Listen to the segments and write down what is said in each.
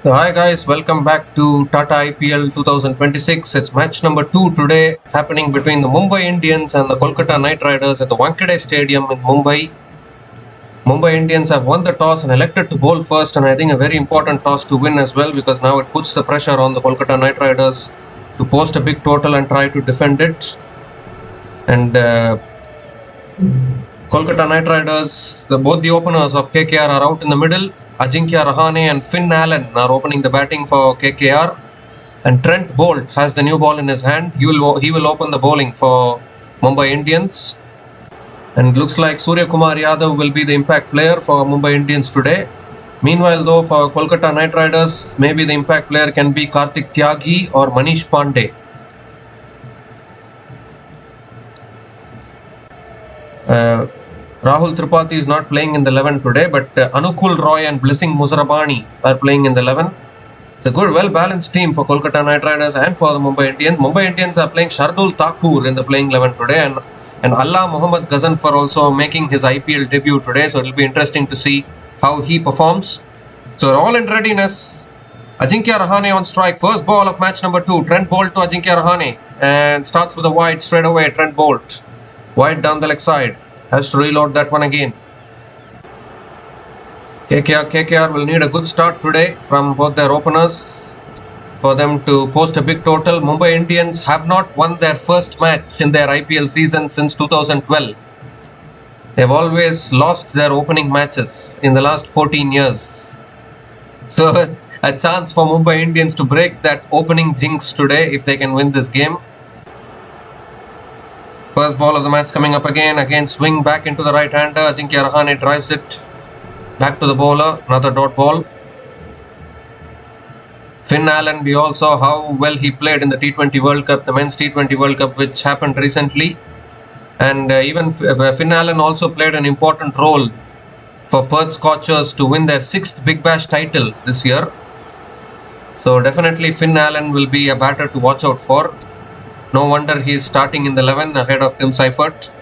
Hi guys, welcome back to Tata IPL 2026. It's match number 2 today happening between the Mumbai Indians and the Kolkata Knight Riders at the Wankhede Stadium in Mumbai. Mumbai Indians have won the toss and elected to bowl first, and I think a very important toss to win as well, because now it puts the pressure on the Kolkata Knight Riders to post a big total and try to defend it. And Kolkata Knight Riders, both the openers of KKR are out in the middle. Ajinkya Rahane and Finn Allen are opening the batting for KKR, and Trent Bolt has the new ball in his hand. He will open the bowling for Mumbai Indians, and it looks like Surya Kumar Yadav will be the impact player for Mumbai Indians today. Meanwhile, though, for Kolkata Knight Riders, maybe the impact player can be Karthik Tyagi or Manish Pandey. Rahul Tripathi is not playing in the 11 today, but Anukul Roy and Blessing Muzarabani are playing in the 11. It's a good, well-balanced team for Kolkata Knight Riders and for the Mumbai Indians. Mumbai Indians are playing Shardul Thakur in the playing 11 today, and Allah Muhammad Ghazanfar also making his IPL debut today, so it will be interesting to see how he performs. So we're all in readiness. Ajinkya Rahane on strike. First ball of match number 2. Trent Bolt to Ajinkya Rahane, and starts with a wide straight away. Trent Bolt. Wide down the leg side. Has to reload that one again. KKR will need a good start today from both their openers for them to post a big total. Mumbai Indians have not won their first match in their IPL season since 2012. They've always lost their opening matches in the last 14 years. So a chance for Mumbai Indians to break that opening jinx today if they can win this game. First ball of the match coming up again swing back into the right-hander. Ajinkya Rahane drives it back to the bowler. Another dot ball. Finn Allen, we all saw how well he played in the T20 World Cup, the Men's T20 World Cup, which happened recently. And even Finn Allen also played an important role for Perth Scorchers to win their 6th Big Bash title this year. So definitely Finn Allen will be a batter to watch out for. No wonder he is starting in the 11 ahead of Tim Seifert.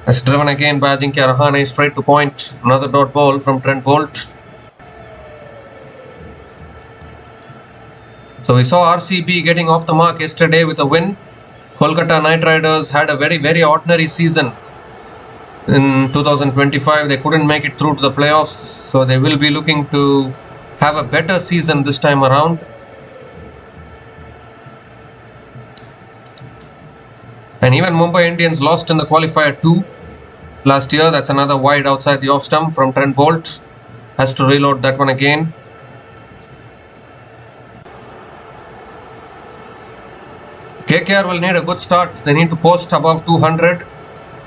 As driven again by Ajinkya Rahane straight to point. Another dot ball from Trent Bolt. So we saw RCB getting off the mark yesterday with a win. Kolkata Knight Riders had a very ordinary season in 2025. They couldn't make it through to the playoffs. So they will be looking to have a better season this time around. And even Mumbai Indians lost in the qualifier 2 last year. That's another wide outside the off stump from Trent Bolt. Has to reload that one again. KKR will need a good start. They need to post above 200.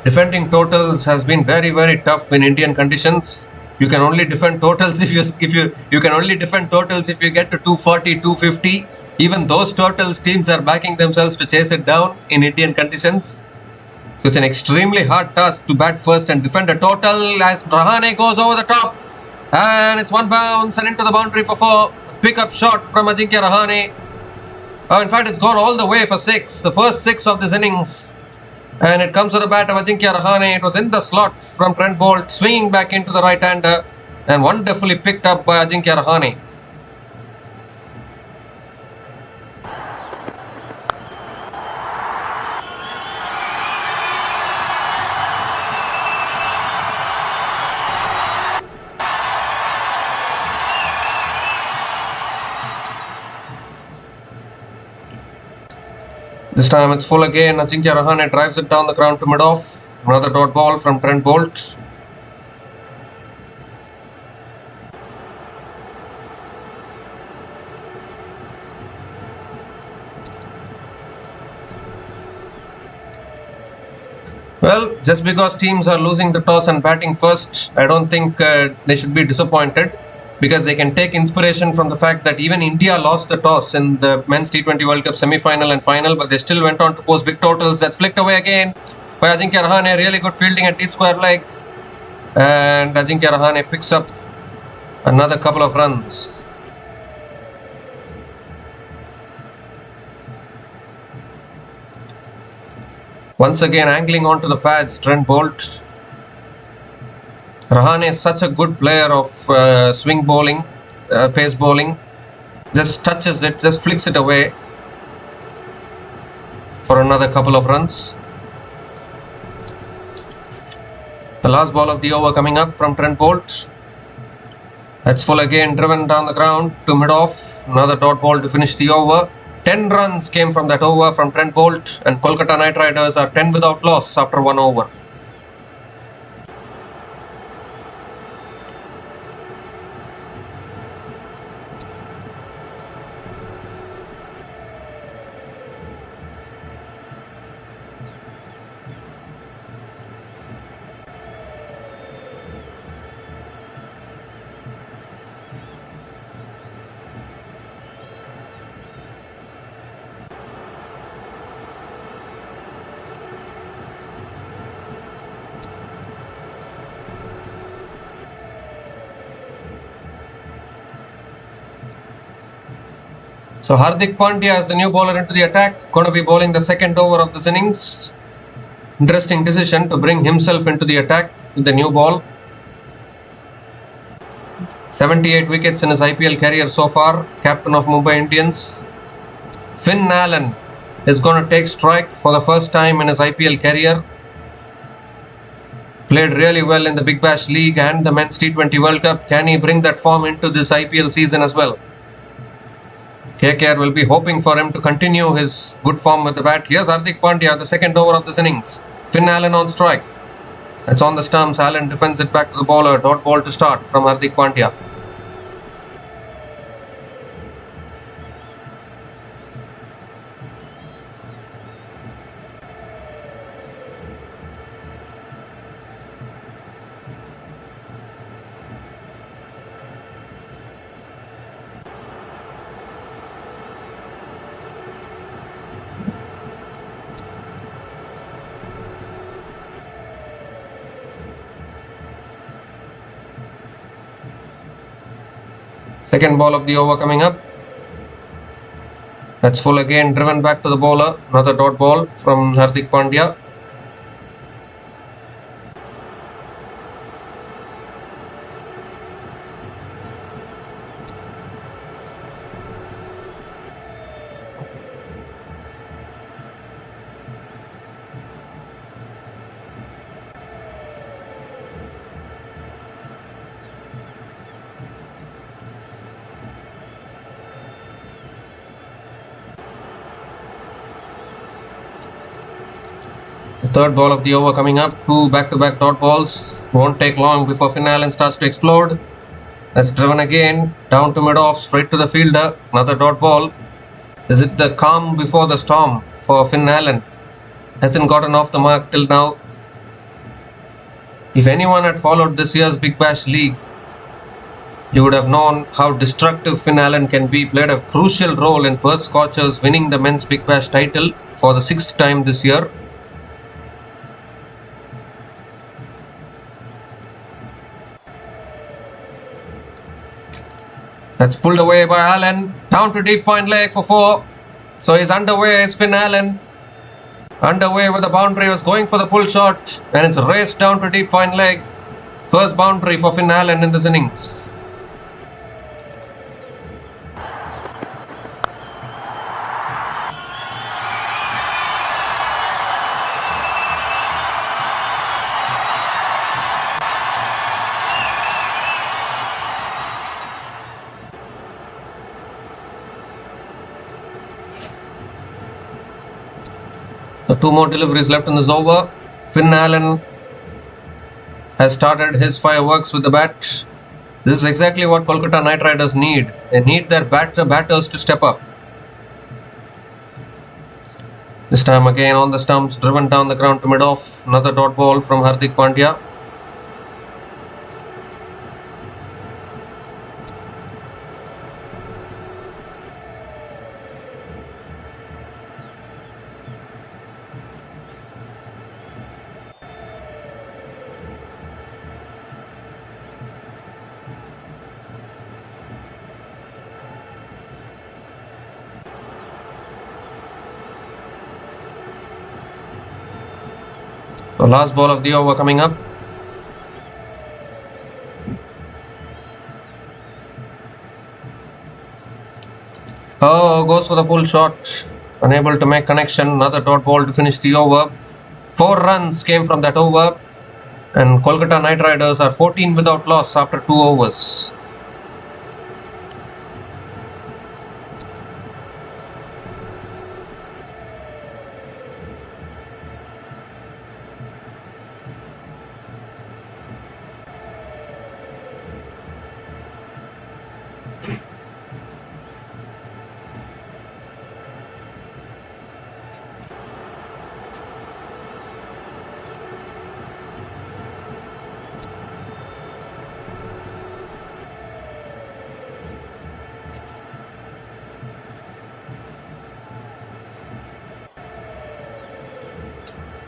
Defending totals has been very tough in Indian conditions. You can only defend totals if you can only defend totals if you get to 240, 250. Even those totals, teams are backing themselves to chase it down in Indian conditions. So it's an extremely hard task to bat first and defend a total as Rahane goes over the top. And it's one bounce and into the boundary for 4. Pick-up shot from Ajinkya Rahane. In fact, it's gone all the way for 6. The first 6 of this innings. And it comes to the bat of Ajinkya Rahane. It was in the slot from Trent Bolt. Swinging back into the right-hander. And wonderfully picked up by Ajinkya Rahane. This time it's full again. Ajinkya Rahane drives it down the ground to mid-off. Another dot ball from Trent Bolt. Well, just because teams are losing the toss and batting first, I don't think they should be disappointed, because they can take inspiration from the fact that even India lost the toss in the Men's T20 World Cup semi-final and final, but they still went on to post big totals. That's flicked away again by Ajinkya Rahane. Really good fielding at deep square leg. And Ajinkya Rahane picks up another couple of runs. Once again angling onto the pads, Trent Bolt. Rahane is such a good player of swing bowling, pace bowling. just touches it, just flicks it away for another couple of runs. The last ball of the over coming up from Trent Boult. That's full again, driven down the ground to mid-off. Another dot ball to finish the over. 10 runs came from that over from Trent Boult, and Kolkata Knight Riders are 10 without loss after 1 over. So Hardik Pandya is the new bowler into the attack, going to be bowling the second over of this innings. Interesting decision to bring himself into the attack with the new ball. 78 wickets in his IPL career so far, captain of Mumbai Indians. Finn Allen is going to take strike for the first time in his IPL career. Played really well in the Big Bash League and the Men's T20 World Cup. Can he bring that form into this IPL season as well? KKR will be hoping for him to continue his good form with the bat. Here's Hardik Pandya, the second over of this innings. Finn Allen on strike. That's on the stumps. Allen defends it back to the bowler. Dot ball to start from Hardik Pandya. Second ball of the over coming up. That's full again, driven back to the bowler. Another dot ball from Hardik Pandya. Third ball of the over coming up. Two back-to-back dot balls. Won't take long before Finn Allen starts to explode. That's driven again. Down to mid-off. Straight to the fielder. Another dot ball. Is it the calm before the storm for Finn Allen? Hasn't gotten off the mark till now. If anyone had followed this year's Big Bash League, you would have known how destructive Finn Allen can be. Played a crucial role in Perth Scorchers winning the men's Big Bash title for the 6th time this year. That's pulled away by Allen. Down to deep fine leg for 4. So he's underway. It's Finn Allen. Underway with the boundary. Was going for the pull shot. And it's raced down to deep fine leg. First boundary for Finn Allen in this innings. Two more deliveries left in this over. Finn Allen has started his fireworks with the bat. This is exactly what Kolkata Knight Riders need. They need their batters to step up. This time again on the stumps, driven down the ground to mid-off. Another dot ball from Hardik Pandya. The last ball of the over coming up. goes for the pull shot. Unable to make connection. Another dot ball to finish the over. 4 runs came from that over. And Kolkata Knight Riders are 14 without loss after 2 overs.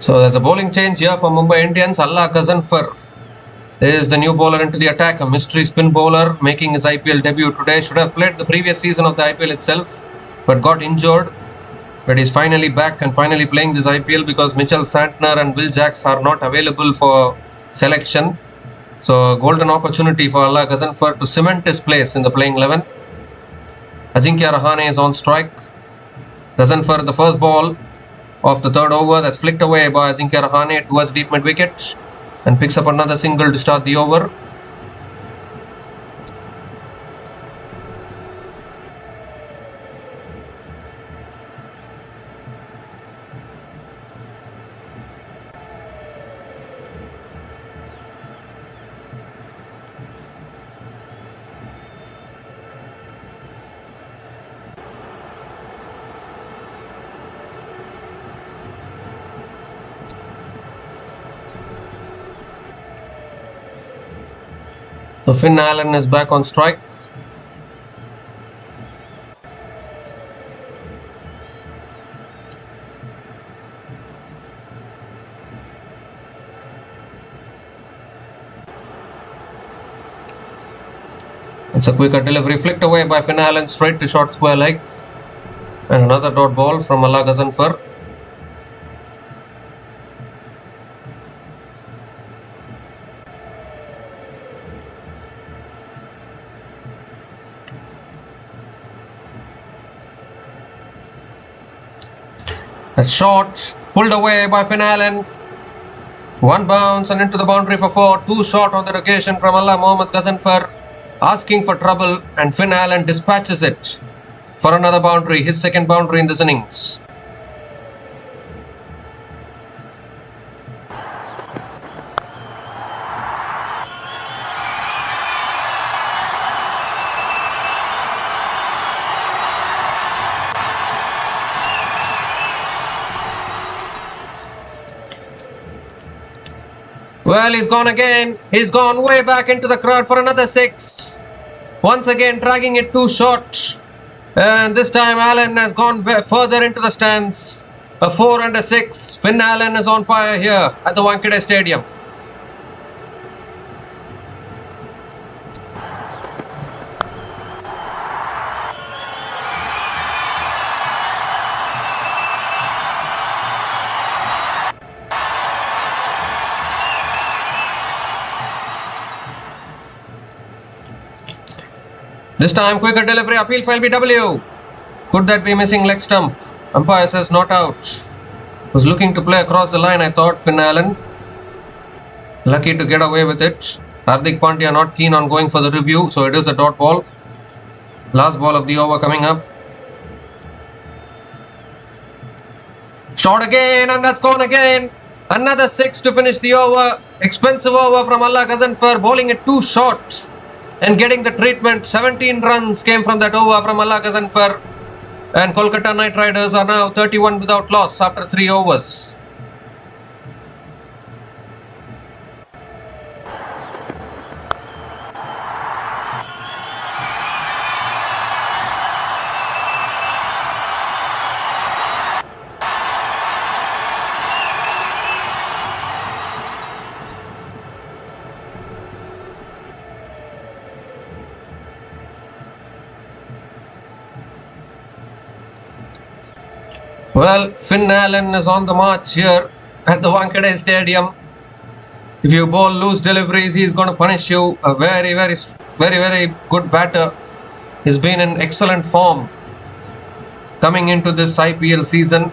So there's a bowling change here for Mumbai Indians. Allah Ghazanfar is the new bowler into the attack. A mystery spin bowler making his IPL debut today. Should have played the previous season of the IPL itself, but got injured. But he's finally back and finally playing this IPL because Mitchell Santner and Will Jacks are not available for selection. So golden opportunity for Allah Ghazanfar to cement his place in the playing 11. Ajinkya Rahane is on strike. Ghazanfar, the first ball of the third over, that's flicked away by Ajinkya Rahane towards deep mid wicket and picks up another single to start the over. So Finn Allen is back on strike. It's a quicker delivery flicked away by Finn Allen straight to short square leg. And another dot ball from Allah Ghazanfar. A shot pulled away by Finn Allen. One bounce and into the boundary for 4. 2 shot on that occasion from Allah Mohammad Ghazanfar, asking for trouble, and Finn Allen dispatches it for another boundary, his second boundary in this innings. Well, he's gone again. He's gone way back into the crowd for another 6. Once again, dragging it too short. And this time, Allen has gone further into the stands. A 4 and a 6. Finn Allen is on fire here at the Wankhede Stadium. This time, quicker delivery, appeal for LBW. Could that be missing leg stump? Umpire says not out. Was looking to play across the line, I thought, Finn Allen. Lucky to get away with it. Hardik Pandya not keen on going for the review, so it is a dot ball. Last ball of the over coming up. Shot again, and that's gone again. Another 6 to finish the over. Expensive over from Allah Ghazanfar, bowling it too short and getting the treatment. 17 runs came from that over from Allah Ghazanfar, and Kolkata Knight Riders are now 31 without loss after 3 overs. Well, Finn Allen is on the march here at the Wankhede Stadium. If you bowl loose deliveries, he's going to punish you. A very good batter. He's been in excellent form coming into this IPL season.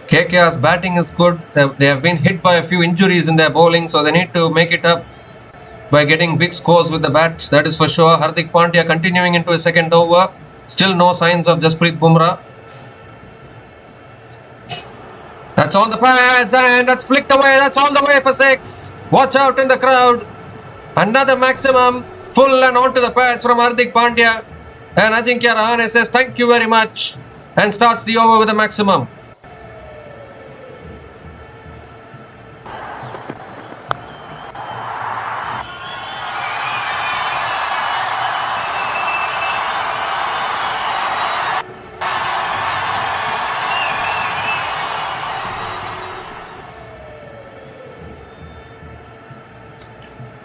KKR's batting is good. They have been hit by a few injuries in their bowling, so they need to make it up by getting big scores with the bat. That is for sure. Hardik Pandya continuing into his second over. Still no signs of Jasprit Bumrah. That's on the pads and that's flicked away. That's all the way for 6. Watch out in the crowd. Another maximum. Full and onto the pads from Hardik Pandya. And Ajinkya Rahane says thank you very much and starts the over with a maximum.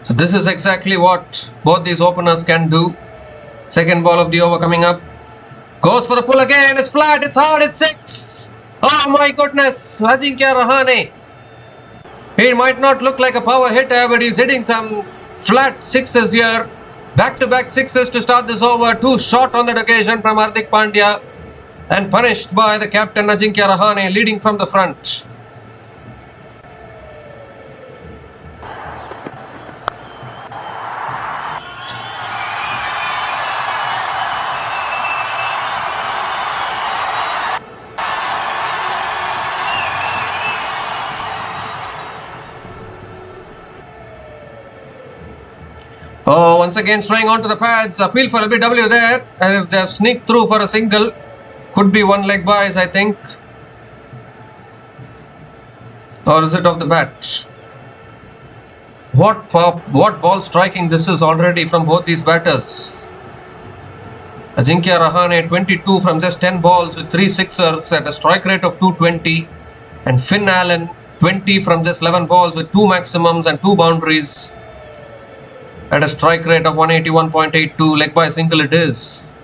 So this is exactly what both these openers can do. Second ball of the over coming up. Goes for the pull again. It's flat. It's hard. It's 6. Oh my goodness. Ajinkya Rahane. He might not look like a power hitter, but he's hitting some flat 6s here. Back-to-back 6s to start this over. 2 short on that occasion from Hardik Pandya. And punished by the captain Ajinkya Rahane, leading from the front. Oh, once again straying onto the pads. Appeal for LBW there. If they have sneaked through for a single. Could be one leg buys, I think. Or is it off the bat? What ball striking this is already from both these batters. Ajinkya Rahane 22 from just 10 balls with 3 sixers at a strike rate of 220. And Finn Allen 20 from just 11 balls with 2 maximums and 2 boundaries. At a strike rate of 181.82, leg by single it is.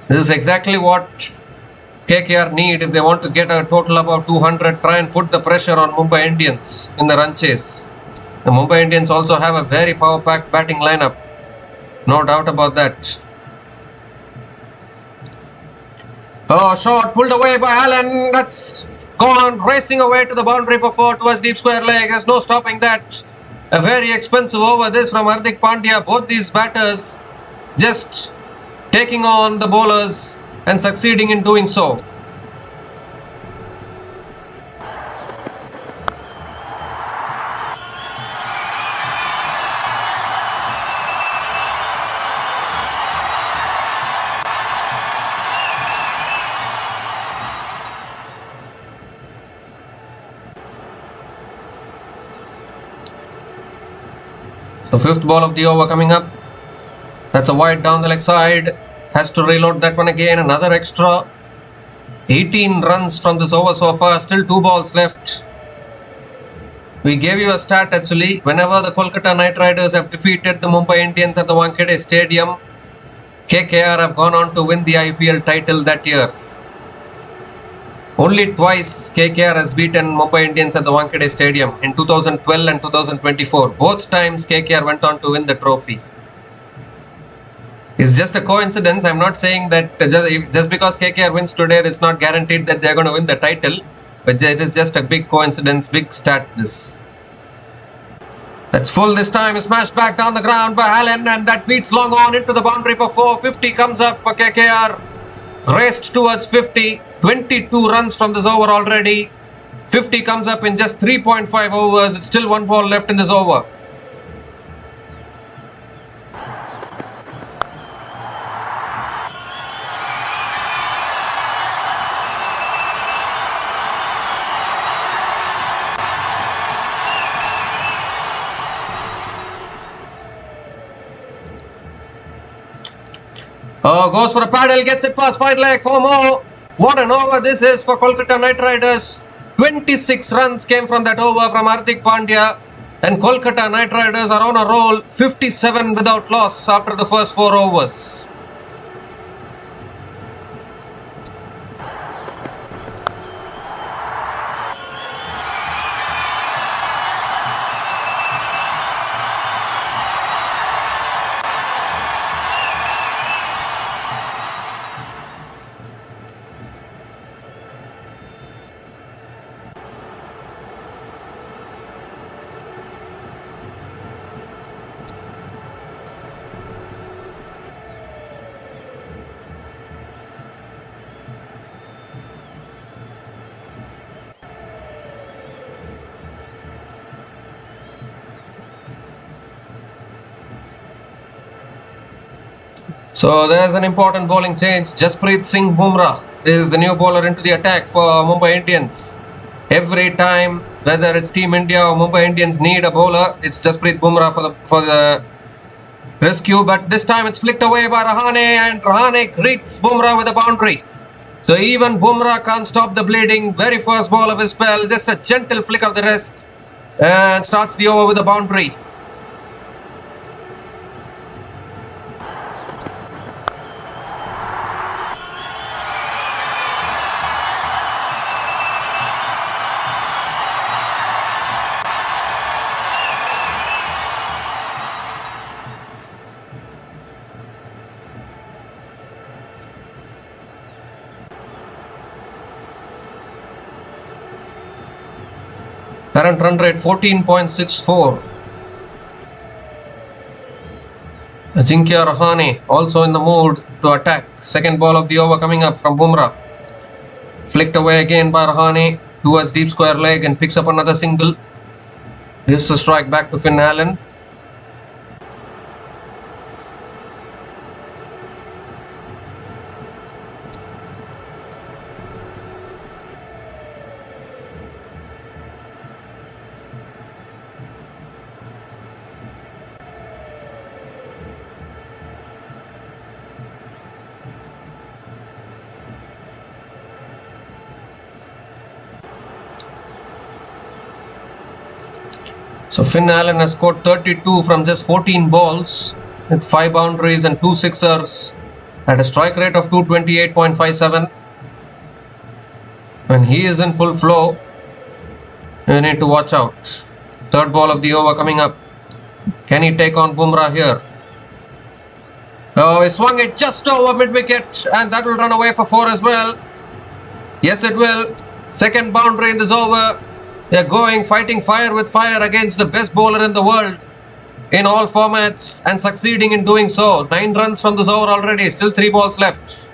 This is exactly what KKR need if they want to get a total above 200. Try and put the pressure on Mumbai Indians in the run chase. The Mumbai Indians also have a very power-packed batting lineup. No doubt about that. Oh, shot pulled away by Allen. That's gone racing away to the boundary for 4 towards deep square leg. There's no stopping that. A very expensive over this from Hardik Pandya. Both these batters just taking on the bowlers and succeeding in doing so. So 5th ball of the over coming up. That's a wide down the leg side. Has to reload that one again. Another extra. 18 runs from this over so far. Still 2 balls left. We gave you a stat actually. Whenever the Kolkata Knight Riders have defeated the Mumbai Indians at the Wankhede Stadium, KKR have gone on to win the IPL title that year. Only twice KKR has beaten Mumbai Indians at the Wankhede Stadium in 2012 and 2024. Both times KKR went on to win the trophy. It's just a coincidence. I'm not saying that just because KKR wins today, it's not guaranteed that they're going to win the title. But it is just a big coincidence, big stat this. That's full this time. Smashed back down the ground by Allen and that beats long on into the boundary for 4. 50 comes up for KKR. Raced towards 50. 22 runs from this over already. 50 comes up in just 3.5 overs. It's still 1 ball left in this over. Goes for a paddle, gets it past 5 leg for more. What an over this is for Kolkata Knight Riders. 26 runs came from that over from Hardik Pandya. And Kolkata Knight Riders are on a roll. 57 without loss after the first 4 overs. So there's an important bowling change. Jasprit Singh Bumrah is the new bowler into the attack for Mumbai Indians. Every time, whether it's Team India or Mumbai Indians need a bowler, it's Jasprit Bumrah for the rescue. But this time it's flicked away by Rahane, and Rahane greets Bumrah with a boundary. So even Bumrah can't stop the bleeding. Very first ball of his spell, just a gentle flick of the wrist, and starts the over with a boundary. Current run rate 14.64. Ajinkya Rahane also in the mood to attack. Second ball of the over coming up from Bumrah. Flicked away again by Rahane towards deep square leg and picks up another single. Gives the strike back to Finn Allen. So Finn Allen has scored 32 from just 14 balls with 5 boundaries and 2 sixers at a strike rate of 228.57. When he is in full flow, you need to watch out. Third ball of the over coming up. Can he take on Bumrah here? Oh, he swung it just over mid-wicket, and that will run away for 4 as well. Yes, it will. Second boundary in this over. They are going, fighting fire with fire against the best bowler in the world in all formats and succeeding in doing so. 9 runs from this over already, still 3 balls left.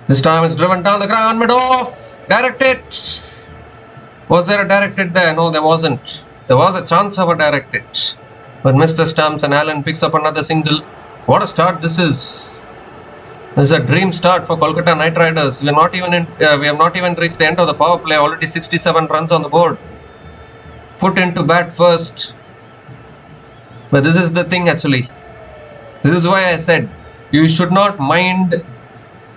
This time it's driven down the ground, mid-off, directed. Was there a directed there? No, there wasn't. There was a chance of a directed, but Mr. Stumps and Allen picks up another single. What a start this is! This is a dream start for Kolkata Knight Riders. We have not even reached the end of the power play. Already 67 runs on the board. Put into bat first. But this is the thing actually. This is why I said you should not mind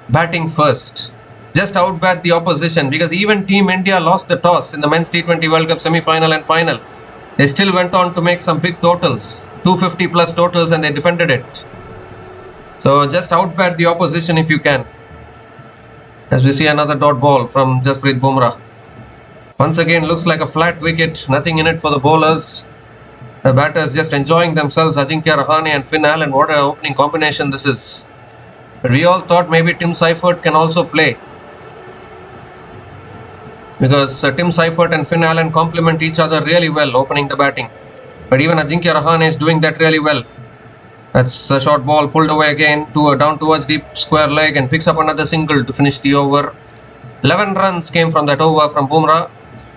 batting first. Just outbat the opposition, because even Team India lost the toss in the Men's T20 World Cup semi-final and final. They still went on to make some big totals, 250 plus totals, and they defended it. So just outbat the opposition if you can. As we see another dot ball from Jasprit Bumrah. Once again looks like a flat wicket, nothing in it for the bowlers. The batters just enjoying themselves. Ajinkya Rahane and Finn Allen, what an opening combination this is. We all thought maybe Tim Seifert can also play, because Tim Seifert and Finn Allen complement each other really well opening the batting. But even Ajinkya Rahane is doing that really well. That's a short ball pulled away again down towards deep square leg and picks up another single to finish the over. 11 runs came from that over from Bumrah,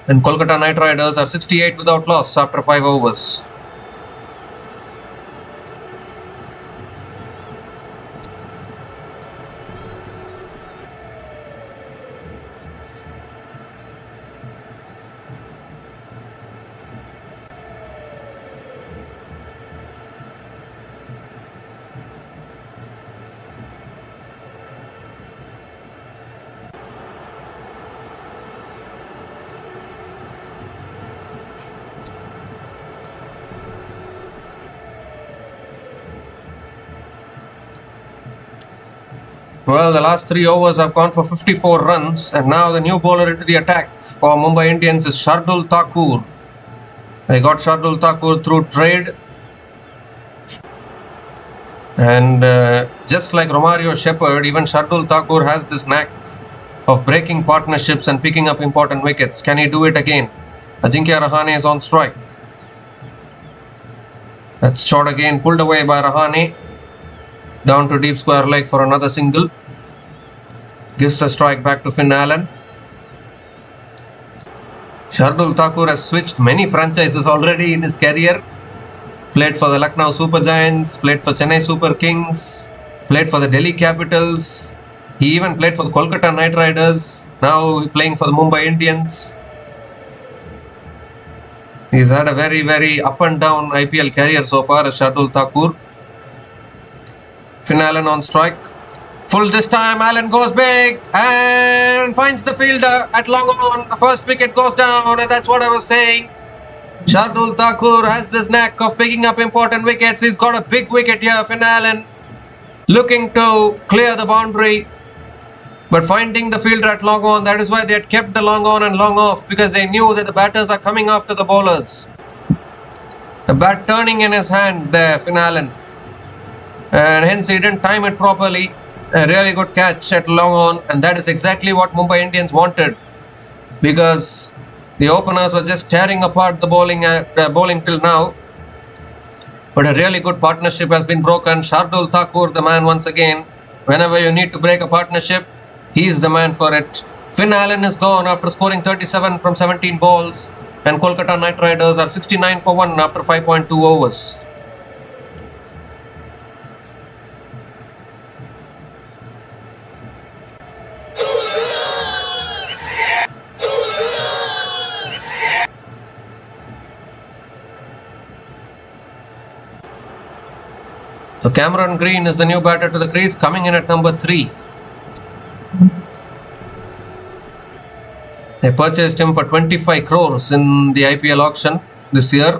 and Kolkata Knight Riders are 68 without loss after 5 overs. Well, the last 3 overs have gone for 54 runs, and now the new bowler into the attack for Mumbai Indians is Shardul Thakur. They got Shardul Thakur through trade, and just like Romario Shepherd, even Shardul Thakur has this knack of breaking partnerships and picking up important wickets. Can he do it again? Ajinkya Rahane is on strike. That shot again pulled away by Rahane. Down to deep square leg for another single. Gives a strike back to Finn Allen. Shardul Thakur has switched many franchises already in his career. Played for the Lucknow Super Giants, played for Chennai Super Kings, played for the Delhi Capitals. He even played for the Kolkata Knight Riders. Now playing for the Mumbai Indians. He's had a very, very up and down IPL career so far as Shardul Thakur. Finn Allen on strike. Full this time, Allen goes big and finds the fielder at long on. The first wicket goes down, and that's what I was saying. Shardul Thakur has this knack of picking up important wickets. He's got a big wicket here, Finn Allen. Looking to clear the boundary, but finding the fielder at long on. That is why they had kept the long on and long off, because they knew that the batters are coming after the bowlers. The bat turning in his hand there, Finn Allen. And hence he didn't time it properly. A really good catch at long on, and that is exactly what Mumbai Indians wanted, because the openers were just tearing apart the bowling till now. But a really good partnership has been broken. Shardul Thakur, the man once again. Whenever you need to break a partnership, he is the man for it. Finn Allen is gone after scoring 37 from 17 balls, and Kolkata Knight Riders are 69 for 1 after 5.2 overs. So Cameron Green is the new batter to the crease, coming in at number 3. They purchased him for 25 crores in the IPL auction this year.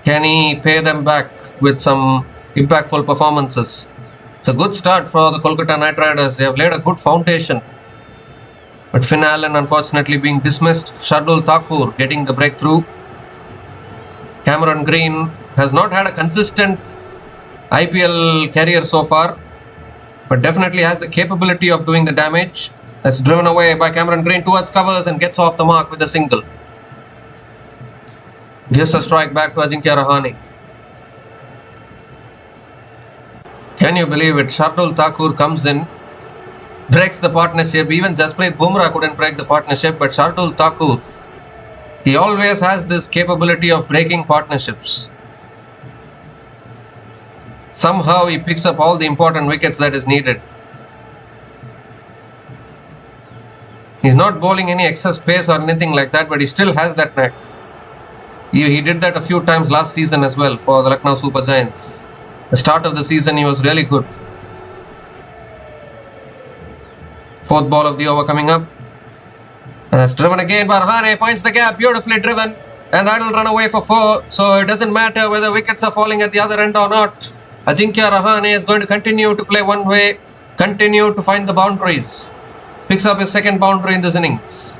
Can he pay them back with some impactful performances? It's a good start for the Kolkata Knight Riders. They have laid a good foundation. But Finn Allen unfortunately being dismissed. Shardul Thakur getting the breakthrough. Cameron Green has not had a consistent IPL career so far, but definitely has the capability of doing the damage. That's driven away by Cameron Green towards covers and gets off the mark with a single. Gives a strike back to Ajinkya Rahane. Can you believe it? Shardul Thakur comes in, breaks the partnership. Even Jasprit Bumrah couldn't break the partnership, but Shardul Thakur, he always has this capability of breaking partnerships. Somehow he picks up all the important wickets that is needed. He's not bowling any excess pace or anything like that, but he still has that knack. He did that a few times last season as well for the Lucknow Super Giants. The start of the season he was really good. Fourth ball of the over coming up. And that's driven again by Rahane. Finds the gap, beautifully driven. And that will run away for 4. So it doesn't matter whether wickets are falling at the other end or not. Ajinkya Rahane is going to continue to play one way, continue to find the boundaries. Picks up his second boundary in this innings.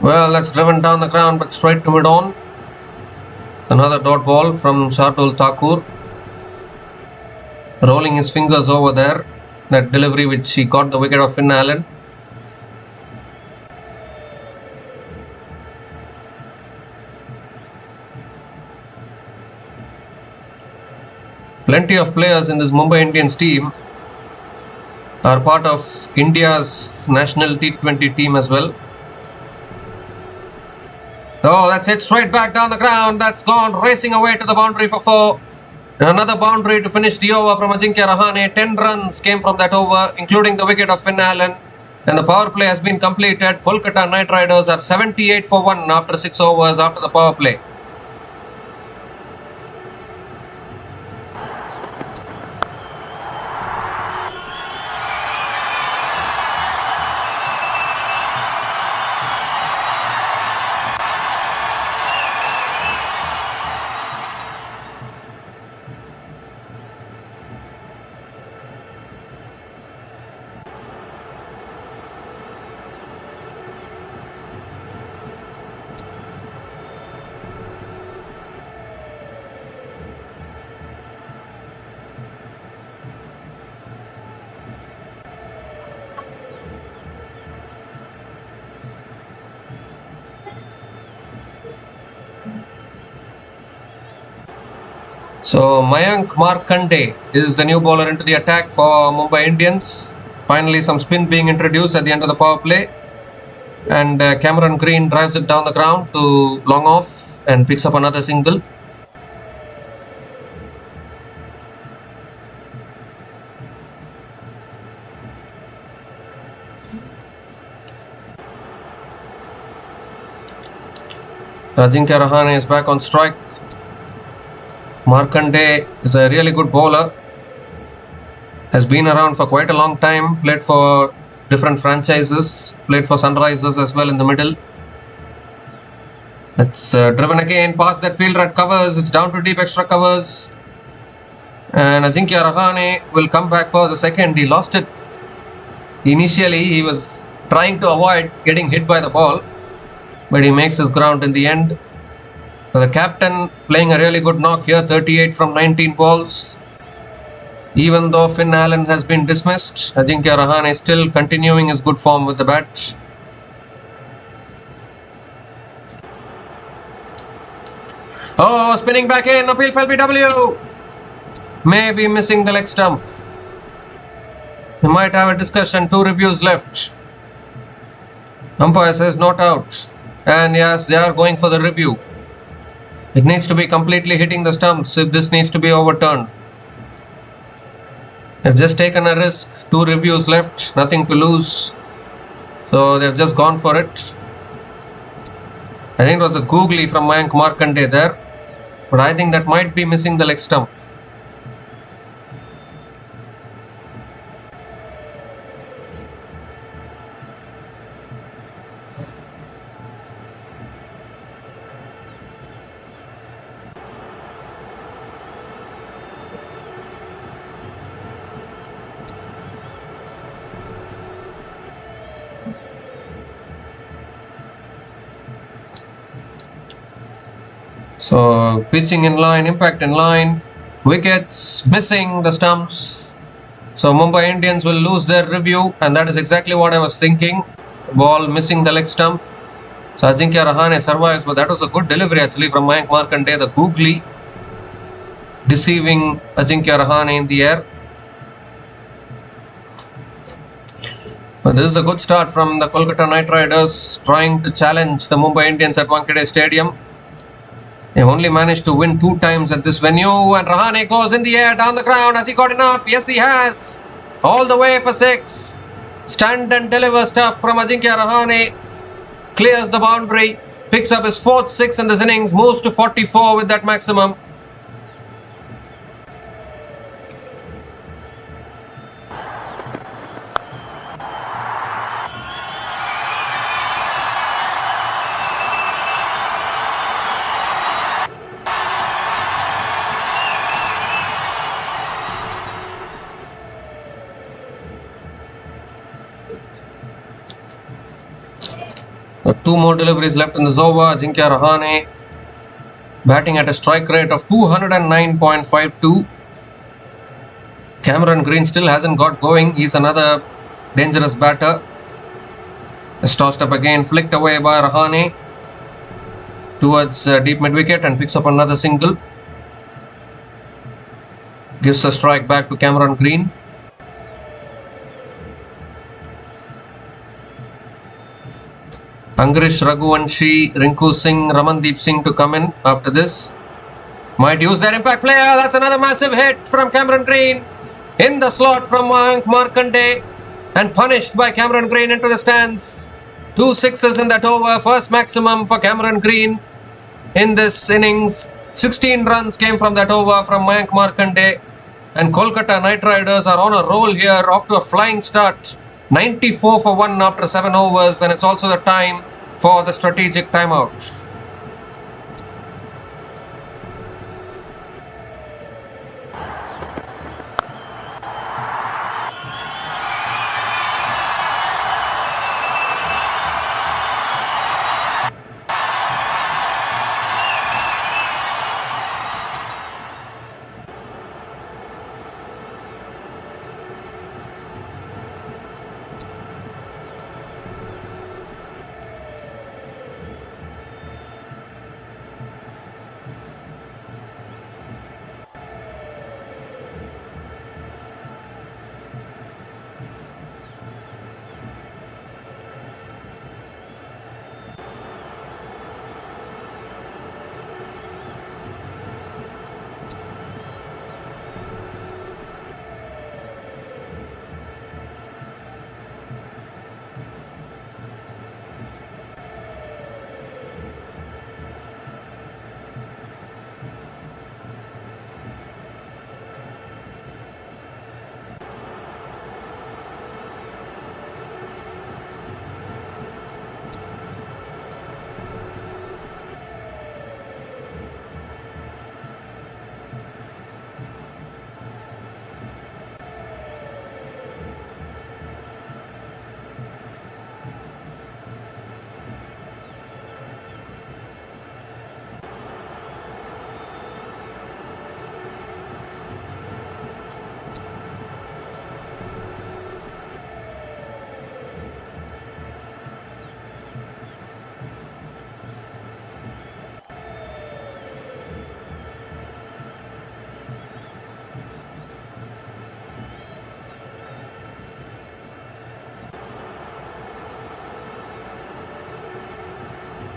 Well, that's driven down the ground, but straight to mid-on. Another dot ball from Shardul Thakur. Rolling his fingers over there. That delivery which he got the wicket of Finn Allen. Plenty of players in this Mumbai Indians team are part of India's national T20 team as well. Oh, that's it, straight back down the ground. That's gone racing away to the boundary for 4. And another boundary to finish the over from Ajinkya Rahane. 10 runs came from that over, including the wicket of Finn Allen. And the power play has been completed. Kolkata Knight Riders are 78 for 1 after 6 overs after the power play. So Mayank Markande is the new bowler into the attack for Mumbai Indians. Finally, some spin being introduced at the end of the power play. And Cameron Green drives it down the ground to long off and picks up another single. Ajinkya Rahane is back on strike. Markande is a really good bowler. Has been around for quite a long time. Played for different franchises. Played for Sunrisers as well in the middle. It's driven again past that fielder at covers. It's down to deep extra covers. And Ajinkya Rahane will come back for the second. He lost it. Initially, he was trying to avoid getting hit by the ball, but he makes his ground in the end. So the captain playing a really good knock here, 38 from 19 balls. Even though Finn Allen has been dismissed, Ajinkya Rahane is still continuing his good form with the bat. Oh, spinning back in, appeal for LBW. Maybe missing the leg stump. We might have a discussion, 2 reviews left. Umpire says not out. And yes, they are going for the review. It needs to be completely hitting the stumps if this needs to be overturned. They've just taken a risk, 2 reviews left, nothing to lose. So they've just gone for it. I think it was a googly from Mayank Markande there. But I think that might be missing the leg stump. So pitching in line, impact in line, wickets missing the stumps. So Mumbai Indians will lose their review, and that is exactly what I was thinking. Ball missing the leg stump. So Ajinkya Rahane survives, but that was a good delivery actually from Mayank Markande, the googly, deceiving Ajinkya Rahane in the air. But this is a good start from the Kolkata Knight Riders, trying to challenge the Mumbai Indians at Wankhede Stadium. They've only managed to win 2 times at this venue, and Rahane goes in the air, down the ground. Has he got enough? Yes, he has. All the way for 6. Stand and deliver stuff from Ajinkya Rahane. Clears the boundary, picks up his 4th 6 in this innings, moves to 44 with that maximum. Two more deliveries left in the over. Ajinkya Rahane batting at a strike rate of 209.52. Cameron Green still hasn't got going. He's another dangerous batter. Is tossed up again, flicked away by Rahane towards deep mid-wicket and picks up another single. Gives a strike back to Cameron Green. Angrish Raghuvanshi, Rinku Singh, Ramandeep Singh to come in after this. Might use their impact player. That's another massive hit from Cameron Green. In the slot from Mayank Markande. And punished by Cameron Green into the stands. 2 6s in that over. First maximum for Cameron Green in this innings. 16 runs came from that over from Mayank Markande. And Kolkata Knight Riders are on a roll here, off to a flying start. 94 for 1 after 7 overs, and it's also the time for the strategic timeout.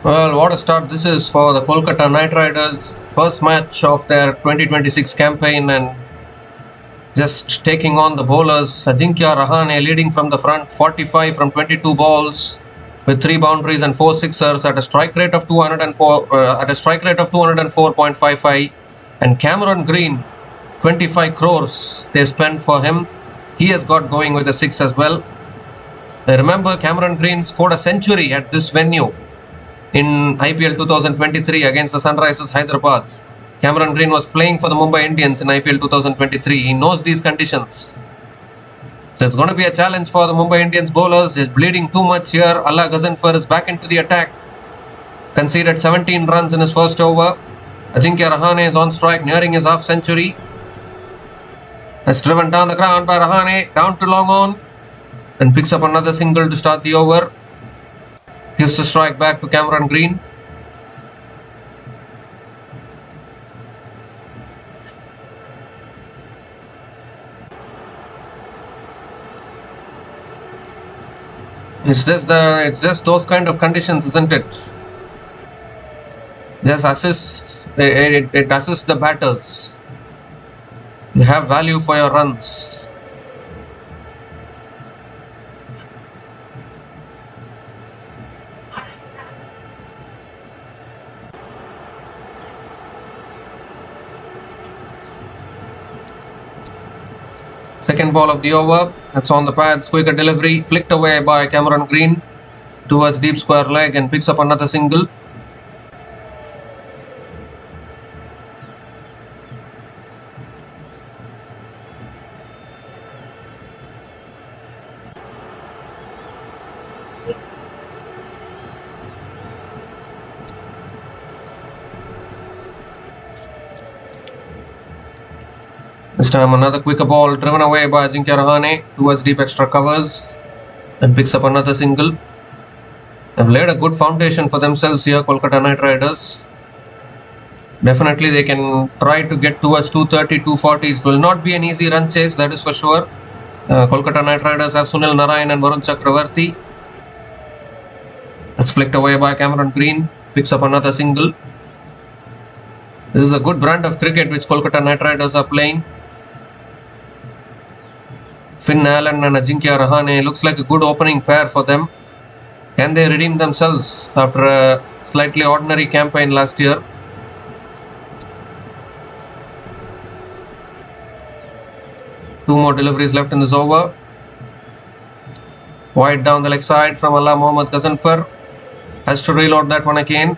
Well, what a start this is for the Kolkata Knight Riders. First match of their 2026 campaign and just taking on the bowlers. Ajinkya Rahane leading from the front, 45 from 22 balls with 3 boundaries and 4 sixers at a strike rate of 204.55. And Cameron Green, 25 crores they spent for him. He has got going with a 6 as well. I remember Cameron Green scored a century at this venue in IPL 2023 against the Sunrisers Hyderabad. Cameron Green was playing for the Mumbai Indians in IPL 2023. He knows these conditions. So it's going to be a challenge for the Mumbai Indians bowlers. He's bleeding too much here. Allah Ghazanfar is back into the attack. Conceded 17 runs in his first over. Ajinkya Rahane is on strike, nearing his half century. Has driven down the ground by Rahane, down to long on, and picks up another single to start the over. Gives the strike back to Cameron Green. It's just those kind of conditions, isn't it? Just assists. It assists the batters. You have value for your runs. Second ball of the over. It's on the pads. Quicker delivery. Flicked away by Cameron Green towards deep square leg and picks up another single. This time another quicker ball driven away by Ajinkya Rahane towards deep extra covers and picks up another single. They've laid a good foundation for themselves here, Kolkata Knight Riders. Definitely they can try to get towards 230, 240. It will not be an easy run chase, that is for sure. Kolkata Knight Riders have Sunil Narayan and Varun Chakravarti. It's flicked away by Cameron Green. Picks up another single. This is a good brand of cricket which Kolkata Knight Riders are playing. Finn Allen and Ajinkya Rahane looks like a good opening pair for them. Can they redeem themselves after a slightly ordinary campaign last year? Two more deliveries left in this over. Wide down the leg side from Allah Mohammad Ghazanfar. Has to reload that one again.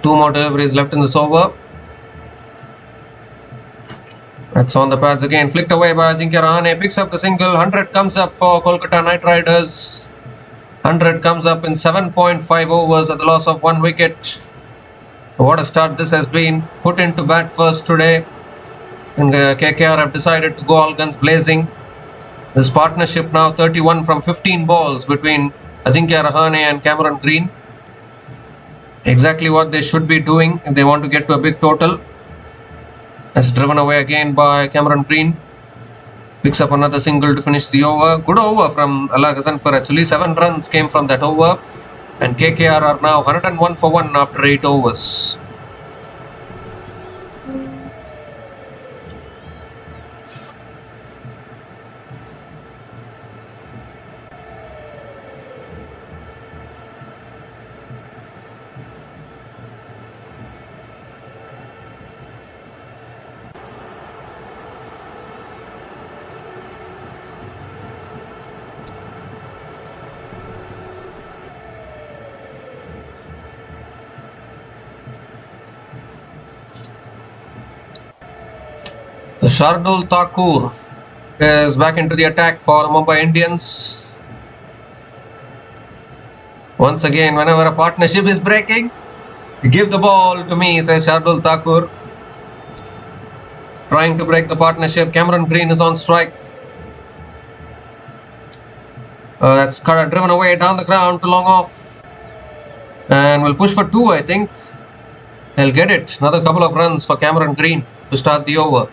Two more deliveries left in this over. That's on the pads again. Flicked away by Ajinkya Rahane. Picks up the single. 100 comes up for Kolkata Knight Riders. 100 comes up in 7.5 overs at the loss of 1 wicket. What a start this has been. Put into bat first today. And KKR have decided to go all guns blazing. This partnership now 31 from 15 balls between Ajinkya Rahane and Cameron Green. Exactly what they should be doing if they want to get to a big total. That's driven away again by Cameron Green. Picks up another single to finish the over. Good over from Allah Ghazanfar actually. 7 runs came from that over. And KKR are now 101 for 1 after 8 overs. Shardul Thakur is back into the attack for the Mumbai Indians. Once again, whenever a partnership is breaking, give the ball to me, says Shardul Thakur. Trying to break the partnership. Cameron Green is on strike. That's driven away down the ground to long off. And we'll push for 2, I think. They'll get it. Another couple of runs for Cameron Green to start the over.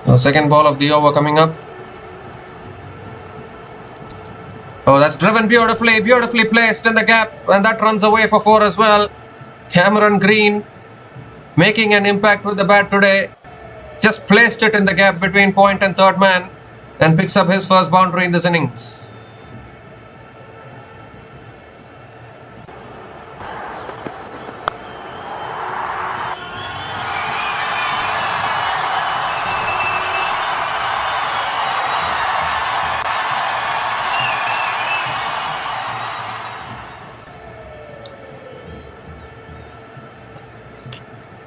The second ball of the over coming up. Oh, that's driven beautifully placed in the gap, and that runs away for 4 as well. Cameron Green making an impact with the bat today. Just placed it in the gap between point and third man and picks up his first boundary in this innings.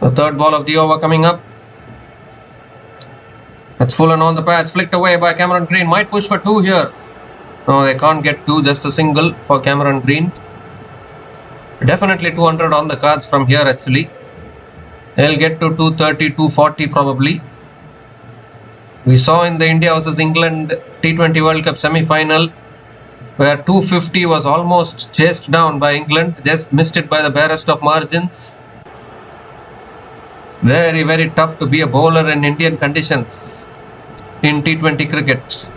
The third ball of the over coming up. That's full and on the patch, flicked away by Cameron Green. Might push for 2 here. No, they can't get 2, just a single for Cameron Green. Definitely 200 on the cards from here actually. They'll get to 230, 240 probably. We saw in the India vs England T20 World Cup semi-final where 250 was almost chased down by England, just missed it by the barest of margins. Very tough to be a bowler in Indian conditions in T20 cricket.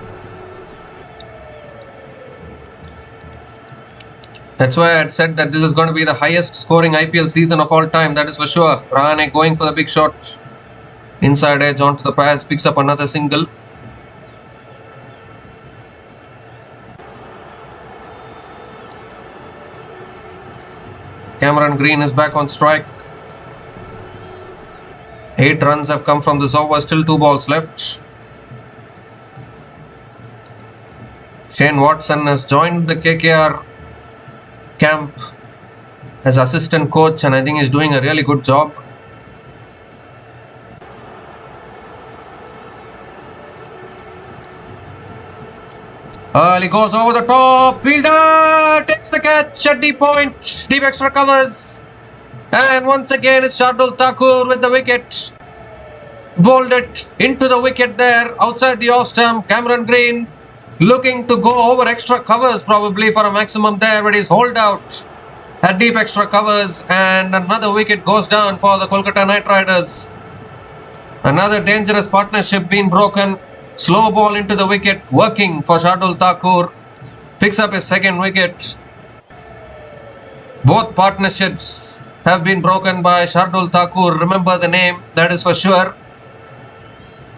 That's why I had said that this is going to be the highest scoring IPL season of all time, that is for sure. Rahane going for the big shot. Inside edge onto the pads, picks up another single. Cameron Green is back on strike. 8 runs have come from this over, still 2 balls left. Shane Watson has joined the KKR camp as assistant coach, and I think he's doing a really good job. Early goes over the top, fielder takes the catch at deep point, deep extra covers. And once again it's Shardul Thakur with the wicket. Bowled it into the wicket there outside the off stump. Cameron Green looking to go over extra covers probably for a maximum there, but he's holed out at deep extra covers, and another wicket goes down for the Kolkata Knight Riders. Another dangerous partnership being broken. Slow ball into the wicket, working for Shardul Thakur. Picks up his second wicket. Both partnerships have been broken by Shardul Thakur. Remember the name, that is for sure.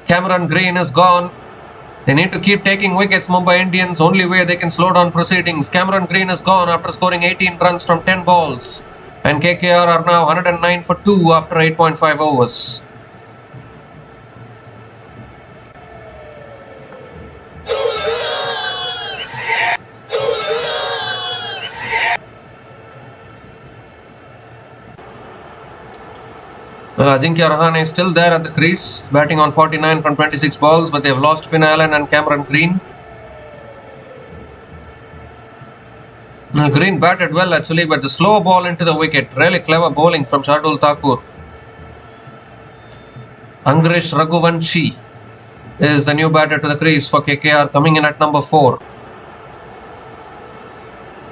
Cameron Green is gone. They need to keep taking wickets, Mumbai Indians. Only way they can slow down proceedings. Cameron Green is gone after scoring 18 runs from 10 balls. And KKR are now 109 for 2 after 8.5 overs. Well, Ajinkya Rahane is still there at the crease, batting on 49 from 26 balls, but they've lost Finn Allen and Cameron Green. Green batted well actually, but the slow ball into the wicket. Really clever bowling from Shardul Thakur. Angrish Raghuvanshi is the new batter to the crease for KKR, coming in at number 4.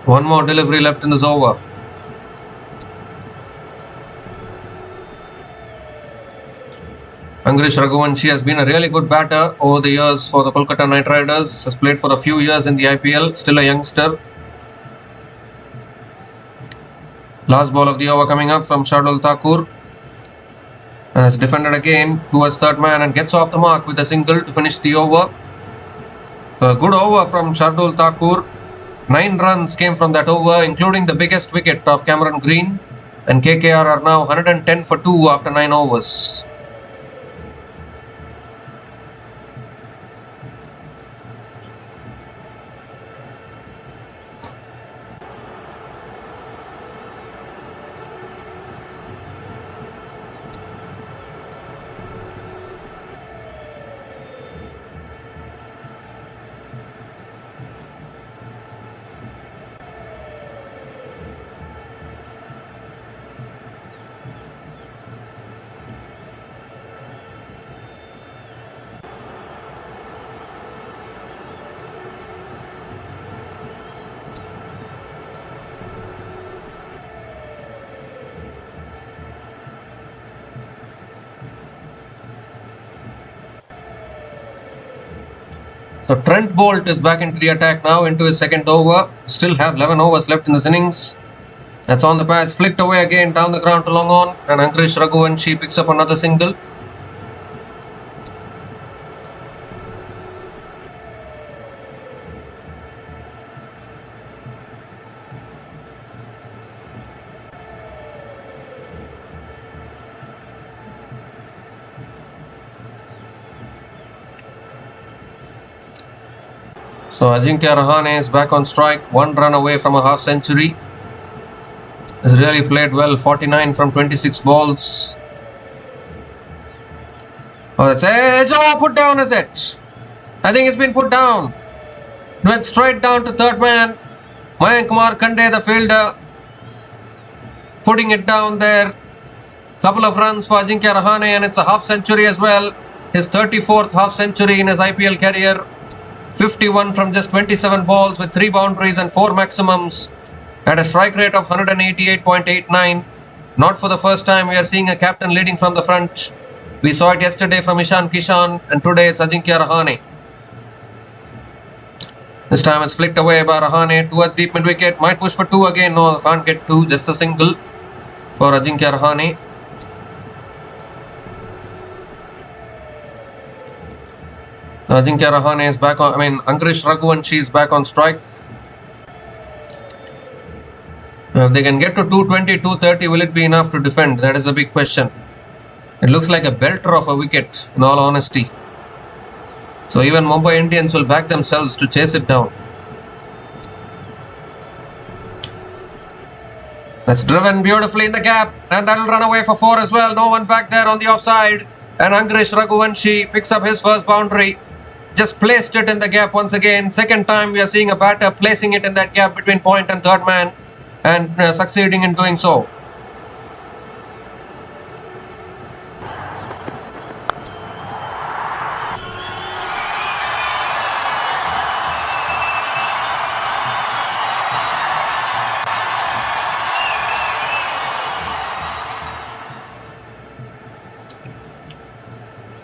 One more delivery left in this over. Angrish Raghuvanshi has been a really good batter over the years for the Kolkata Knight Riders. Has played for a few years in the IPL, still a youngster. Last ball of the over coming up from Shardul Thakur. Has defended again towards third man and gets off the mark with a single to finish the over. So a good over from Shardul Thakur. 9 runs came from that over, including the biggest wicket of Cameron Green. And KKR are now 110 for 2 after 9 overs. So Trent Bolt is back into the attack now, into his second over. Still have 11 overs left in this innings. That's on the patch, flicked away again down the ground to long on, and Ankrish Raghuvanshi picks up another single. So Ajinkya Rahane is back on strike, 1 run away from a half century. Has really played well, 49 from 26 balls. Oh, that's edge. Oh, put down is it? I think it's been put down. Went straight down to third man. Mayank Markande, the fielder, putting it down there. Couple of runs for Ajinkya Rahane, and it's a half century as well. His 34th half century in his IPL career. 51 from just 27 balls with 3 boundaries and 4 maximums. At a strike rate of 188.89. Not for the first time we are seeing a captain leading from the front. We saw it yesterday from Ishan Kishan, and today it's Ajinkya Rahane. This time it's flicked away by Rahane towards deep mid wicket. Might push for 2 again. No, can't get 2. Just a single for Ajinkya Rahane. Ajinkya Rahane is back on. Ankrish Raghuvanshi is back on strike. If they can get to 220, 230, will it be enough to defend? That is a big question. It looks like a belter of a wicket, in all honesty. So even Mumbai Indians will back themselves to chase it down. That's driven beautifully in the gap, and that'll run away for 4 as well. No one back there on the offside. And Ankrish Raghuvanshi picks up his first boundary. Just placed it in the gap once again. Second time we are seeing a batter placing it in that gap between point and third man, and succeeding in doing so.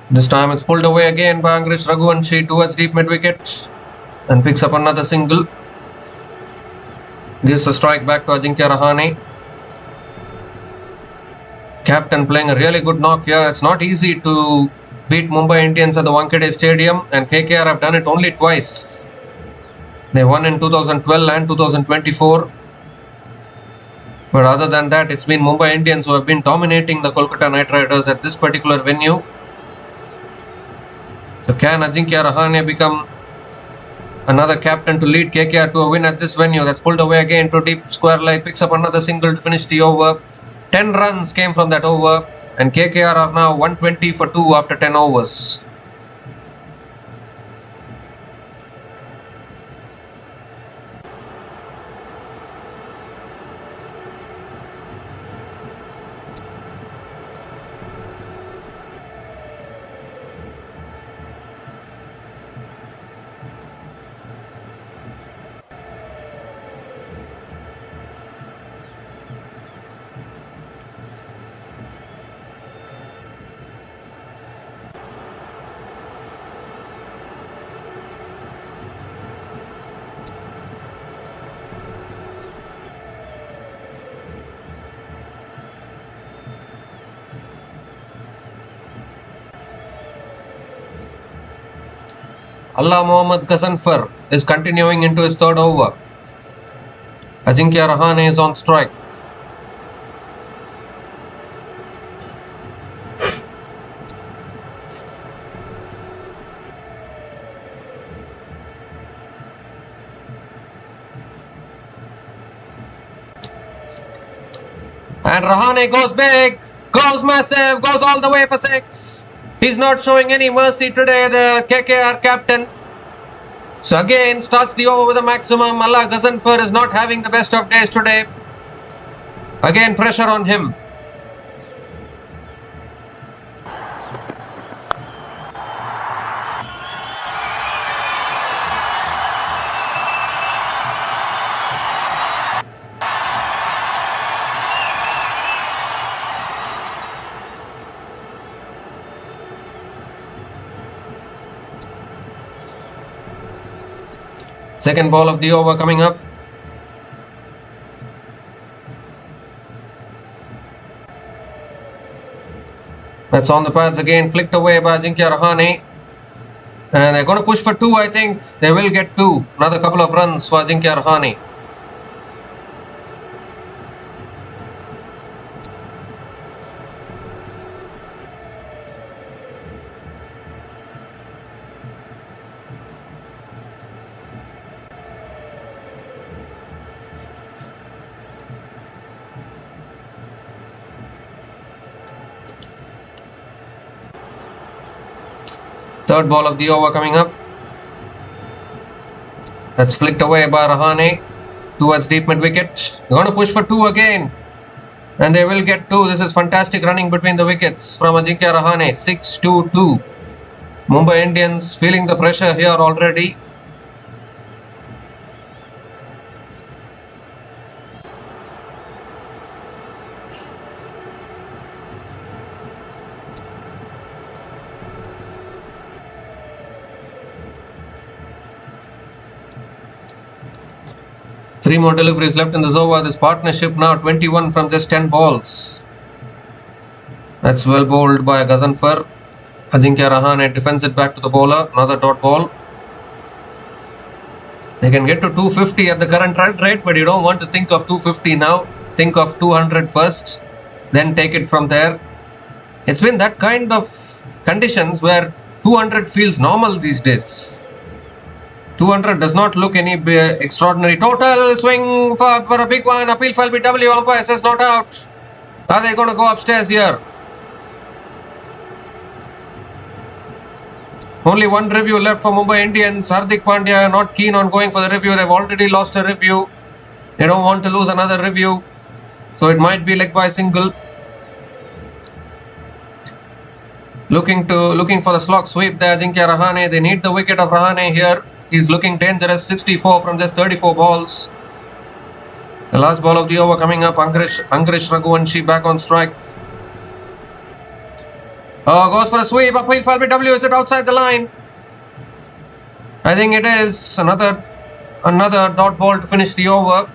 This time it's pulled away again by Ankrish Raghuvanshi towards deep mid wicket, and picks up another single. Gives a strike back to Ajinkya Rahane. Captain playing a really good knock here. It's not easy to beat Mumbai Indians at the Wankhede Stadium, and KKR have done it only twice. They won in 2012 and 2024. But other than that, it's been Mumbai Indians who have been dominating the Kolkata Knight Riders at this particular venue. So can Ajinkya Rahane become another captain to lead KKR to a win at this venue? That's pulled away again to deep square leg. Picks up another single to finish the over. 10 runs came from that over, and KKR are now 120 for 2 after 10 overs. Allah Mohammad Ghaznfar is continuing into his third over. Ajinkya Rahane is on strike. And Rahane goes big, goes massive, goes all the way for 6. He's not showing any mercy today, the KKR captain. So again, starts the over with a maximum. Allah Ghaznfar is not having the best of days today. Again, pressure on him. Second ball of the over coming up. That's on the pads again, flicked away by Ajinkya Rahane. And they're going to push for 2, I think. They will get 2. Another couple of runs for Ajinkya Rahane. Third ball of the over coming up. That's flicked away by Rahane towards deep mid wicket. They're going to push for 2 again. And they will get 2. This is fantastic running between the wickets from Ajinkya Rahane. 6-2-2. Mumbai Indians feeling the pressure here already. Three more deliveries left in this over. This partnership now 21 from just 10 balls. That's well bowled by Gazanfar. Ajinkya Rahane defends it back to the bowler. Another dot ball. They can get to 250 at the current run rate, but you don't want to think of 250 now. Think of 200 first, then take it from there. It's been that kind of conditions where 200 feels normal these days. 200 does not look any extraordinary. Total swing for a big one. Appeal for LBW. Umpire says not out. Are they going to go upstairs here? Only one review left for Mumbai Indians. Hardik Pandya not keen on going for the review. They've already lost a review. They don't want to lose another review. So it might be leg by single. Looking for the slog sweep there, Ajinkya Rahane. They need the wicket of Rahane here. He's looking dangerous. 64 from just 34 balls. The last ball of the over coming up. Angrish Raghuvanshi back on strike. Goes for a sweep. Appeal for LBW. Is it outside the line? I think it is. Another dot ball to finish the over.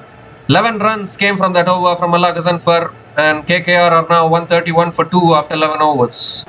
11 runs came from that over from Allah Gazanfar, and KKR are now 131 for 2 after 11 overs.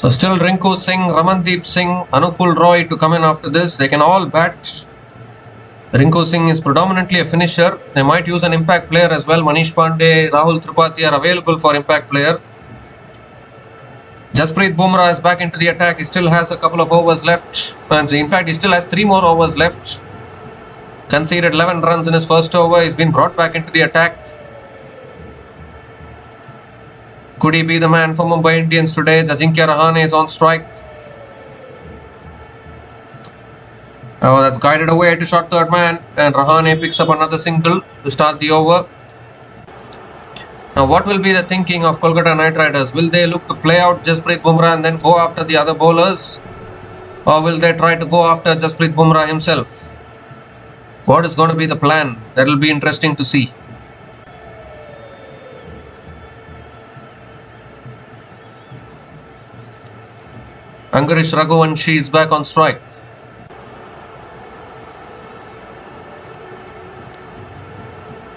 So still Rinku Singh, Ramandeep Singh, Anupul Roy to come in after this. They can all bat. Rinku Singh is predominantly a finisher. They might use an impact player as well. Manish Pandey, Rahul Tripathi are available for impact player. Jasprit Bumrah is back into the attack. He still has a couple of overs left. In fact, he still has 3 more overs left. Conceded 11 runs in his first over. He's been brought back into the attack. Could he be the man for Mumbai Indians today? Ajinkya Rahane is on strike. Oh, that's guided away to short third man, and Rahane picks up another single to start the over. Now, what will be the thinking of Kolkata Knight Riders? Will they look to play out Jasprit Bumrah and then go after the other bowlers? Or will they try to go after Jasprit Bumrah himself? What is going to be the plan? That will be interesting to see. Angarish Raghuvanshi is back on strike.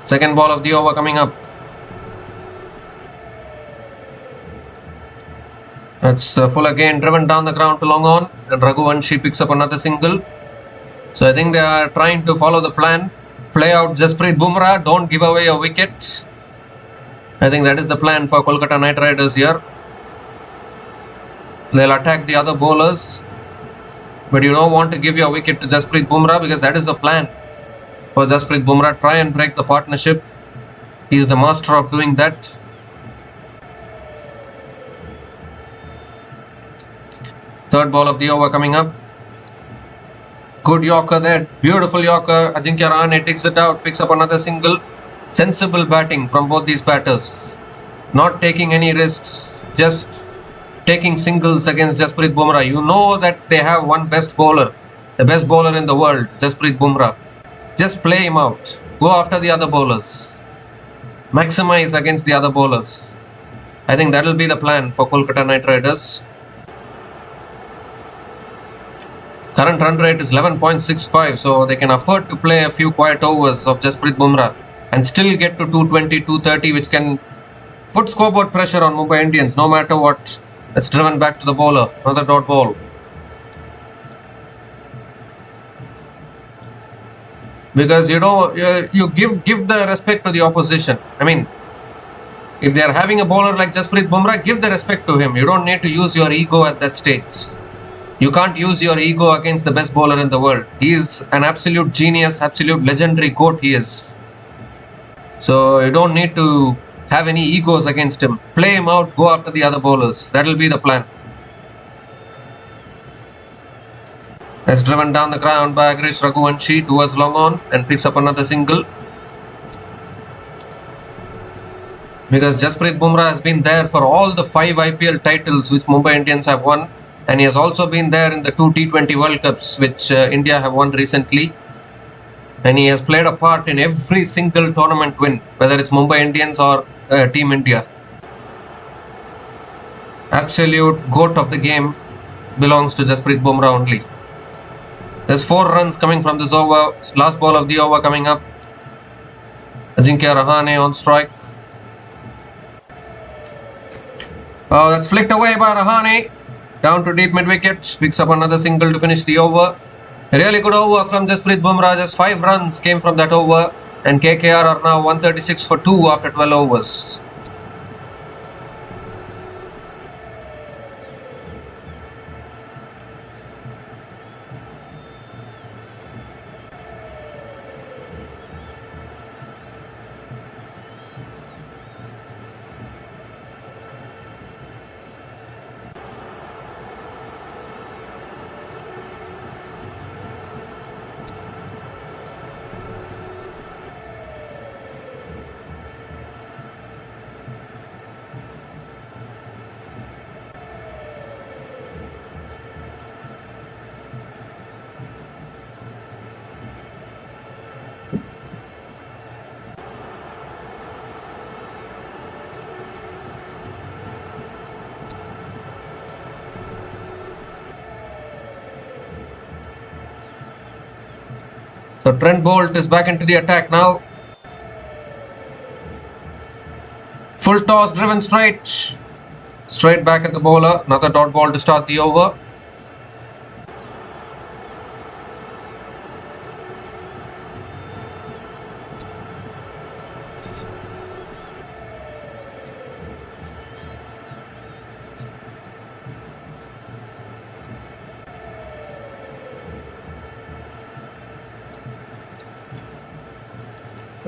Second ball of the over coming up. That's full again, driven down the ground to long on, and Raghuvanshi picks up another single. So I think they are trying to follow the plan. Play out Jasprit Bumrah, don't give away a wicket. I think that is the plan for Kolkata Knight Riders here. They'll attack the other bowlers, but you don't want to give your wicket to Jasprit Bumrah because that is the plan for Jasprit Bumrah. Try and break the partnership. He is the master of doing that. Third ball of the over coming up. Good Yorker there. Beautiful Yorker. Ajinkya Rahane takes it out. Picks up another single. Sensible batting from both these batters. Not taking any risks. Just taking singles against Jasprit Bumrah. You know that they have one best bowler. The best bowler in the world. Jasprit Bumrah. Just play him out. Go after the other bowlers. Maximize against the other bowlers. I think that will be the plan for Kolkata Knight Riders. Current run rate is 11.65, so they can afford to play a few quiet overs of Jasprit Bumrah and still get to 220, 230, which can put scoreboard pressure on Mumbai Indians no matter what. It's driven back to the bowler. Another dot ball. Because you give the respect to the opposition. I mean, if they are having a bowler like Jasprit Bumrah, give the respect to him. You don't need to use your ego at that stage. You can't use your ego against the best bowler in the world. He is an absolute genius, absolute legendary GOAT he is. So you don't need to have any egos against him. Play him out, go after the other bowlers. That will be the plan. That's driven down the ground by Agresh Raghuvanshi towards long on and picks up another single. Because Jasprit Bumrah has been there for all the 5 IPL titles which Mumbai Indians have won. And he has also been there in the 2 T20 World Cups which India have won recently. And he has played a part in every single tournament win, whether it's Mumbai Indians or Team India. Absolute GOAT of the game belongs to Jasprit Bumrah only. There's 4 runs coming from this over. Last ball of the over coming up. Ajinkya Rahane on strike. Oh, that's flicked away by Rahane. Down to deep mid-wicket. Picks up another single to finish the over. A really good over from Jasprit Bumrah. Just 5 runs came from that over. And KKR are now 136 for 2 after 12 overs. So Trent Bolt is back into the attack now. Full toss driven straight. Straight back at the bowler. Another dot ball to start the over.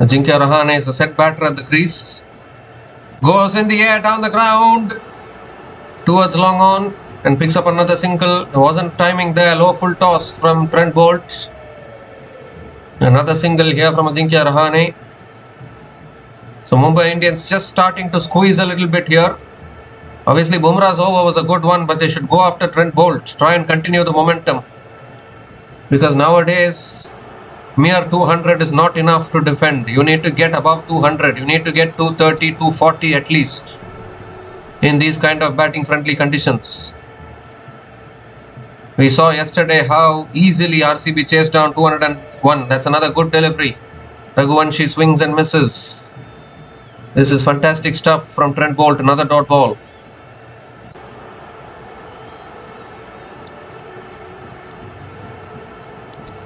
Ajinkya Rahane is a set batter at the crease. Goes in the air down the ground towards long on and picks up another single. There wasn't timing there. Low full toss from Trent Bolt. Another single here from Ajinkya Rahane. So Mumbai Indians just starting to squeeze a little bit here. Obviously Bumrah's over was a good one, but they should go after Trent Bolt. Try and continue the momentum. Because nowadays mere 200 is not enough to defend. You need to get above 200. You need to get 230, 240 at least in these kind of batting friendly conditions. We saw yesterday how easily RCB chased down 201. That's another good delivery. Raghuvanshi swings and misses. This is fantastic stuff from Trent Bolt. Another dot ball.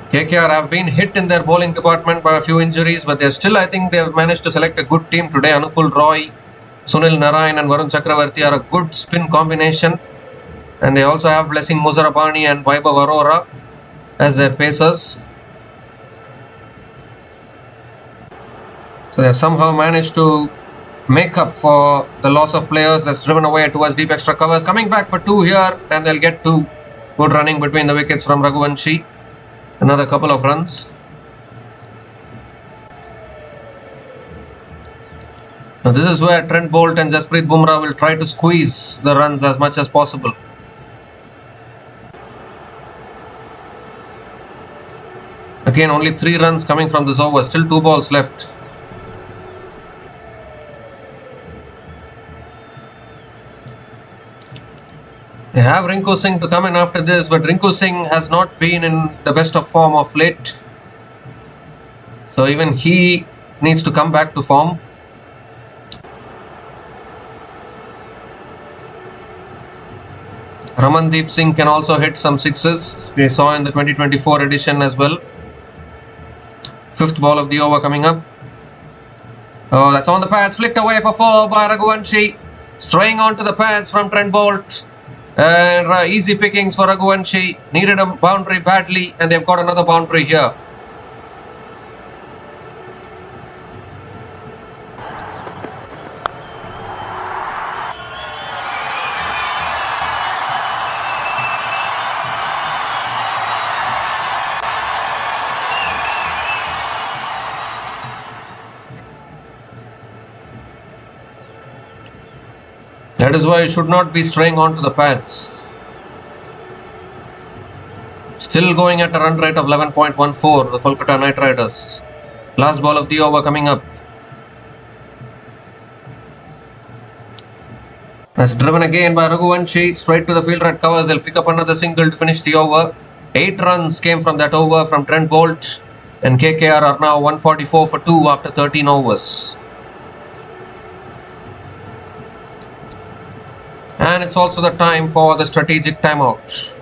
KKR have been hit in their bowling department by a few injuries, but I think they have managed to select a good team today. Anupul Roy, Sunil Narayan and Varun Chakravarti are a good spin combination. And they also have Blessing Muzarabani and Vaibhav Arora as their pacers. So they have somehow managed to make up for the loss of players that's driven away towards deep extra covers. Coming back for 2 here, and they'll get 2. Good running between the wickets from Raghuvanshi. Another couple of runs. Now this is where Trent Boult and Jasprit Bumrah will try to squeeze the runs as much as possible. Again, only 3 runs coming from this over. Still 2 balls left. They have Rinku Singh to come in after this, but Rinku Singh has not been in the best of form of late. So even he needs to come back to form. Ramandeep Singh can also hit some sixes. We saw in the 2024 edition as well. 5th ball of the over coming up. Oh, that's on the pads. Flicked away for 4 by Raghuvanshi. Straying onto the pads from Trent Boult. And easy pickings for Raghuvanshi. Needed a boundary badly, and they've got another boundary here. That is why you should not be straying onto the pads. Still going at a run rate of 11.14, the Kolkata Knight Riders. Last ball of the over coming up. That's driven again by Raghuvanshi. Straight to the fielder at covers. They'll pick up another single to finish the over. 8 runs came from that over from Trent Boult. And KKR are now 144 for 2 after 13 overs. And it's also the time for the strategic timeout.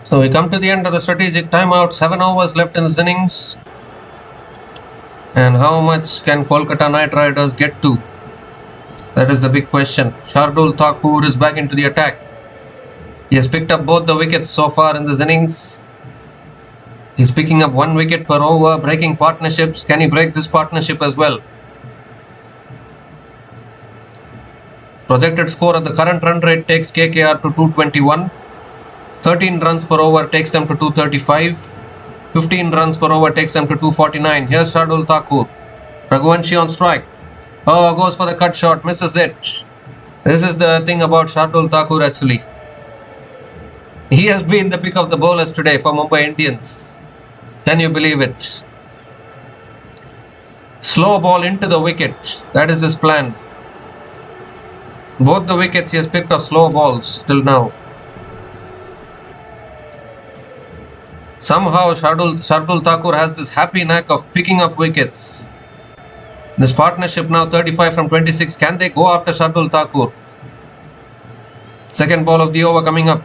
So we come to the end of the strategic timeout. 7 overs left in this innings. And how much can Kolkata Knight Riders get to? That is the big question. Shardul Thakur is back into the attack. He has picked up both the wickets so far in this innings. He's picking up 1 wicket per over, breaking partnerships. Can he break this partnership as well? Projected score at the current run rate takes KKR to 221. 13 runs per over takes them to 235. 15 runs per over takes them to 249. Here's Shardul Thakur. Raghuvanshi on strike. Oh, goes for the cut shot, misses it. This is the thing about Shardul Thakur actually. He has been the pick of the bowlers today for Mumbai Indians. Can you believe it? Slow ball into the wicket. That is his plan. Both the wickets he has picked off slow balls till now. Somehow Shardul Thakur has this happy knack of picking up wickets. This partnership now 35 from 26. Can they go after Shardul Thakur? Second ball of the over coming up.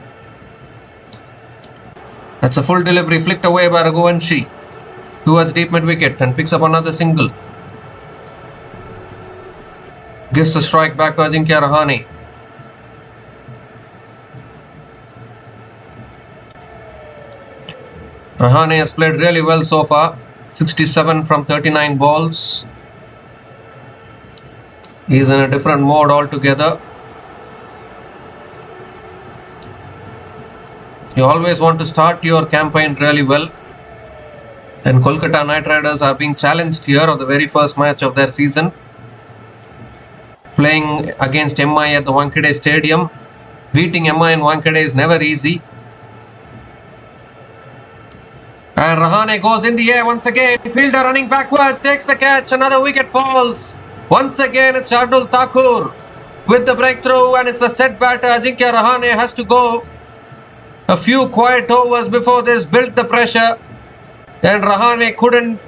That's a full delivery flicked away by Raghuvanshi towards deep mid wicket and picks up another single. Gives the strike back to Ajinkya Rahane. Rahane has played really well so far. 67 from 39 balls. He is in a different mode altogether. You always want to start your campaign really well. And Kolkata Knight Riders are being challenged here on the very first match of their season. Playing against MI at the Wankhede Stadium. Beating MI in Wankhede is never easy. And Rahane goes in the air once again. Fielder running backwards, takes the catch. Another wicket falls. Once again it's Shardul Thakur with the breakthrough, and it's a set batter. Ajinkya Rahane has to go. A few quiet overs before this built the pressure, and Rahane couldn't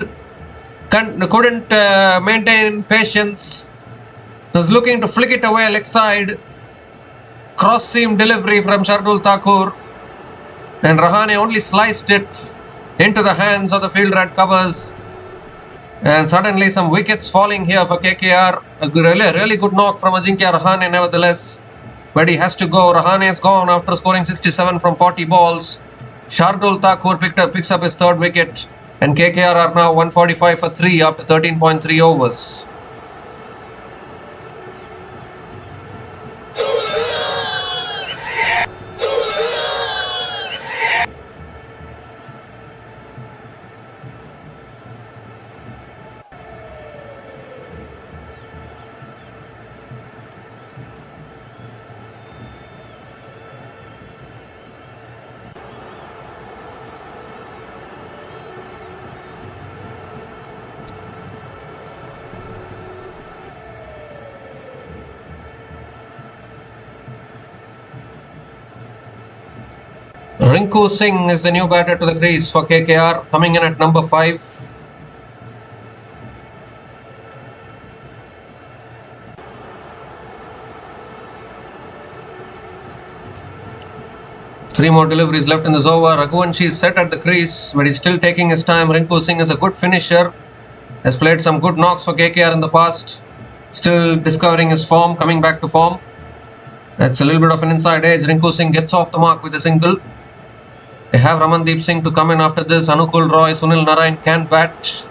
maintain patience. Was looking to flick it away leg side. Cross seam delivery from Shardul Thakur, and Rahane only sliced it into the hands of the fielder at covers. And suddenly some wickets falling here for KKR. A really good knock from Ajinkya Rahane nevertheless. But he has to go. Rahane is gone after scoring 67 from 40 balls. Shardul Thakur picks up his third wicket. And KKR are now 145 for 3 after 13.3 overs. Rinku Singh is the new batter to the crease for KKR, coming in at number 5. Three more deliveries left in this over. Raghuvanshi is set at the crease, but he's still taking his time. Rinku Singh is a good finisher. Has played some good knocks for KKR in the past. Still discovering his form, coming back to form. That's a little bit of an inside edge. Rinku Singh gets off the mark with a single. They have Ramandeep Singh to come in after this. Anukul Roy, Sunil Narayan can bat.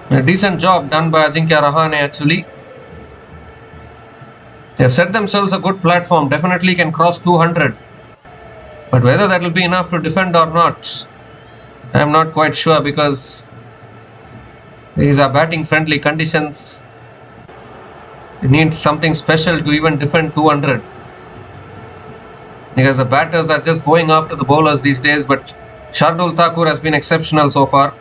A decent job done by Ajinkya Rahane actually. They have set themselves a good platform. Definitely can cross 200. But whether that will be enough to defend or not, I am not quite sure, because these are batting friendly conditions. You need something special to even defend 200. Because the batters are just going after the bowlers these days, but Shardul Thakur has been exceptional so far.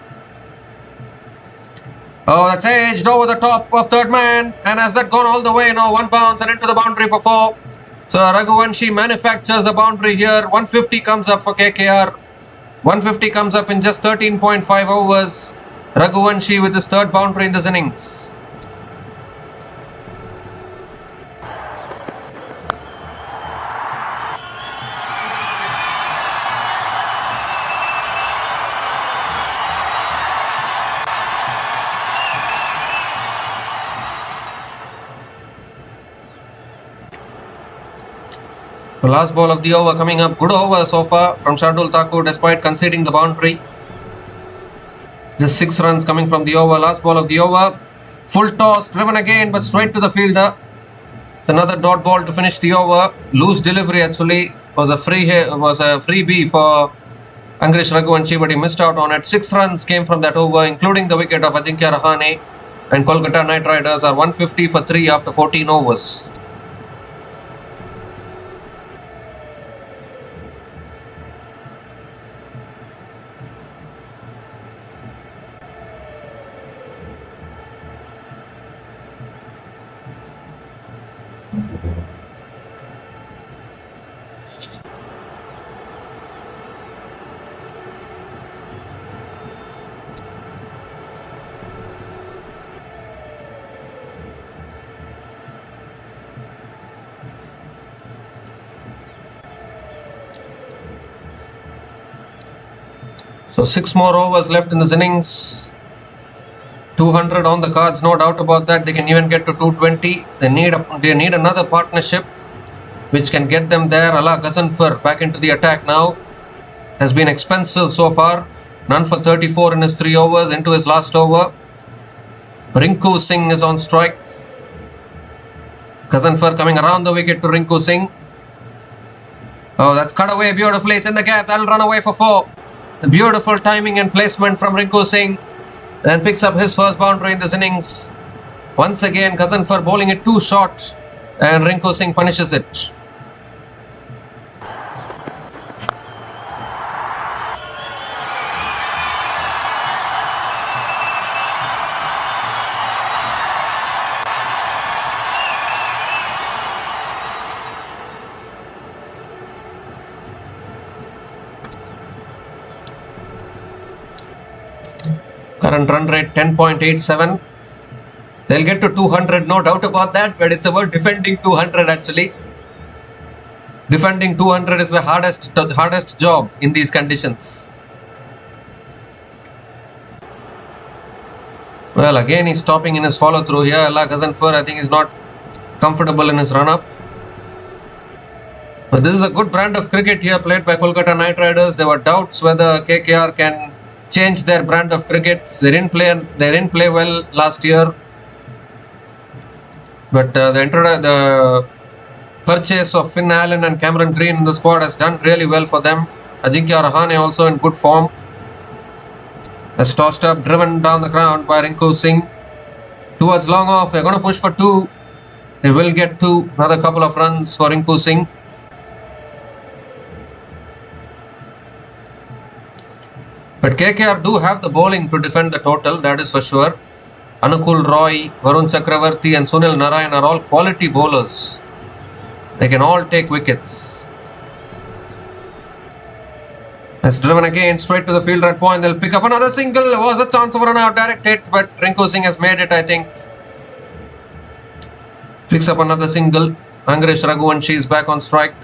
Oh, that's edged over the top of third man, and has that gone all the way now? One bounce and into the boundary for 4. So Raghuvanshi manufactures a boundary here. 150 comes up for KKR. 150 comes up in just 13.5 overs. Raghuvanshi with his third boundary in this innings. The last ball of the over coming up. Good over so far from Shardul Thakur despite conceding the boundary. Just 6 runs coming from the over. Last ball of the over. Full toss, driven again but straight to the fielder. Another dot ball to finish the over. Loose delivery actually was a freebie for Angrish Raghuvanshi, but he missed out on it. 6 runs came from that over, including the wicket of Ajinkya Rahane, and Kolkata Knight Riders are 150 for 3 after 14 overs. So 6 more overs left in this innings. 200 on the cards, no doubt about that. They can even get to 220. They need another partnership which can get them there. Ala Ghaznfar back into the attack now. Has been expensive so far. None for 34 in his 3 overs into his last over. Rinku Singh is on strike. Ghaznfar coming around the wicket to Rinku Singh. Oh, that's cut away beautifully. It's in the gap. That'll run away for 4. Beautiful timing and placement from Rinku Singh, and picks up his first boundary in this innings. Once again, Ghaznfar bowling it too short, and Rinku Singh punishes it. Current run rate 10.87. They'll get to 200, no doubt about that, but it's about defending 200 actually. Defending 200 is the hardest job in these conditions. Well, again he's stopping in his follow through here. Ala Ghaznfar, I think, is not comfortable in his run up. But this is a good brand of cricket here played by Kolkata Knight Riders. There were doubts whether KKR can change their brand of cricket. They didn't play well last year, but the purchase of Finn Allen and Cameron Green in the squad has done really well for them. Ajinkya Rahane also in good form. Has tossed up, driven down the ground by Rinku Singh towards long off. They're going to push for 2. They will get 2. Another couple of runs for Rinku Singh. But KKR do have the bowling to defend the total, that is for sure. Anukul Roy, Varun Chakravarti and Sunil Narayan are all quality bowlers. They can all take wickets. Has driven again straight to the field at point. They'll pick up another single. There was a chance of run out, direct hit, but Rinku Singh has made it, I think. Picks up another single. Angrish Raghuvanshi is back on strike.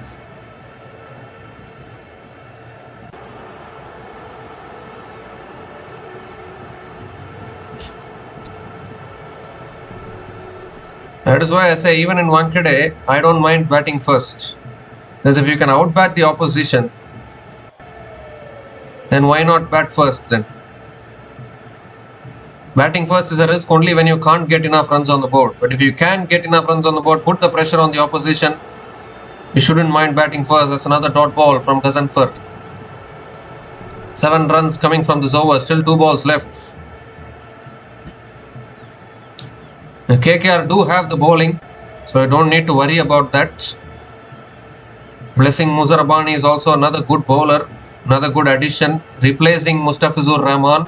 That is why I say, even in Wankhede, I don't mind batting first. Because if you can outbat the opposition, then why not bat first then? Batting first is a risk only when you can't get enough runs on the board. But if you can get enough runs on the board, put the pressure on the opposition, you shouldn't mind batting first. That's another dot ball from Ghaznfar. 7 runs coming from this over, still 2 balls left. The KKR do have the bowling, so I don't need to worry about that. Blessing Muzarabani is also another good bowler, another good addition, replacing Mustafizur Rahman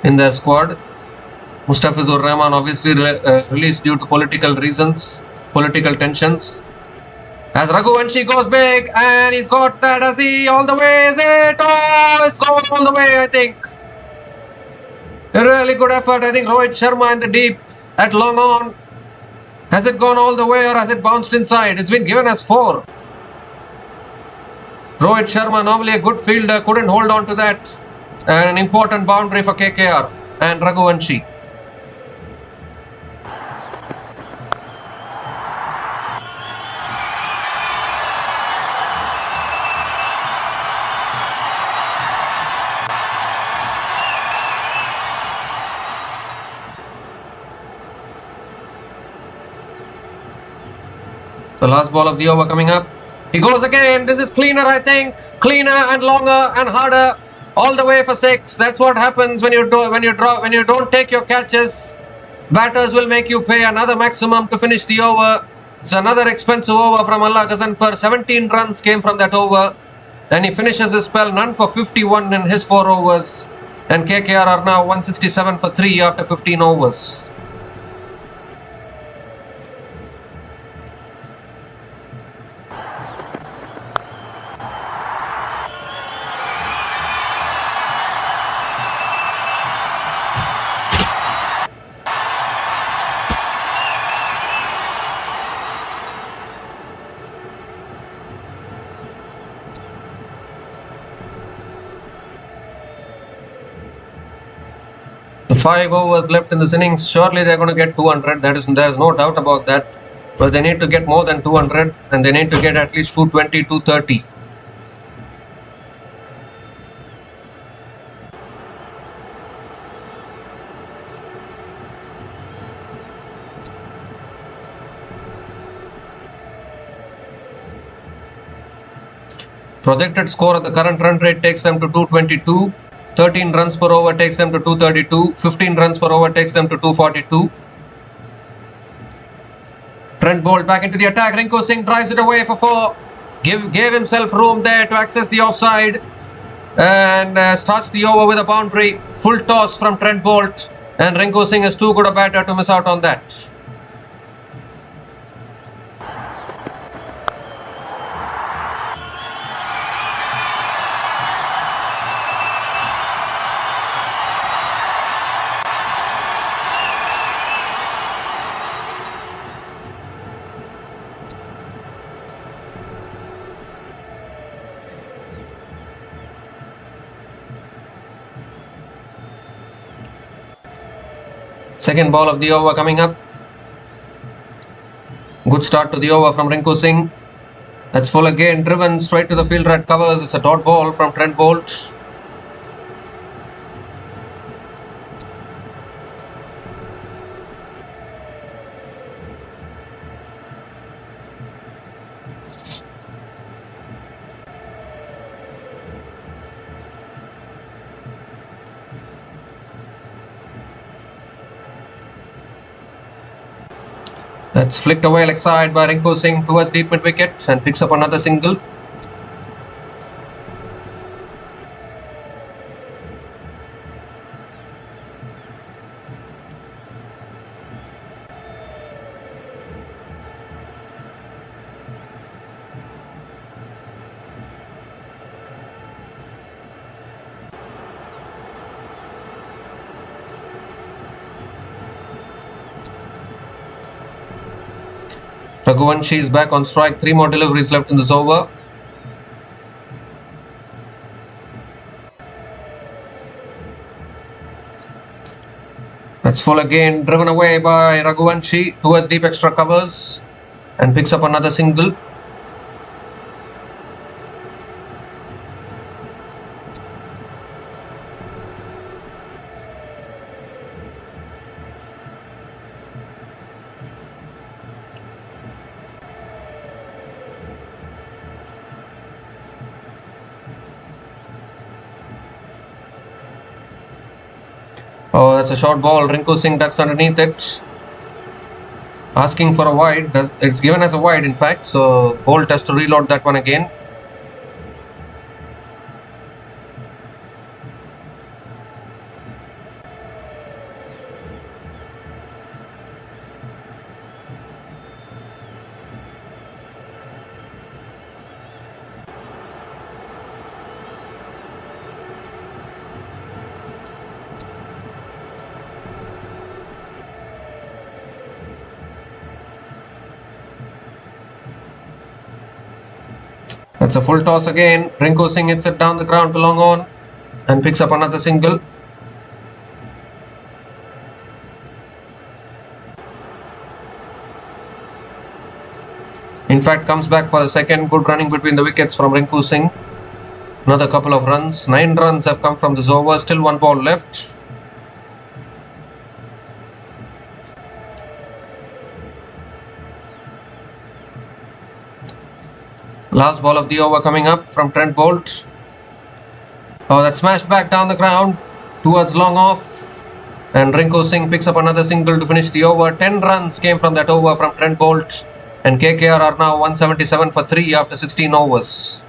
in their squad. Mustafizur Rahman obviously released due to political reasons, political tensions. As Raghuvanshi goes big, and he's got that. Has he all the way? Is it? Oh, it's gone all the way, I think. A really good effort. I think Rohit Sharma in the deep at long on. Has it gone all the way or has it bounced inside? It's been given as 4. Rohit Sharma, normally a good fielder, couldn't hold on to that. And an important boundary for KKR and Raghuvanshi. The last ball of the over coming up. He goes again. This is cleaner, I think. Cleaner and longer and harder. All the way for 6. That's what happens when you don't take your catches. Batters will make you pay another maximum to finish the over. It's another expensive over from Allah Ghazanfar. 17 runs came from that over. And he finishes his spell, none for 51 in his 4 overs. And KKR are now 167 for 3 after 15 overs. The 5 overs left in this innings, surely they're going to get 200. There's no doubt about that. But they need to get more than 200 and they need to get at least 220, 230. Projected score at the current run rate takes them to 222. 13 runs per over takes them to 232. 15 runs per over takes them to 242. Trent Boult back into the attack. Rinku Singh drives it away for 4. Gave himself room there to access the offside. And starts the over with a boundary. Full toss from Trent Boult. And Rinku Singh is too good a batter to miss out on that. Second ball of the over coming up. Good start to the over from Rinku Singh. That's full again, driven straight to the fielder at covers. It's a dot ball from Trent Boult. That's flicked away leg side by Rinku Singh towards deep mid wicket and picks up another single. Raghuvanshi is back on strike. 3 more deliveries left in this over. That's full again, driven away by Raghuvanshi towards deep extra covers and picks up another single. Oh, that's a short ball. Rinku Singh ducks underneath it. Asking for a wide. It's given as a wide, in fact. So Boult has to reload that one again. That's a full toss again. Rinku Singh hits it down the ground to long on and picks up another single. In fact, comes back for the second. Good running between the wickets from Rinku Singh. Another couple of runs. 9 runs have come from this over. Still 1 ball left. Last ball of the over coming up from Trent Bolt. Oh, that smashed back down the ground towards long off. And Rinku Singh picks up another single to finish the over. 10 runs came from that over from Trent Bolt. And KKR are now 177 for 3 after 16 overs.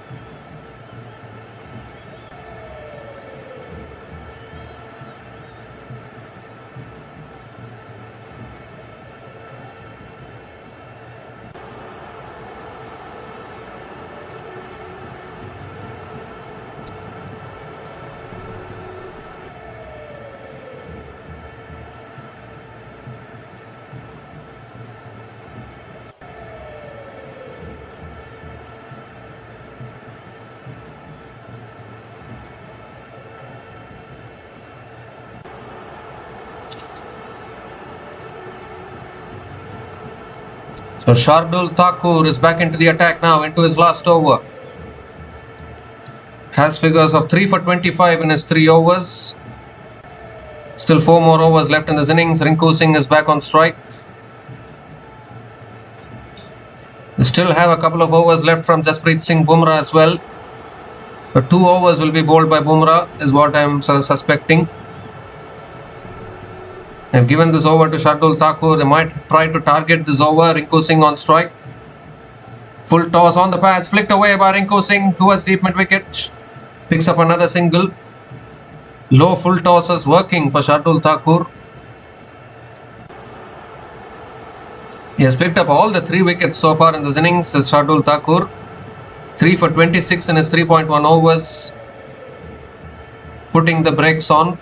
So Shardul Thakur is back into the attack now, into his last over. Has figures of 3 for 25 in his 3 overs. Still 4 more overs left in this innings. Rinku Singh is back on strike. We still have a couple of overs left from Jasprit Singh Bumrah as well. But 2 overs will be bowled by Bumrah is what I am suspecting. They've given this over to Shardul Thakur. They might try to target this over. Rinku Singh on strike. Full toss on the pads. Flicked away by Rinku Singh towards deep mid wicket. Picks up another single. Low full tosses working for Shardul Thakur. He has picked up all the 3 wickets so far in this innings. Is Shardul Thakur. 3 for 26 in his 3.1 overs. Putting the brakes on.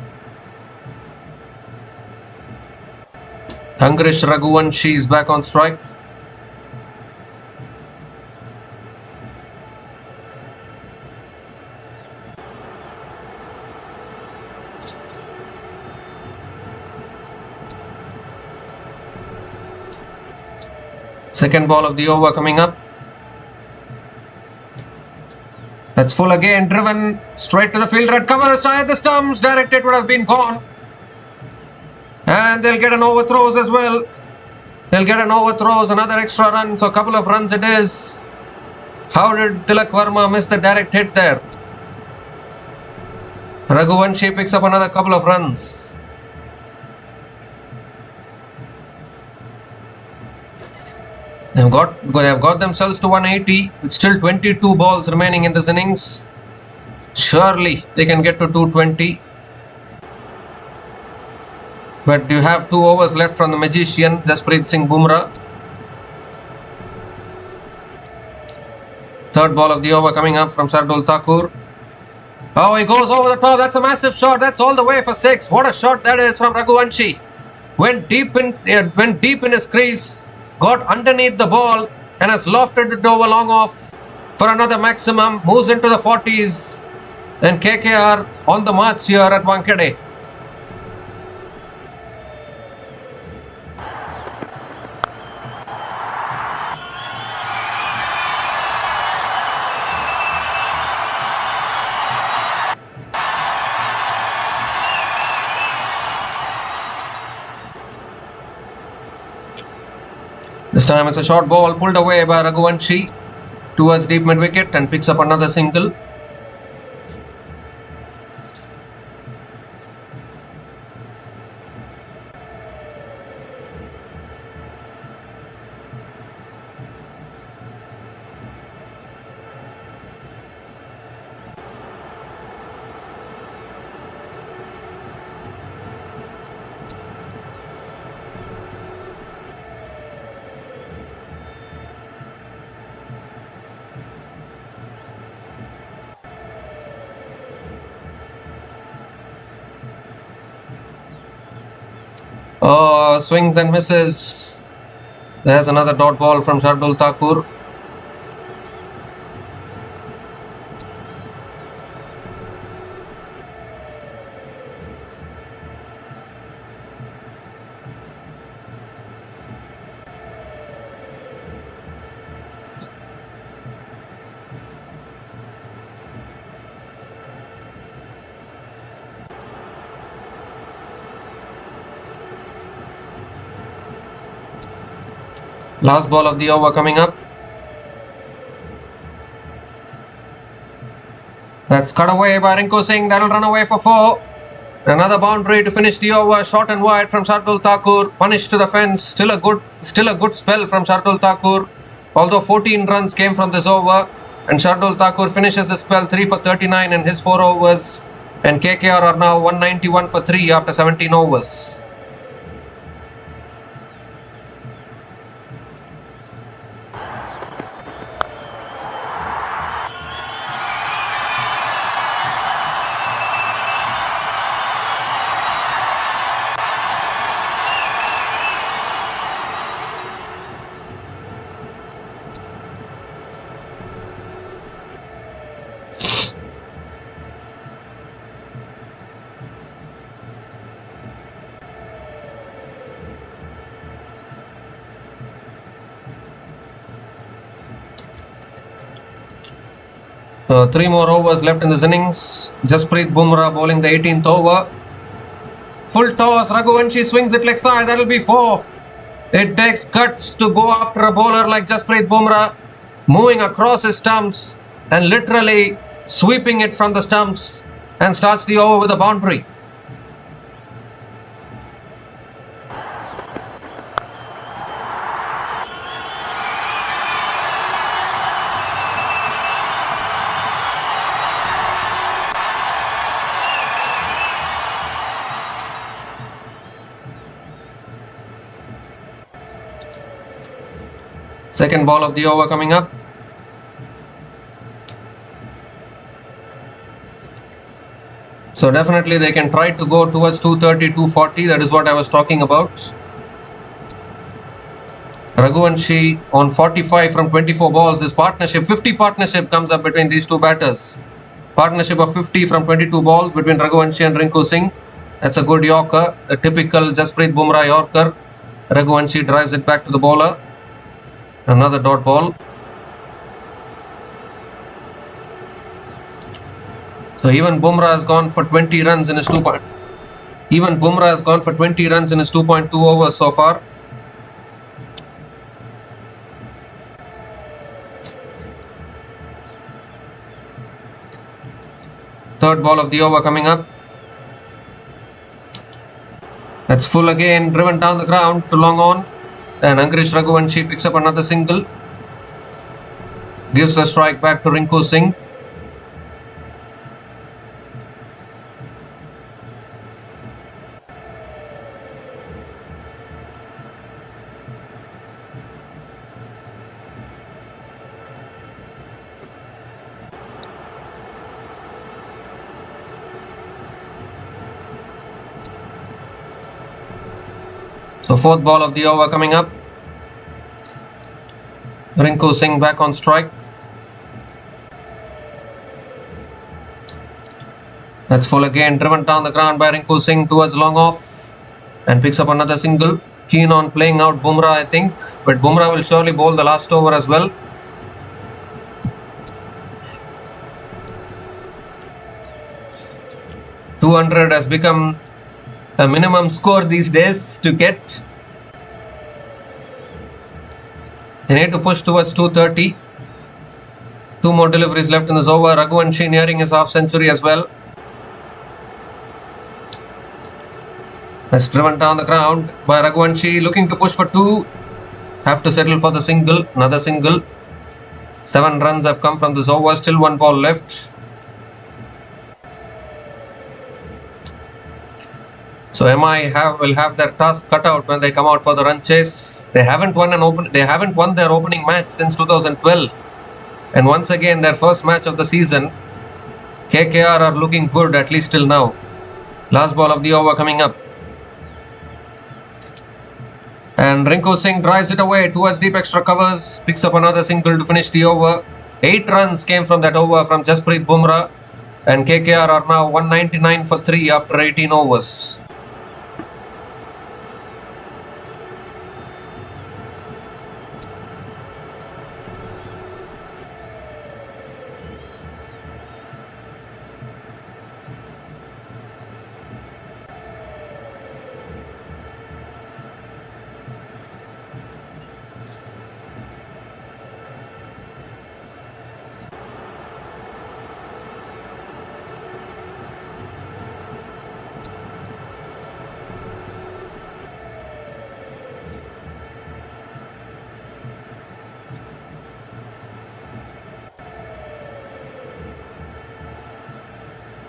Hungrish Raghuvanshi is back on strike. Second ball of the over coming up. That's full again, driven straight to the field. Red cover aside the stumps. Directed would have been gone. And they'll get an overthrows as well. They'll get an overthrows, another extra run. So a couple of runs it is. How did Tilak Verma miss the direct hit there? Raghuvanshi picks up another couple of runs. They've got themselves to 180 with still 22 balls remaining in this innings. Surely they can get to 220. But you have 2 overs left from the magician, Jasprit Singh Bumrah. Third ball of the over coming up from Shardul Thakur. Oh, he goes over the top. That's a massive shot. That's all the way for 6. What a shot that is from Raghuvanshi. Went deep in his crease, got underneath the ball and has lofted it over long off for another maximum. Moves into the 40s. And KKR on the march here at Wankhede. This time it's a short ball pulled away by Raghuvanshi towards deep mid wicket and picks up another single. Swings and misses. There's another dot ball from Shardul Thakur. Last ball of the over coming up. That's cut away by Rinku Singh. That'll run away for 4. Another boundary to finish the over. Short and wide from Shardul Thakur. Punished to the fence. Still a good spell from Shardul Thakur. Although 14 runs came from this over. And Shardul Thakur finishes his spell 3 for 39 in his 4 overs. And KKR are now 191 for 3 after 17 overs. So 3 more overs left in this innings. Jasprit Bumrah bowling the 18th over. Full toss. Raghuvanshi swings it leg side. That'll be 4. It takes guts to go after a bowler like Jasprit Bumrah, moving across his stumps and literally sweeping it from the stumps, and starts the over with a boundary. Second ball of the over coming up. So definitely they can try to go towards 230, 240. That is what I was talking about. Raghuvanshi on 45 from 24 balls. This partnership, 50 partnership comes up between these two batters. Partnership of 50 from 22 balls between Raghuvanshi and Rinku Singh. That's a good Yorker, a typical Jasprit Bumrah Yorker. Raghuvanshi drives it back to the bowler. Another dot ball. So even Bumrah has gone for 20 runs in his 2.2 overs so far. Third ball of the over coming up. That's full again, driven down the ground to long on. And Angrish Raghuvanshi picks up another single. Gives a strike back to Rinku Singh. So fourth ball of the over coming up. Rinku Singh back on strike. That's full again, driven down the ground by Rinku Singh towards long off, and picks up another single. Keen on playing out Bumrah, I think, but Bumrah will surely bowl the last over as well. .200 has become a minimum score these days to get. They need to push towards 230. 2 more deliveries left in this over. Raghuvanshi nearing his half century as well. That's driven down the ground by Raghuvanshi, looking to push for 2. Have to settle for the single. Another single. 7 runs have come from this over. Still 1 ball left. So MI will have their task cut out when they come out for the run chase. They haven't won their opening match since 2012, and once again their first match of the season. KKR are looking good, at least till now. Last ball of the over coming up, and Rinku Singh drives it away towards deep extra covers. Picks up another single to finish the over. 8 runs came from that over from Jasprit Bumrah, and KKR are now 199 for 3 after 18 overs.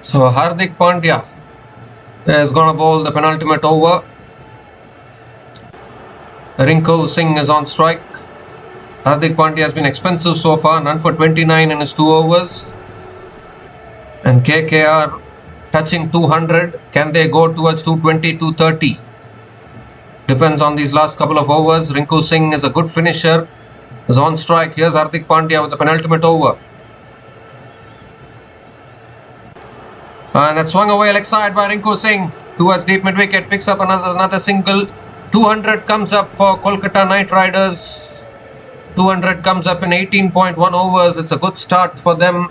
So Hardik Pandya is going to bowl the penultimate over. Rinku Singh is on strike. Hardik Pandya has been expensive so far, none for 29 in his 2 overs. And KKR touching 200. Can they go towards 220, 230? Depends on these last couple of overs. Rinku Singh is a good finisher. Is on strike. Here's Hardik Pandya with the penultimate over. And that swung away leg side by Rinku Singh towards deep mid wicket. Picks up another single. 200 comes up for Kolkata Knight Riders. 200 comes up in 18.1 overs. It's a good start for them.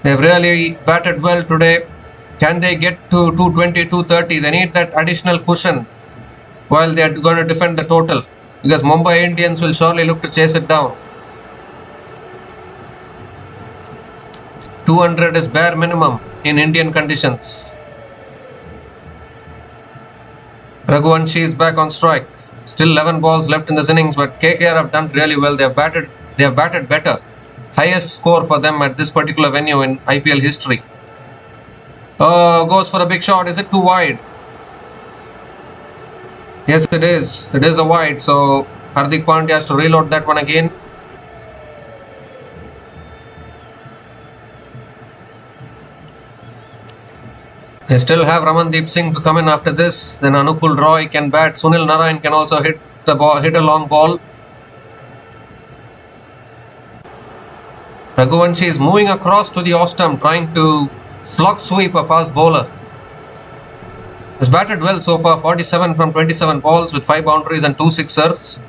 They've really batted well today. Can they get to 220, 230? They need that additional cushion while they're going to defend the total, because Mumbai Indians will surely look to chase it down. 200 is bare minimum in Indian conditions. Raghuvanshi is back on strike. Still 11 balls left in this innings, but KKR have done really well. They have batted better. Highest score for them at this particular venue in IPL history. Goes for a big shot. Is it too wide? Yes, it is. It is a wide. So Hardik Pandya has to reload that one again. They still have Ramandeep Singh to come in after this. Then Anukul Roy can bat. Sunil Narayan can also hit the ball, hit a long ball. Raghuvanshi is moving across to the off stump, trying to slog sweep a fast bowler. Has batted well so far, 47 from 27 balls with 5 boundaries and 2 sixers.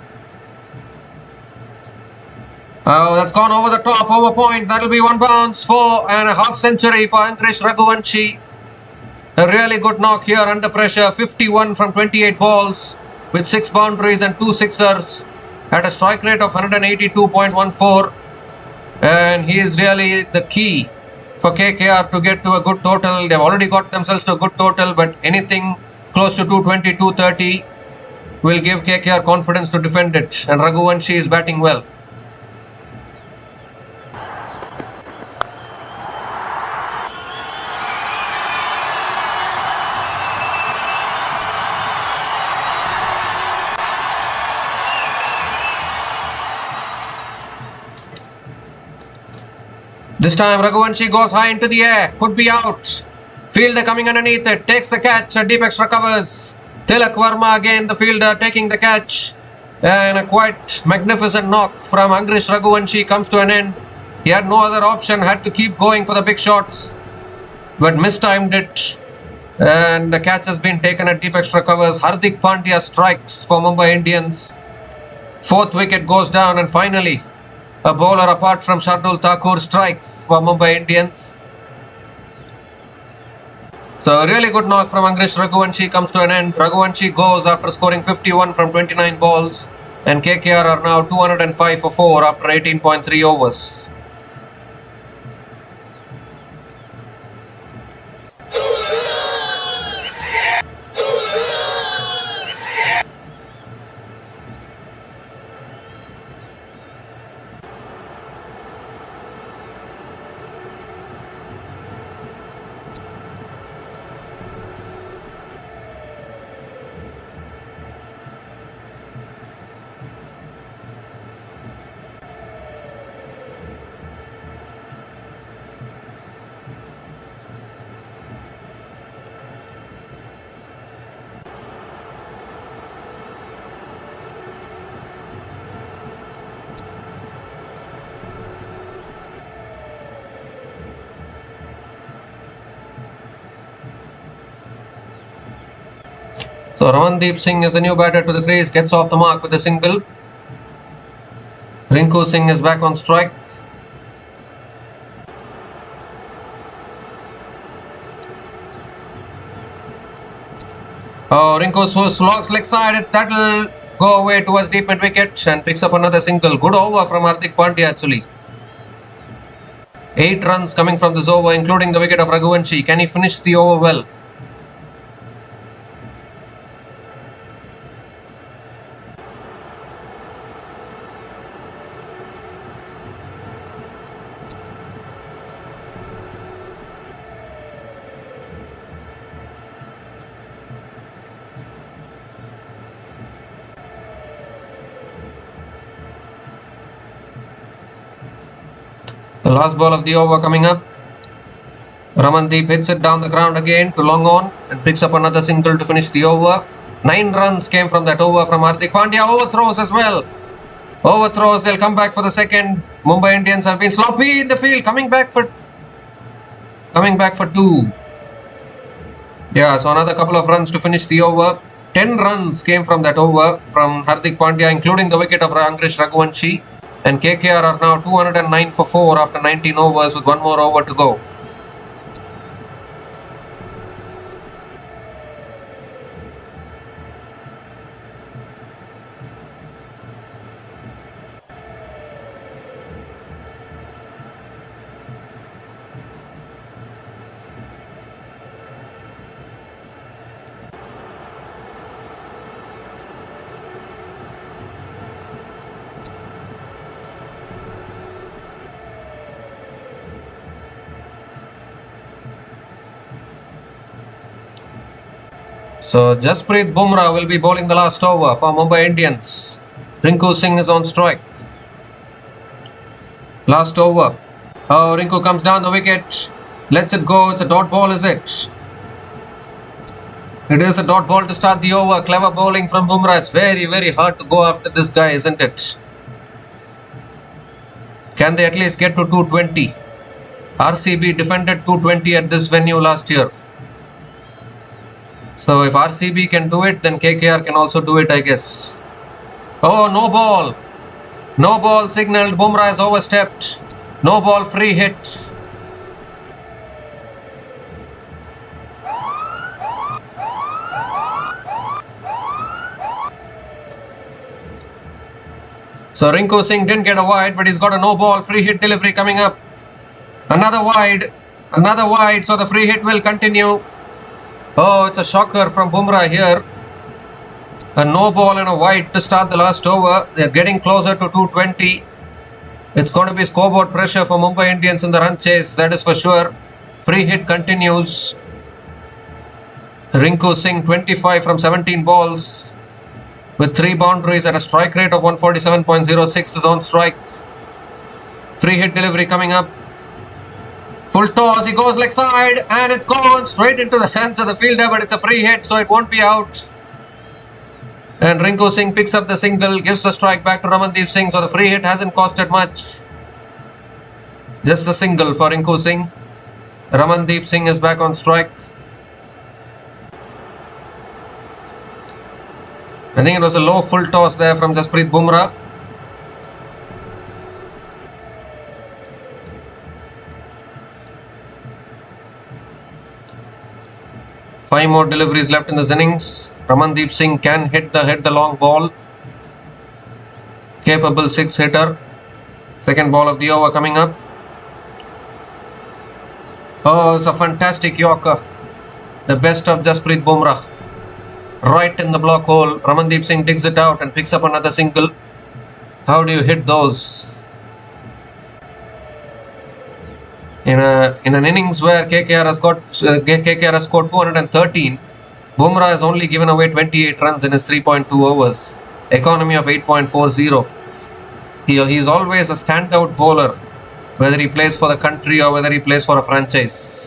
Oh, that's gone over the top, over point. That'll be 1 bounce, 4.5 century for Ankrish Raghuvanshi. A really good knock here under pressure. 51 from 28 balls with 6 boundaries and 2 sixers at a strike rate of 182.14. And he is really the key for KKR to get to a good total. They've already got themselves to a good total, but anything close to 220, 230 will give KKR confidence to defend it. And Raghuvanshi is batting well. This time Raghuvanshi goes high into the air. Could be out. Fielder coming underneath it. Takes the catch. Deep extra covers. Tilak Verma again, the fielder, taking the catch. And a quite magnificent knock from Ankrish Raghuvanshi comes to an end. He had no other option. Had to keep going for the big shots, but mistimed it. And the catch has been taken at deep extra covers. Hardik Pandya strikes for Mumbai Indians. 4th wicket goes down, and finally a bowler apart from Shardul Thakur strikes for Mumbai Indians. So a really good knock from Ankrish Raghuvanshi comes to an end. Raghuvanshi goes after scoring 51 from 29 balls, and KKR are now 205 for 4 after 18.3 overs. So Ramandeep Singh is a new batter to the crease, gets off the mark with a single. Rinku Singh is back on strike. Oh, Rinku slogs leg side. That'll go away towards deep mid wicket and picks up another single. Good over from Hardik Pandya actually. 8 runs coming from this over, including the wicket of Raghuvanshi. Can he finish the over well? The last ball of the over coming up. Ramandeep hits it down the ground again to long on and picks up another single to finish the over. 9 runs came from that over from Hardik Pandya. Overthrows as well. Overthrows, they'll come back for the second. Mumbai Indians have been sloppy in the field, coming back for 2. Yeah, so another couple of runs to finish the over. 10 runs came from that over from Hardik Pandya, including the wicket of Angrish Raghuvanshi. And KKR are now 209 for 4 after 19 overs with one more over to go. So Jasprit Bumrah will be bowling the last over for Mumbai Indians. Rinku Singh is on strike. Last over. Oh, Rinku comes down the wicket. Lets it go. It's a dot ball, is it? It is a dot ball to start the over. Clever bowling from Bumrah. It's very, very hard to go after this guy, isn't it? Can they at least get to 220? RCB defended 220 at this venue last year. So if RCB can do it, then KKR can also do it, I guess. Oh, no ball. No ball signalled. Bumrah has overstepped. No ball, free hit. So Rinku Singh didn't get a wide, but he's got a no ball, free hit delivery coming up. Another wide. Another wide, so the free hit will continue. Oh, it's a shocker from Bumrah here. A no ball and a wide to start the last over. They're getting closer to 220. It's going to be scoreboard pressure for Mumbai Indians in the run chase, that is for sure. Free hit continues. Rinku Singh 25 from 17 balls with 3 boundaries at a strike rate of 147.06 is on strike. Free hit delivery coming up. Full toss, he goes leg side and it's gone straight into the hands of the fielder, but it's a free hit, so it won't be out. And Rinku Singh picks up the single, gives the strike back to Ramandeep Singh, so the free hit hasn't costed much. Just a single for Rinku Singh. Ramandeep Singh is back on strike. I think it was a low full toss there from Jasprit Bumrah. Five more deliveries left in this innings. Ramandeep Singh can hit the long ball. Capable 6 hitter. Second ball of the over coming up. Oh, it's a fantastic Yorker. The best of Jasprit Bumrah. Right in the block hole. Ramandeep Singh digs it out and picks up another single. How do you hit those? In an innings where KKR has scored 213, Bumrah has only given away 28 runs in his 3.2 overs. Economy of 8.40. He's always a standout bowler, whether he plays for the country or whether he plays for a franchise.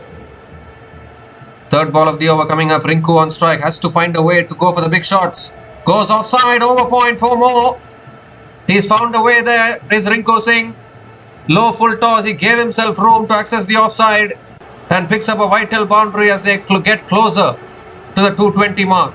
Third ball of the over coming up. Rinku on strike, has to find a way to go for the big shots. Goes offside, over point for more. He's found a way there. Is Rinku Singh. Low full toss, he gave himself room to access the offside and picks up a vital boundary as they get closer to the 220 mark.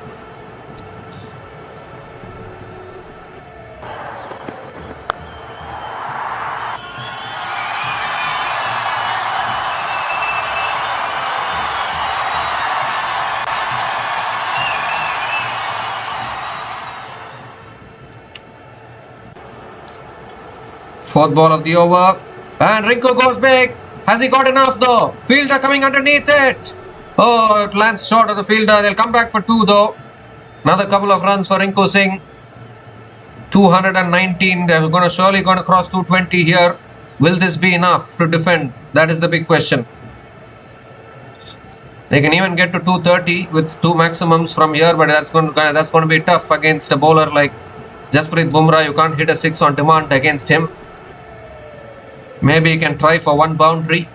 Fourth ball of the over. And Rinku goes big. Has he got enough though? Fielder coming underneath it. Oh, it lands short of the fielder. They'll come back for 2 though. Another couple of runs for Rinku Singh. 219. They're surely going to cross 220 here. Will this be enough to defend? That is the big question. They can even get to 230 with 2 maximums from here, but that's going to be tough against a bowler like Jasprit Bumrah. You can't hit a 6 on demand against him. Maybe he can try for one boundary.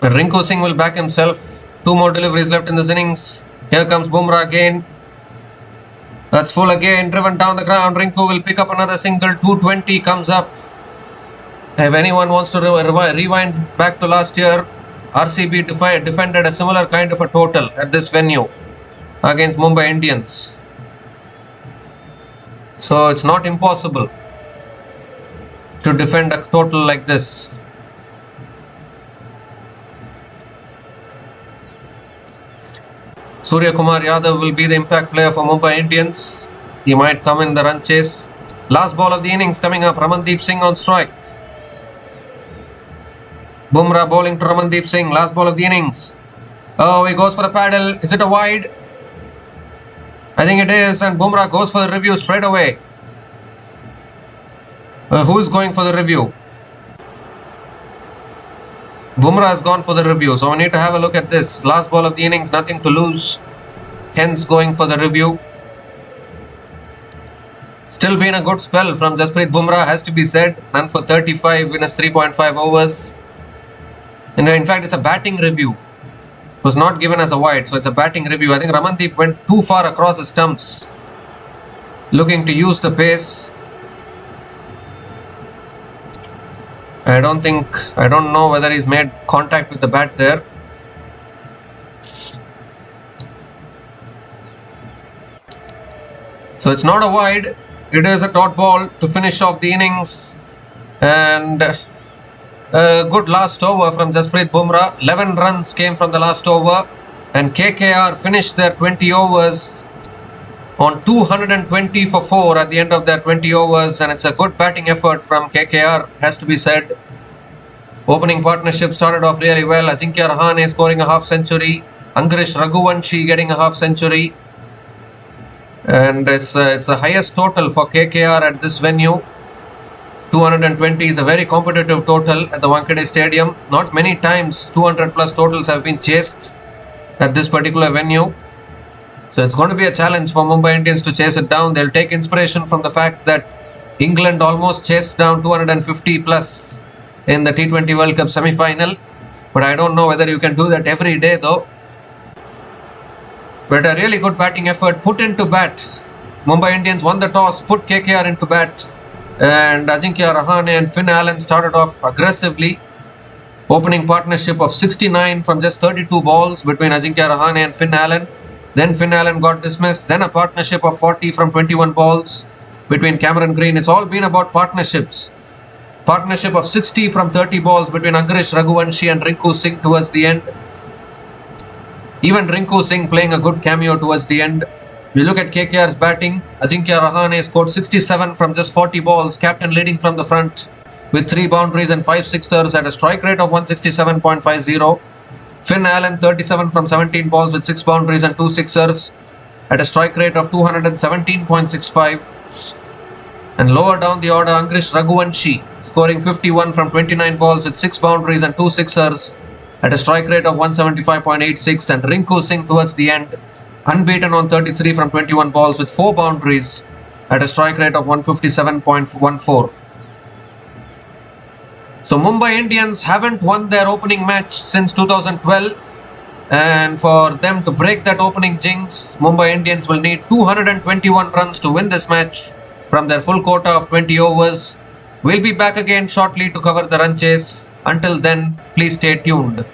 But Rinku Singh will back himself. 2 more deliveries left in this innings. Here comes Bumrah again. That's full again, driven down the ground. Rinku will pick up another single. 220 comes up. If anyone wants to rewind back to last year, RCB defended a similar kind of a total at this venue against Mumbai Indians. So it's not impossible to defend a total like this. Surya Kumar Yadav will be the impact player for Mumbai Indians. He might come in the run chase. Last ball of the innings coming up. Ramandeep Singh on strike. Bumrah bowling to Ramandeep Singh. Last ball of the innings. Oh, he goes for the paddle. Is it a wide? I think it is. And Bumrah goes for the review straight away. Who is going for the review? Bumrah has gone for the review. So we need to have a look at this. Last ball of the innings. Nothing to lose. Hence going for the review. Still been a good spell from Jasprit Bumrah, has to be said. None for 35, winners 3.5 overs. And in fact, it's a batting review. It was not given as a wide, so it's a batting review. I think Ramandeep went too far across the stumps, looking to use the pace. I don't know whether he's made contact with the bat there. So it's not a wide, it is a dot ball to finish off the innings. And a good last over from Jasprit Bumrah. 11 runs came from the last over. And KKR finished their 20 overs on 220 for 4 at the end of their 20 overs. And it's a good batting effort from KKR, has to be said. Opening partnership started off really well. Ajinkya Rahane scoring a half century. Angrish Raghuvanshi getting a half century. And it's the highest total for KKR at this venue. 220 is a very competitive total at the Wankhede Stadium. Not many times 200 plus totals have been chased at this particular venue. So it's going to be a challenge for Mumbai Indians to chase it down. They'll take inspiration from the fact that England almost chased down 250 plus in the T20 World Cup semi-final. But I don't know whether you can do that every day though. But a really good batting effort put into bat. Mumbai Indians won the toss, put KKR into bat. And Ajinkya Rahane and Finn Allen started off aggressively. Opening partnership of 69 from just 32 balls between Ajinkya Rahane and Finn Allen. Then Finn Allen got dismissed. Then a partnership of 40 from 21 balls between Cameron Green. It's all been about partnerships. Partnership of 60 from 30 balls between Angrish Raghuvanshi and Rinku Singh towards the end. Even Rinku Singh playing a good cameo towards the end. We look at KKR's batting. Ajinkya Rahane scored 67 from just 40 balls. Captain leading from the front with 3 boundaries and 5 sixers at a strike rate of 167.50. Finn Allen 37 from 17 balls with 6 boundaries and 2 sixers at a strike rate of 217.65. And lower down the order, Angrish Raghuvanshi scoring 51 from 29 balls with 6 boundaries and 2 sixers at a strike rate of 175.86. And Rinku Singh towards the end, unbeaten on 33 from 21 balls with 4 boundaries at a strike rate of 157.14. So Mumbai Indians haven't won their opening match since 2012, and for them to break that opening jinx, Mumbai Indians will need 221 runs to win this match from their full quota of 20 overs. We'll be back again shortly to cover the run chase. Until then, please stay tuned.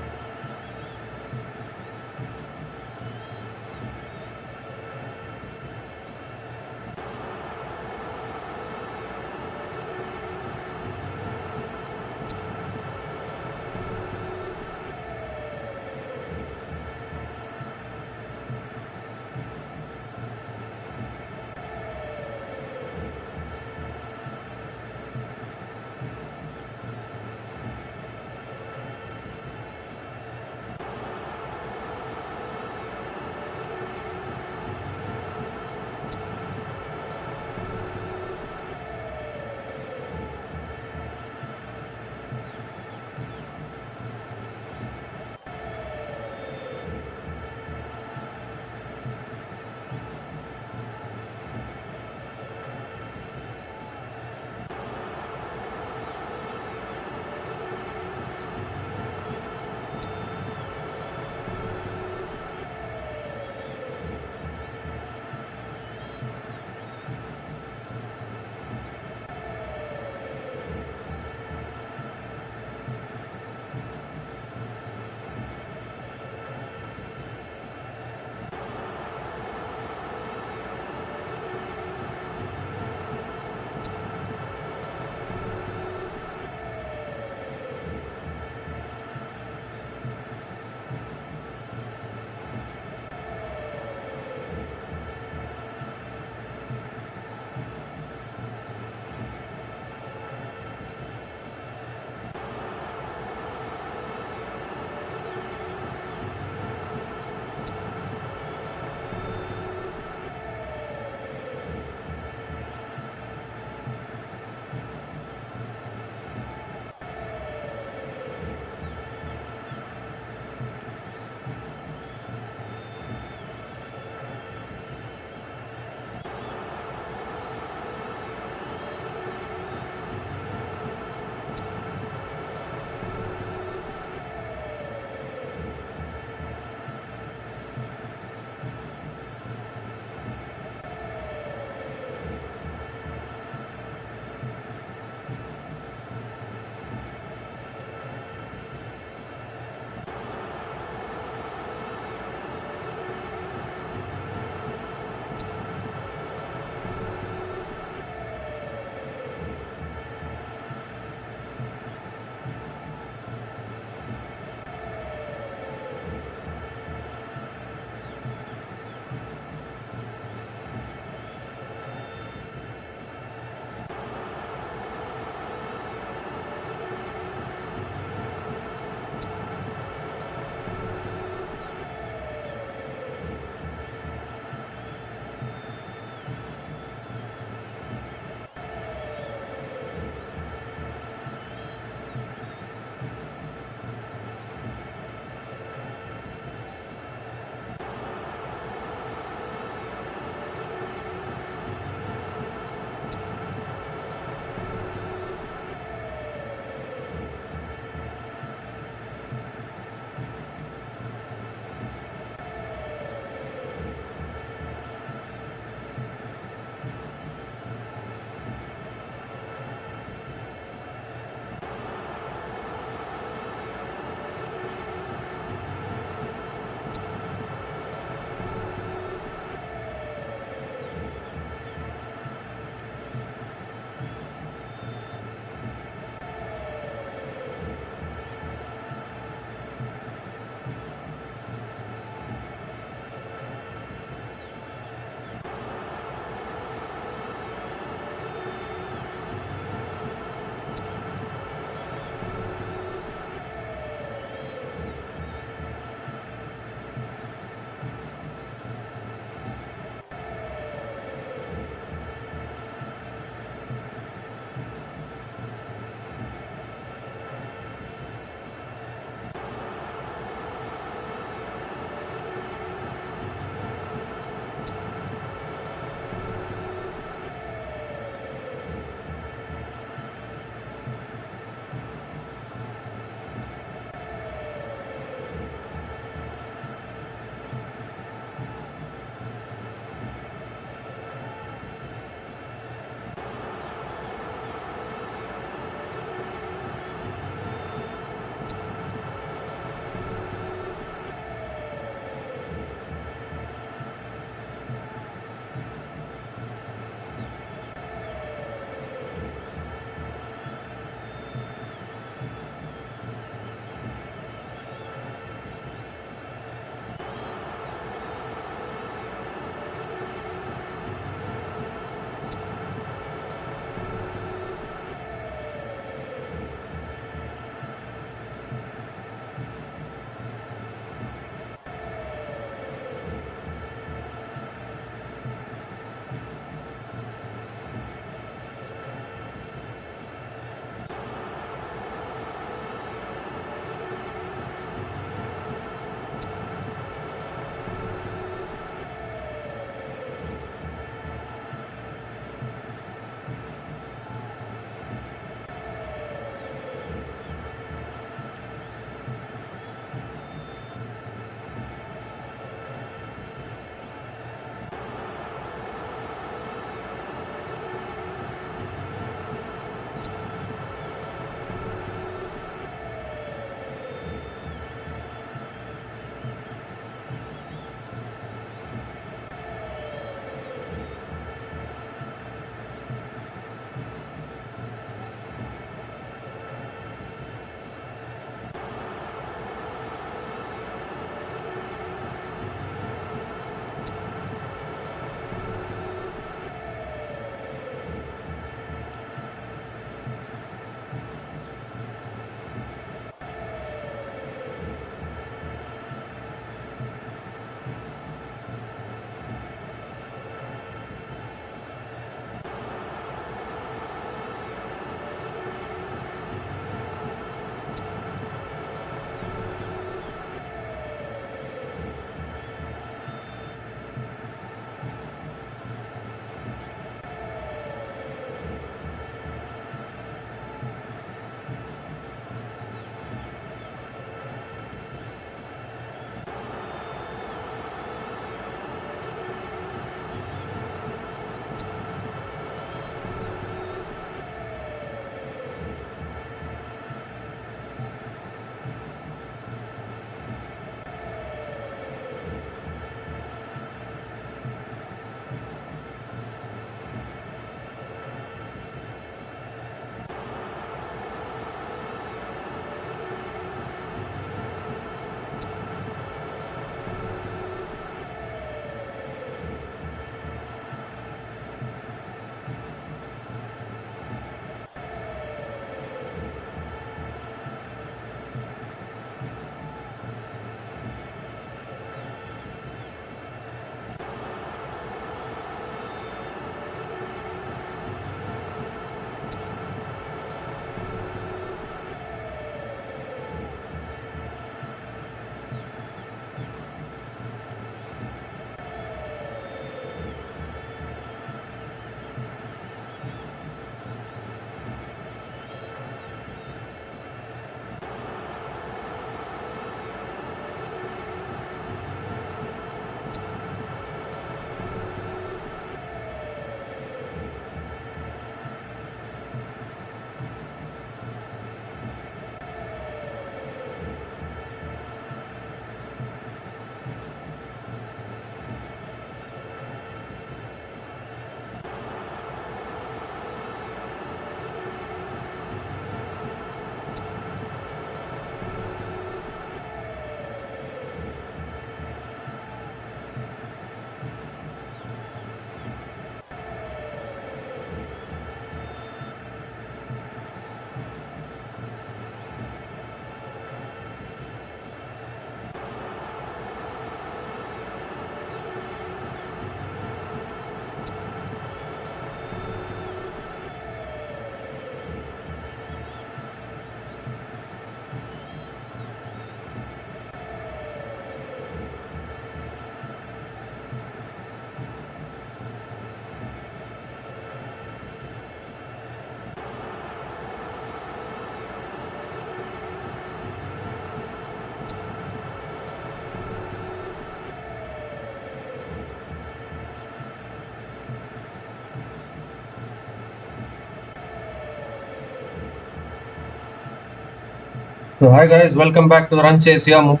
So hi guys, welcome back to the run chase here. Mumbai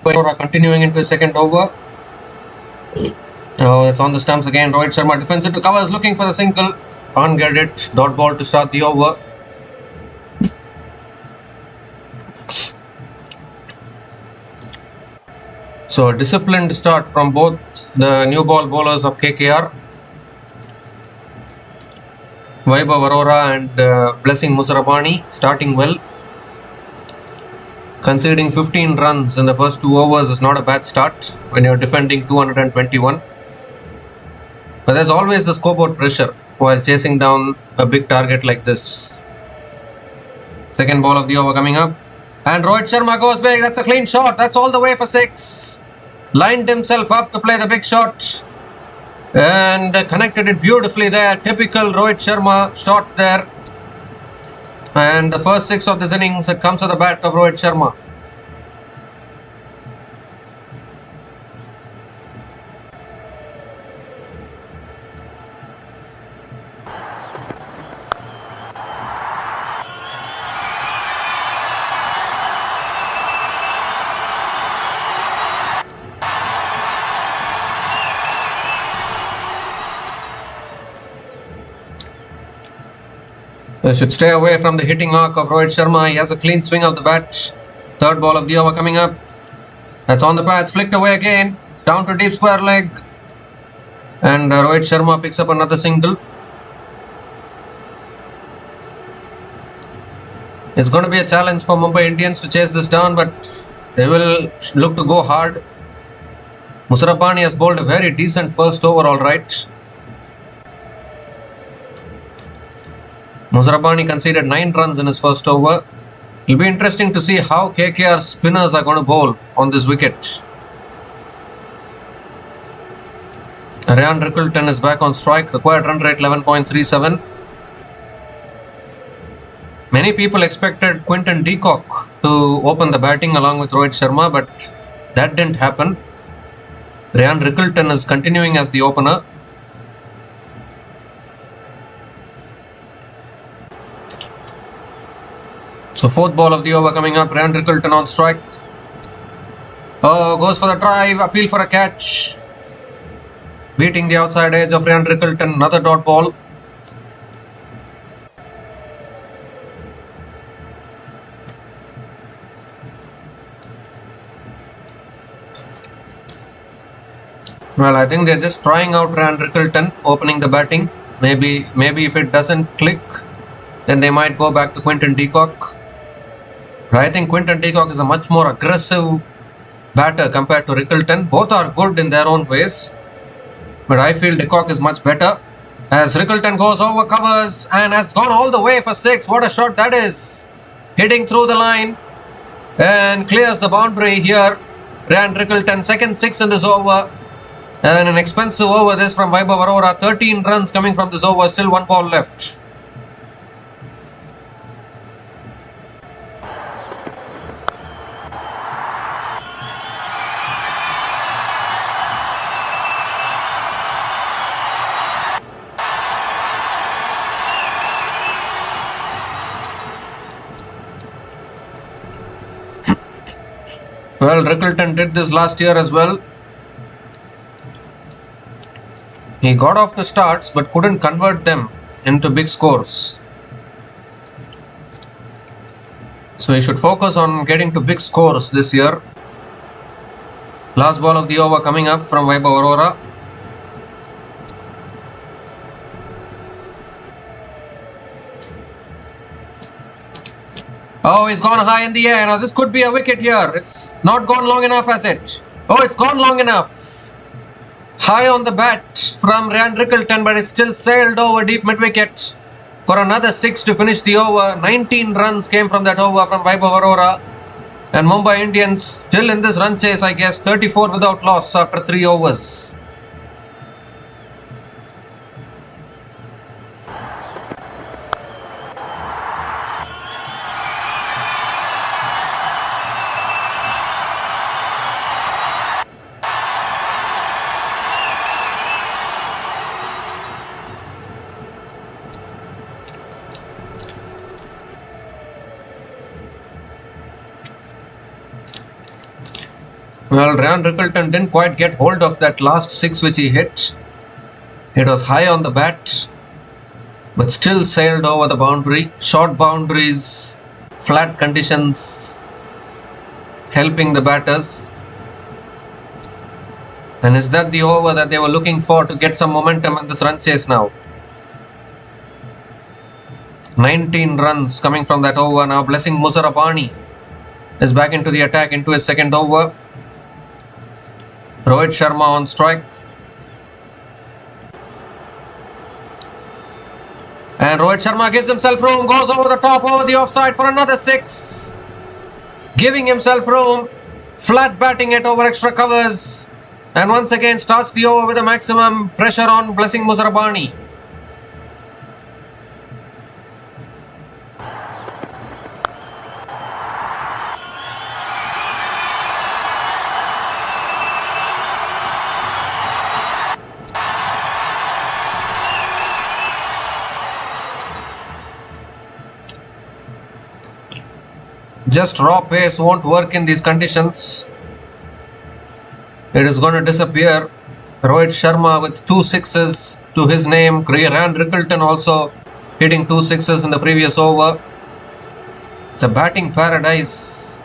are continuing into the second over. It's on the stumps again. Rohit Sharma defends it to covers, looking for the single. Can't get it. Dot ball to start the over. So a disciplined start from both the new ball bowlers of KKR. Vaibhav Arora and Blessing Musarabani starting well. Conceding 15 runs in the first 2 overs is not a bad start when you're defending 221. But there's always the scoreboard pressure while chasing down a big target like this. Second ball of the over coming up. And Rohit Sharma goes big. That's a clean shot. That's all the way for 6. Lined himself up to play the big shot. And connected it beautifully there. Typical Rohit Sharma shot there. And the first 6 of this innings, it comes to the bat of Rohit Sharma. They should stay away from the hitting arc of Rohit Sharma. He has a clean swing of the bat. Third ball of the over coming up. That's on the path, flicked away again. Down to deep square leg. And Rohit Sharma picks up another single. It's going to be a challenge for Mumbai Indians to chase this down, but they will look to go hard. Musarabani has bowled a very decent first over, alright. Musarabani conceded 9 runs in his first over. It'll be interesting to see how KKR spinners are going to bowl on this wicket. Ryan Rickleton is back on strike. Required run rate 11.37. Many people expected Quinton de Kock to open the batting along with Rohit Sharma, but that didn't happen. Ryan Rickleton is continuing as the opener. So fourth ball of the over coming up. Ryan Rickleton on strike. Oh, goes for the drive. Appeal for a catch. Beating the outside edge of Ryan Rickleton. Another dot ball. Well, I think they're just trying out Ryan Rickleton, opening the batting. Maybe if it doesn't click, then they might go back to Quinton de Kock. But I think Quinton de Kock is a much more aggressive batter compared to Rickleton. Both are good in their own ways, but I feel de Kock is much better. As Rickleton goes over covers and has gone all the way for 6. What a shot that is! Hitting through the line and clears the boundary here. Ryan Rickleton, second 6 in this over. And an expensive over this from Vaibhav Arora. 13 runs coming from this over. Still 1 ball left. Well, Rickleton did this last year as well. He got off the starts but couldn't convert them into big scores. So he should focus on getting to big scores this year. Last ball of the over coming up from Vaibhav Arora. Oh, he's gone high in the air. Now this could be a wicket here. It's not gone long enough, has it? Oh, it's gone long enough. High on the bat from Ryan Rickleton, but it still sailed over deep mid-wicket for another 6 to finish the over. 19 runs came from that over from Vaibhav Arora. And Mumbai Indians still in this run chase, I guess. 34 without loss after 3 overs. Well, Ryan Rickleton didn't quite get hold of that last six which he hit. It was high on the bat, but still sailed over the boundary. Short boundaries, flat conditions, helping the batters. And is that the over that they were looking for to get some momentum in this run chase now? 19 runs coming from that over. Now Blessing Muzarabani is back into the attack into his second over. Rohit Sharma on strike. And Rohit Sharma gives himself room, goes over the top, over the offside for another six. Giving himself room, flat batting it over extra covers. And once again starts the over with a maximum pressure on Blessing Muzarabani. Just raw pace won't work in these conditions. It is going to disappear. Rohit Sharma with 2 sixes to his name. Ryan Rickleton also hitting 2 sixes in the previous over. It's a batting paradise.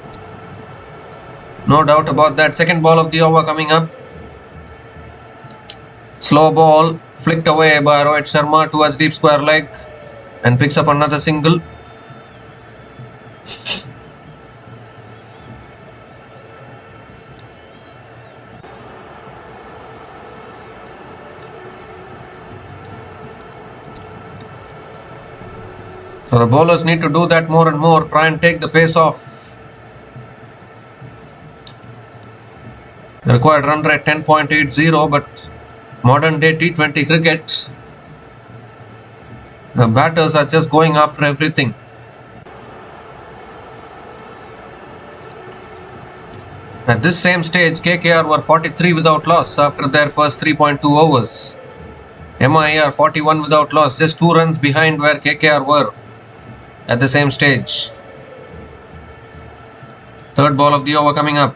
No doubt about that. Second ball of the over coming up. Slow ball flicked away by Rohit Sharma towards deep square leg and picks up another single. So the bowlers need to do that more and more, try and take the pace off. The required run rate 10.80, but modern day T20 cricket, the batters are just going after everything. At this same stage, KKR were 43 without loss after their first 3.2 overs. MI are 41 without loss, just 2 runs behind where KKR were at the same stage. Third ball of the over coming up.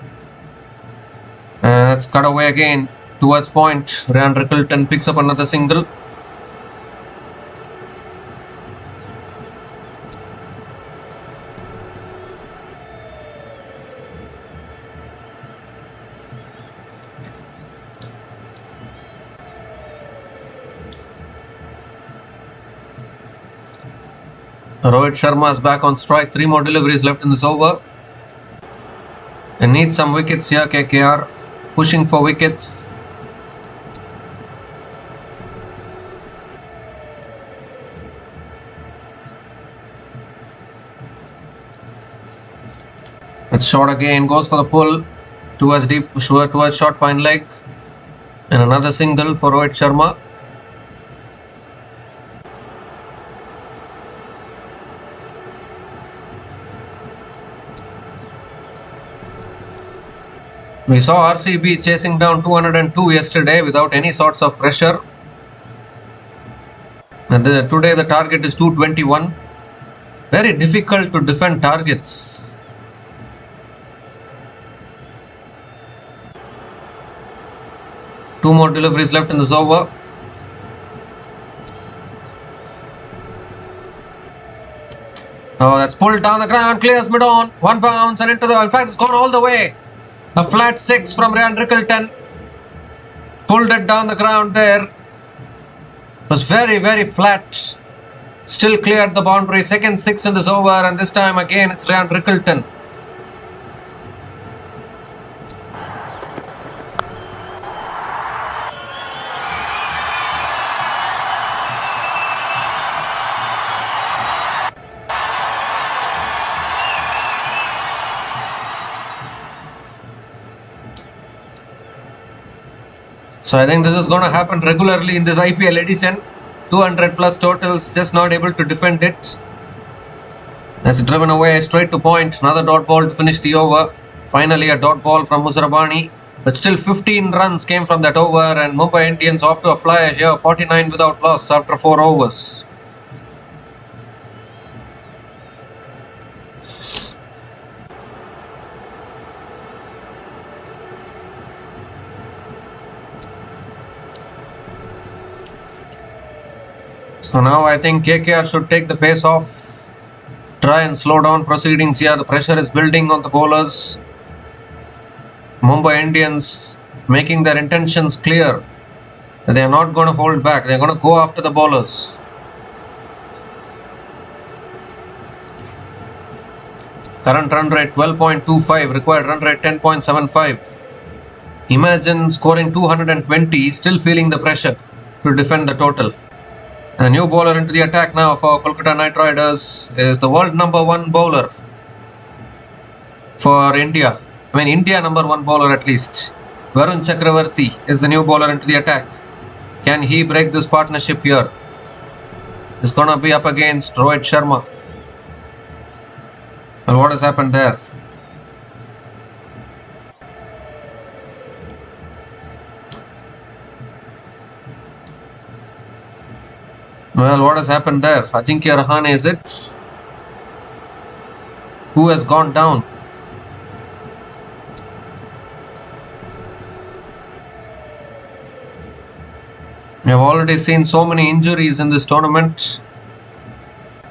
It's cut away again towards point. Ryan Rickleton picks up another single. Rohit Sharma is back on strike. 3 more deliveries left in this over. And need some wickets here. KKR pushing for wickets. It's short again. Goes for the pull towards deep, towards short fine leg. And another single for Rohit Sharma. We saw RCB chasing down 202 yesterday without any sorts of pressure. And today the target is 221. Very difficult to defend targets. Two more deliveries left in this over. Oh, that's pulled down the ground, clears mid on. 1 bounce and into the... In fact, it's gone all the way. A flat 6 from Ryan Rickleton. Pulled it down the ground there. It was very, very flat. Still cleared the boundary. Second 6 in this over, and this time again it's Ryan Rickleton. So I think this is going to happen regularly in this IPL edition. 200 plus totals, just not able to defend it. That's driven away straight to point. Another dot ball to finish the over. Finally a dot ball from Muzarabani. But still 15 runs came from that over, and Mumbai Indians off to a flyer here. 49 without loss after 4 overs. So now I think KKR should take the pace off, try and slow down proceedings here. The pressure is building on the bowlers. Mumbai Indians making their intentions clear. They are not going to hold back. They are going to go after the bowlers. Current run rate 12.25, required run rate 10.75. Imagine scoring 220, still feeling the pressure to defend the total. A new bowler into the attack now for Kolkata Knight Riders is the world number 1 bowler for India. I mean, India number 1 bowler at least. Varun Chakravarti is the new bowler into the attack. Can he break this partnership here? It's gonna be up against Rohit Sharma. Well, what has happened there? Well, what has happened there? Ajinkya Rahane, is it? Who has gone down? We have already seen so many injuries in this tournament,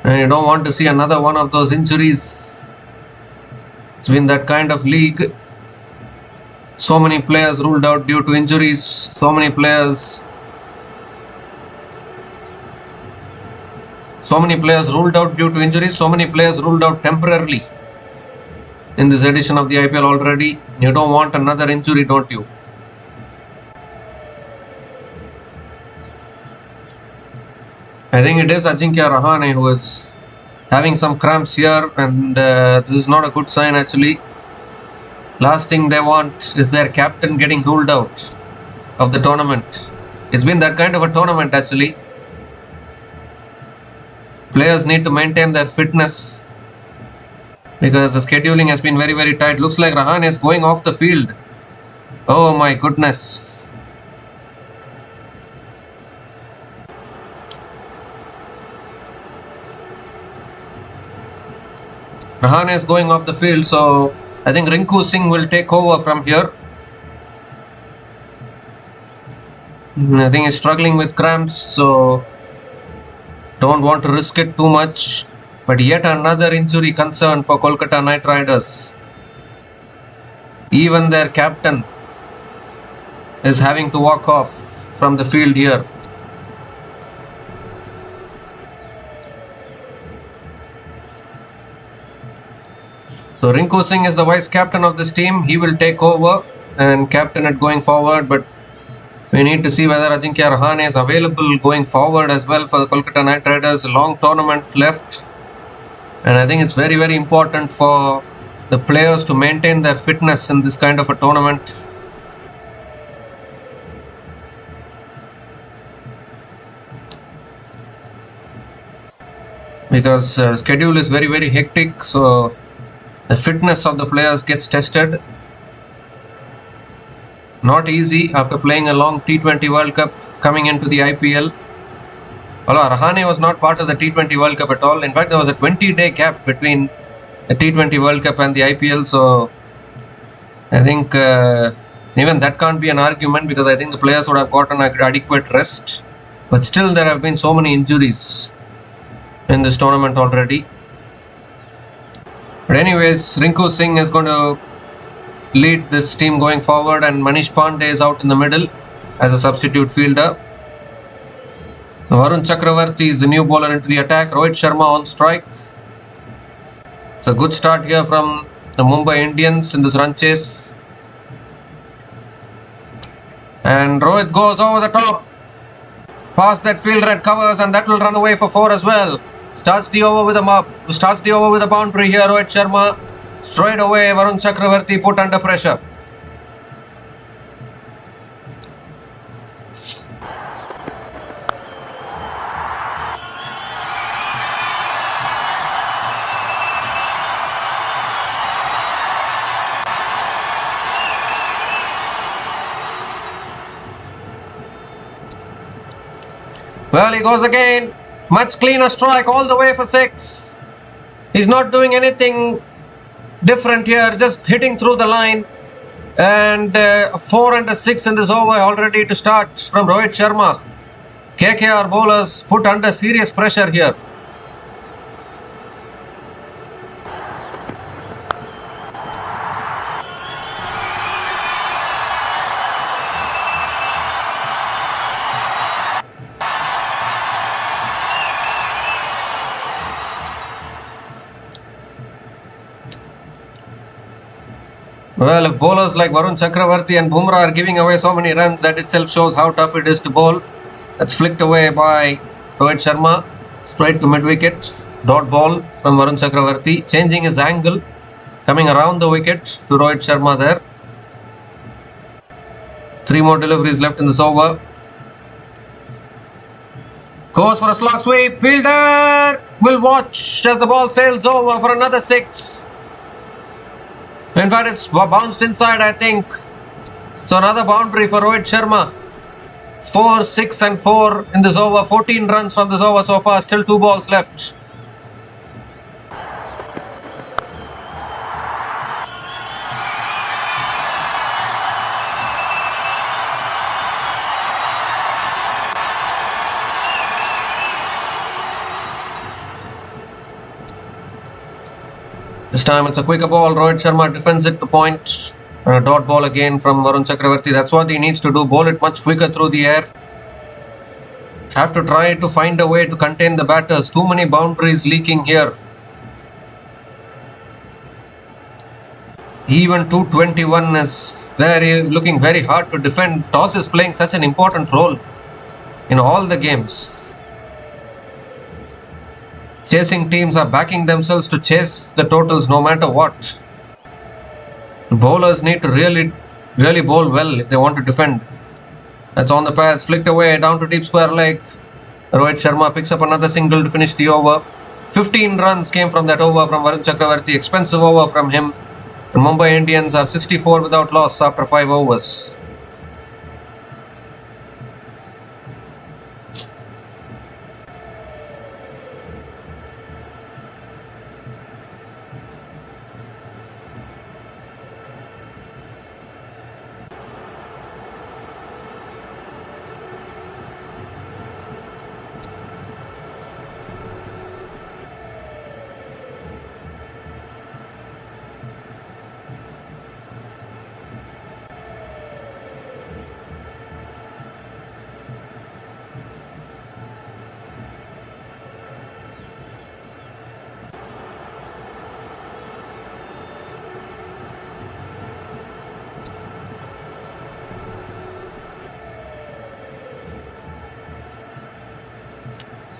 and you don't want to see another one of those injuries. It's been that kind of league. So many players ruled out due to injuries. So many players ruled out due to injuries. So many players ruled out temporarily in this edition of the IPL already. You don't want another injury, don't you? I think it is Ajinkya Rahane who is having some cramps here, and this is not a good sign actually. Last thing they want is their captain getting ruled out of the tournament. It's been that kind of a tournament actually. Players need to maintain their fitness because the scheduling has been very, very tight. Looks like Rahane is going off the field. Oh my goodness. Rahane is going off the field, so I think Rinku Singh will take over from here. I think he's struggling with cramps, so don't want to risk it too much. But yet another injury concern for Kolkata Knight Riders. Even their captain is having to walk off from the field here. So Rinku Singh is the vice captain of this team. He will take over and captain it going forward. But we need to see whether Ajinkya Rahane is available going forward as well for the Kolkata Knight Riders. A long tournament left. And I think it's very, very important for the players to maintain their fitness in this kind of a tournament. Because schedule is very, very hectic. So the fitness of the players gets tested. Not easy after playing a long T20 World Cup coming into the IPL. Although Rahane was not part of the T20 World Cup at all. In fact, there was a 20-day gap between the T20 World Cup and the IPL. So I think even that can't be an argument, because I think the players would have gotten adequate rest. But still, there have been so many injuries in this tournament already. But anyways, Rinku Singh is going to lead this team going forward, and Manish Pandey is out in the middle as a substitute fielder. Varun Chakravarti is the new bowler into the attack. Rohit Sharma on strike. It's a good start here from the Mumbai Indians in this run chase. And Rohit goes over the top. Past that fielder and covers, and that will run away for 4 as well. Starts the over with a boundary here. Rohit Sharma straight away. Varun Chakravarti put under pressure. Well, he goes again. Much cleaner strike all the way for 6. He's not doing anything different here, just hitting through the line. And 4 and a 6 in this over already to start from Rohit Sharma. KKR bowlers put under serious pressure here. Well, if bowlers like Varun Chakravarti and Bumrah are giving away so many runs, that itself shows how tough it is to bowl. That's flicked away by Rohit Sharma, straight to mid-wicket. Dot ball from Varun Chakravarti, changing his angle, coming around the wicket to Rohit Sharma there. 3 more deliveries left in this over. Goes for a slog sweep. Fielder will watch as the ball sails over for another 6. In fact, it's bounced inside, I think. So another boundary for Rohit Sharma. 4, 6 and 4 in this over. 14 runs from this over so far. Still 2 balls left. This time it's a quicker ball. Rohit Sharma defends it to point. And a dot ball again from Varun Chakravarti. That's what he needs to do. Bowl it much quicker through the air. Have to try to find a way to contain the batters. Too many boundaries leaking here. Even 221 is looking very hard to defend. Toss is playing such an important role in all the games. Chasing teams are backing themselves to chase the totals no matter what. Bowlers need to really bowl well if they want to defend. That's on the pads, flicked away down to deep square leg. Rohit Sharma picks up another single to finish the over. 15 runs came from that over from Varun Chakravarti. Expensive over from him. And Mumbai Indians are 64 without loss after 5 overs.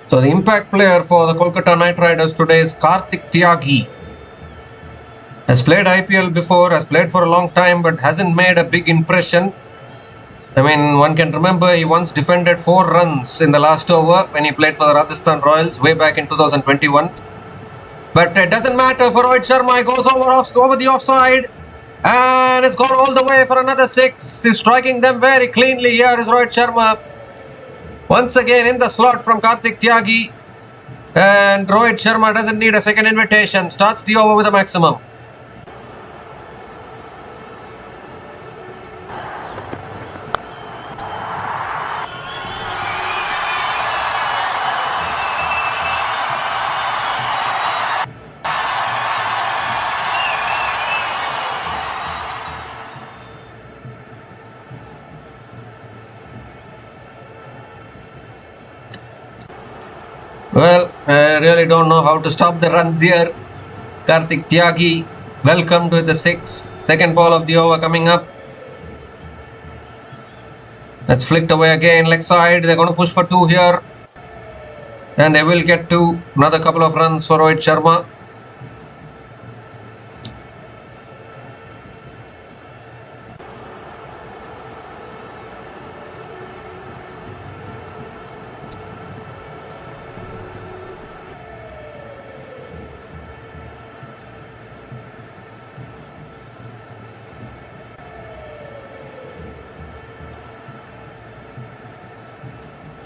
So the impact player for the Kolkata Knight Riders today is Karthik Tyagi. Has played IPL before, has played for a long time but hasn't made a big impression. I mean, one can remember he once defended 4 runs in the last over when he played for the Rajasthan Royals way back in 2021. But it doesn't matter for Rohit Sharma. He goes over the offside and it's gone all the way for another 6. He's striking them very cleanly. Here is Rohit Sharma. Once again in the slot from Karthik Tyagi. And Rohit Sharma doesn't need a second invitation. Starts the over with a maximum. Well, I really don't know how to stop the runs here. Karthik Tyagi, welcome to the 6th. Second ball of the over coming up. That's flicked away again, leg side. They're going to push for 2 here. And they will get 2. Another couple of runs for Rohit Sharma.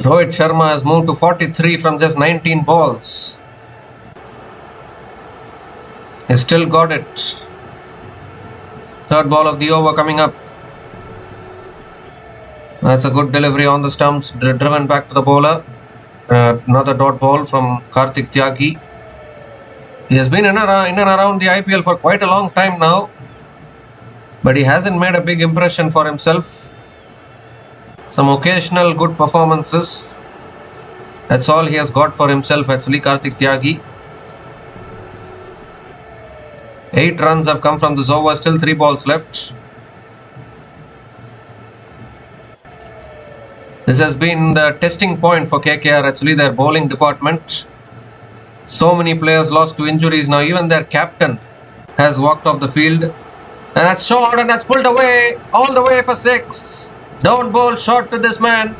Rohit Sharma has moved to 43 from just 19 balls. He's still got it. Third ball of the over coming up. That's a good delivery on the stumps, driven back to the bowler. Another dot ball from Karthik Tyagi. He has been in and around the IPL for quite a long time now, but he hasn't made a big impression for himself. Some occasional good performances. That's all he has got for himself actually, Karthik Tyagi. 8 runs have come from this over, still 3 balls left. This has been the testing point for KKR actually, their bowling department. So many players lost to injuries now, even their captain has walked off the field. And that's short and that's pulled away, all the way for 6. Don't bowl short to this man,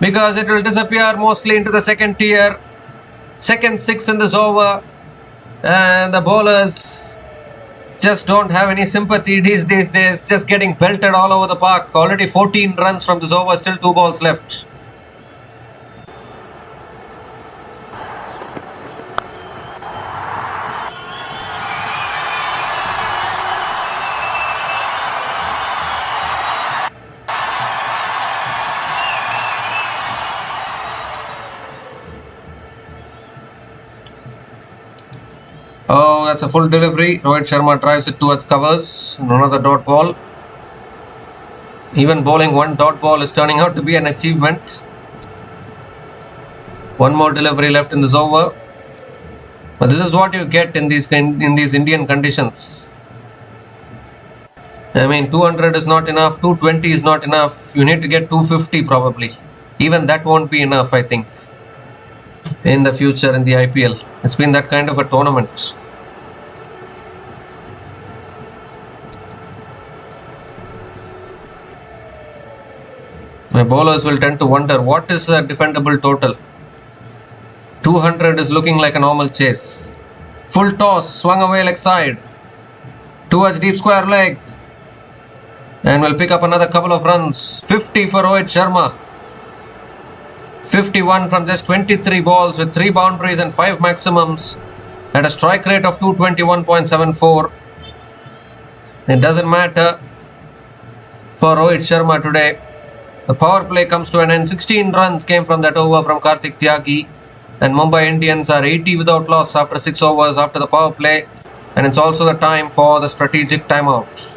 because it will disappear mostly into the second tier. Second 6 in this over. And the bowlers just don't have any sympathy these days, just getting belted all over the park. Already 14 runs from this over, still 2 balls left. Oh, that's a full delivery. Rohit Sharma drives it towards covers. Another dot ball. Even bowling one dot ball is turning out to be an achievement. One more delivery left in this over. But this is what you get in these Indian conditions. I mean, 200 is not enough. 220 is not enough. You need to get 250 probably. Even that won't be enough, I think, in the future in the IPL. It's been that kind of a tournament. My bowlers will tend to wonder, what is a defendable total? 200 is looking like a normal chase. Full toss, swung away leg side towards deep square leg, and will pick up another couple of runs. 50 for Rohit Sharma. 51 from just 23 balls with 3 boundaries and 5 maximums at a strike rate of 221.74. It doesn't matter for Rohit Sharma today. The power play comes to an end. 16 runs came from that over from Karthik Tyagi, and Mumbai Indians are 80 without loss after 6 overs after the power play, and it's also the time for the strategic timeout.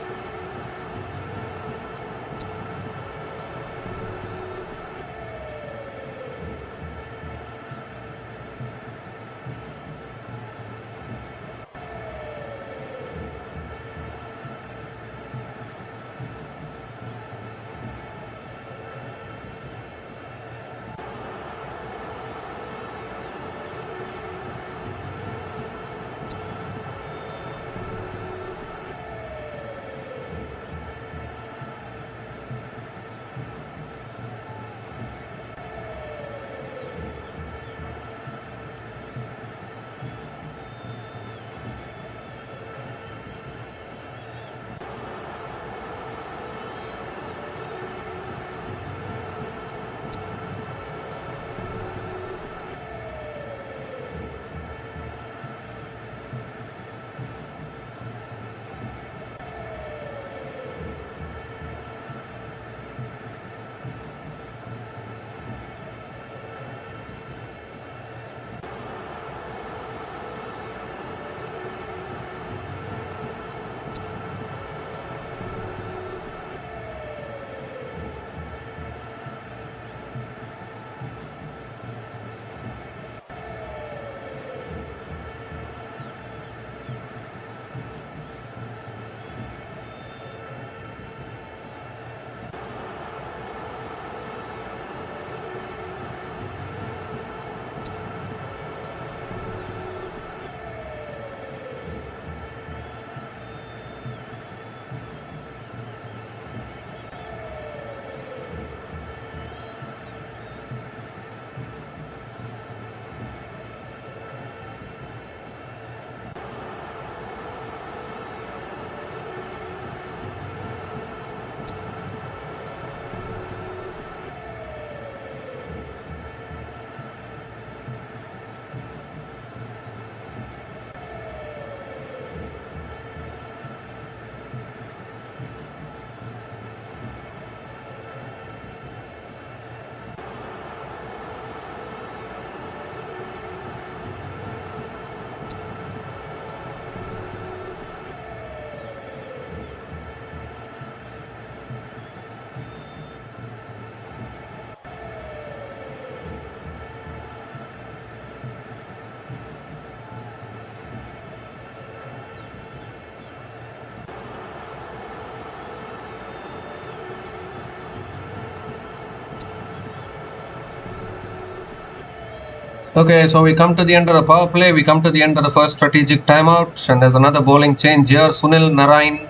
Okay, so we come to the end of the power play. We come to the end of the first strategic timeout, and there's another bowling change here. Sunil Narain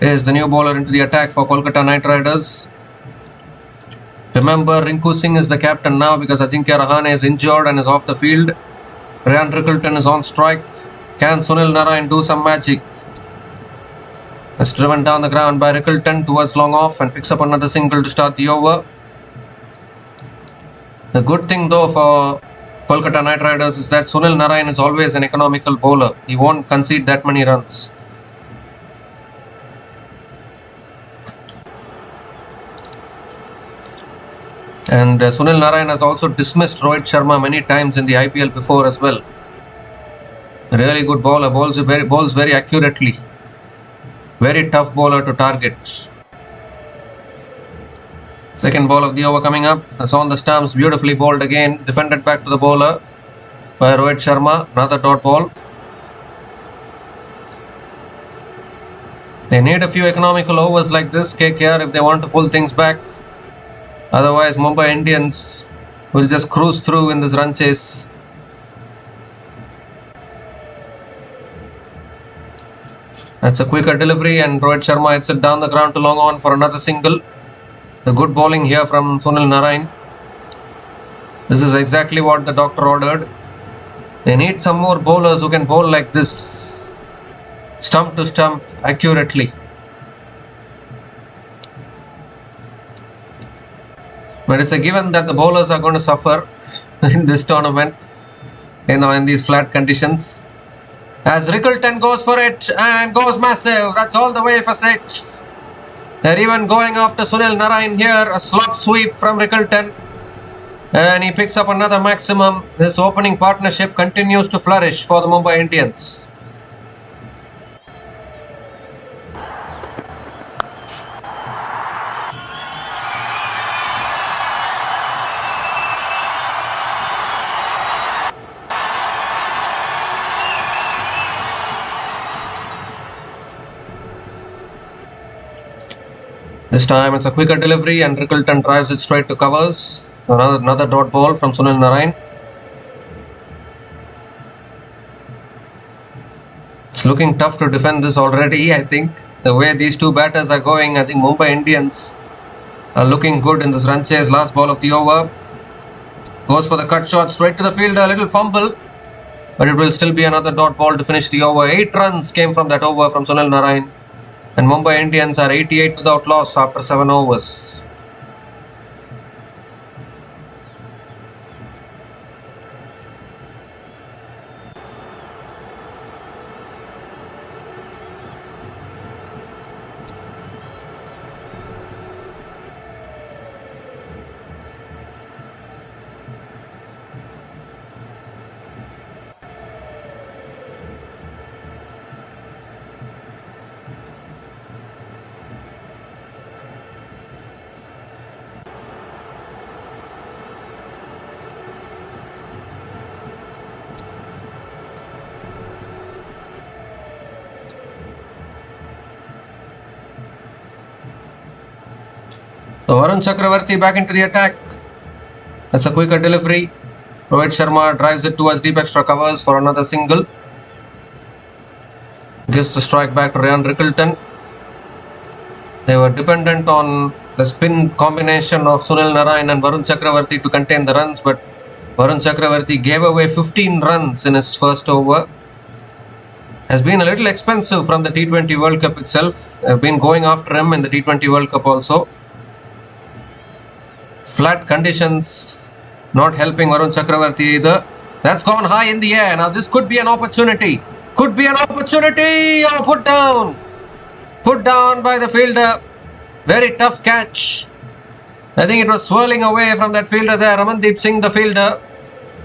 is the new bowler into the attack for Kolkata Knight Riders. Remember, Rinku Singh is the captain now because Ajinkya Rahane is injured and is off the field. Ryan Rickleton is on strike. Can Sunil Narain do some magic? It's driven down the ground by Rickleton towards long off and picks up another single to start the over. The good thing though for Kolkata Knight Riders is that Sunil Narain is always an economical bowler. He won't concede that many runs. And Sunil Narain has also dismissed Rohit Sharma many times in the IPL before as well. A really good bowler, bowls very accurately. Very tough bowler to target. Second ball of the over coming up. It's on the stumps, beautifully bowled again. Defended back to the bowler by Rohit Sharma. Another dot ball. They need a few economical overs like this, KKR, if they want to pull things back. Otherwise, Mumbai Indians will just cruise through in this run chase. That's a quicker delivery and Rohit Sharma hits it down the ground to long on for another single. The good bowling here from Sunil Narain. This is exactly what the doctor ordered. They need some more bowlers who can bowl like this. Stump to stump accurately. But it's a given that the bowlers are going to suffer in this tournament, in these flat conditions. As Rickleton goes for it and goes massive. That's all the way for 6. They're even going after Sunil Narain here. A slot sweep from Rickleton. And he picks up another maximum. This opening partnership continues to flourish for the Mumbai Indians. This time it's a quicker delivery and Rickleton drives it straight to covers. Another dot ball from Sunil Narain. It's looking tough to defend this already, I think. The way these two batters are going, I think Mumbai Indians are looking good in this run chase. Last ball of the over. Goes for the cut shot straight to the fielder. A little fumble. But it will still be another dot ball to finish the over. 8 runs came from that over from Sunil Narain. And Mumbai Indians are 88 without loss after 7 overs. So Varun Chakravarti back into the attack. That's a quicker delivery. Rohit Sharma drives it towards deep extra covers for another single. Gives the strike back to Ryan Rickleton. They were dependent on the spin combination of Sunil Narain and Varun Chakravarti to contain the runs, but Varun Chakravarti gave away 15 runs in his first over. Has been a little expensive from the T20 World Cup itself. Have been going after him in the T20 World Cup also. Flat conditions not helping Varun Chakravarti either. That's gone high in the air. Now this could be an opportunity. Could be an opportunity. Oh, put down. Put down by the fielder. Very tough catch. I think it was swirling away from that fielder there. Ramandeep Singh, the fielder,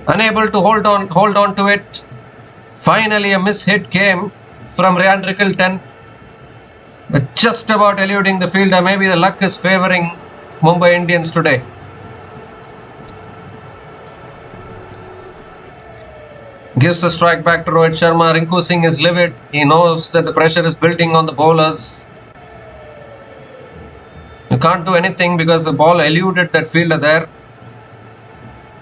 unable to hold on to it. Finally a mishit came from Ryan Rickleton. But just about eluding the fielder. Maybe the luck is favouring Mumbai Indians today. Gives the strike back to Rohit Sharma. Rinku Singh is livid. He knows that the pressure is building on the bowlers. You can't do anything because the ball eluded that fielder there.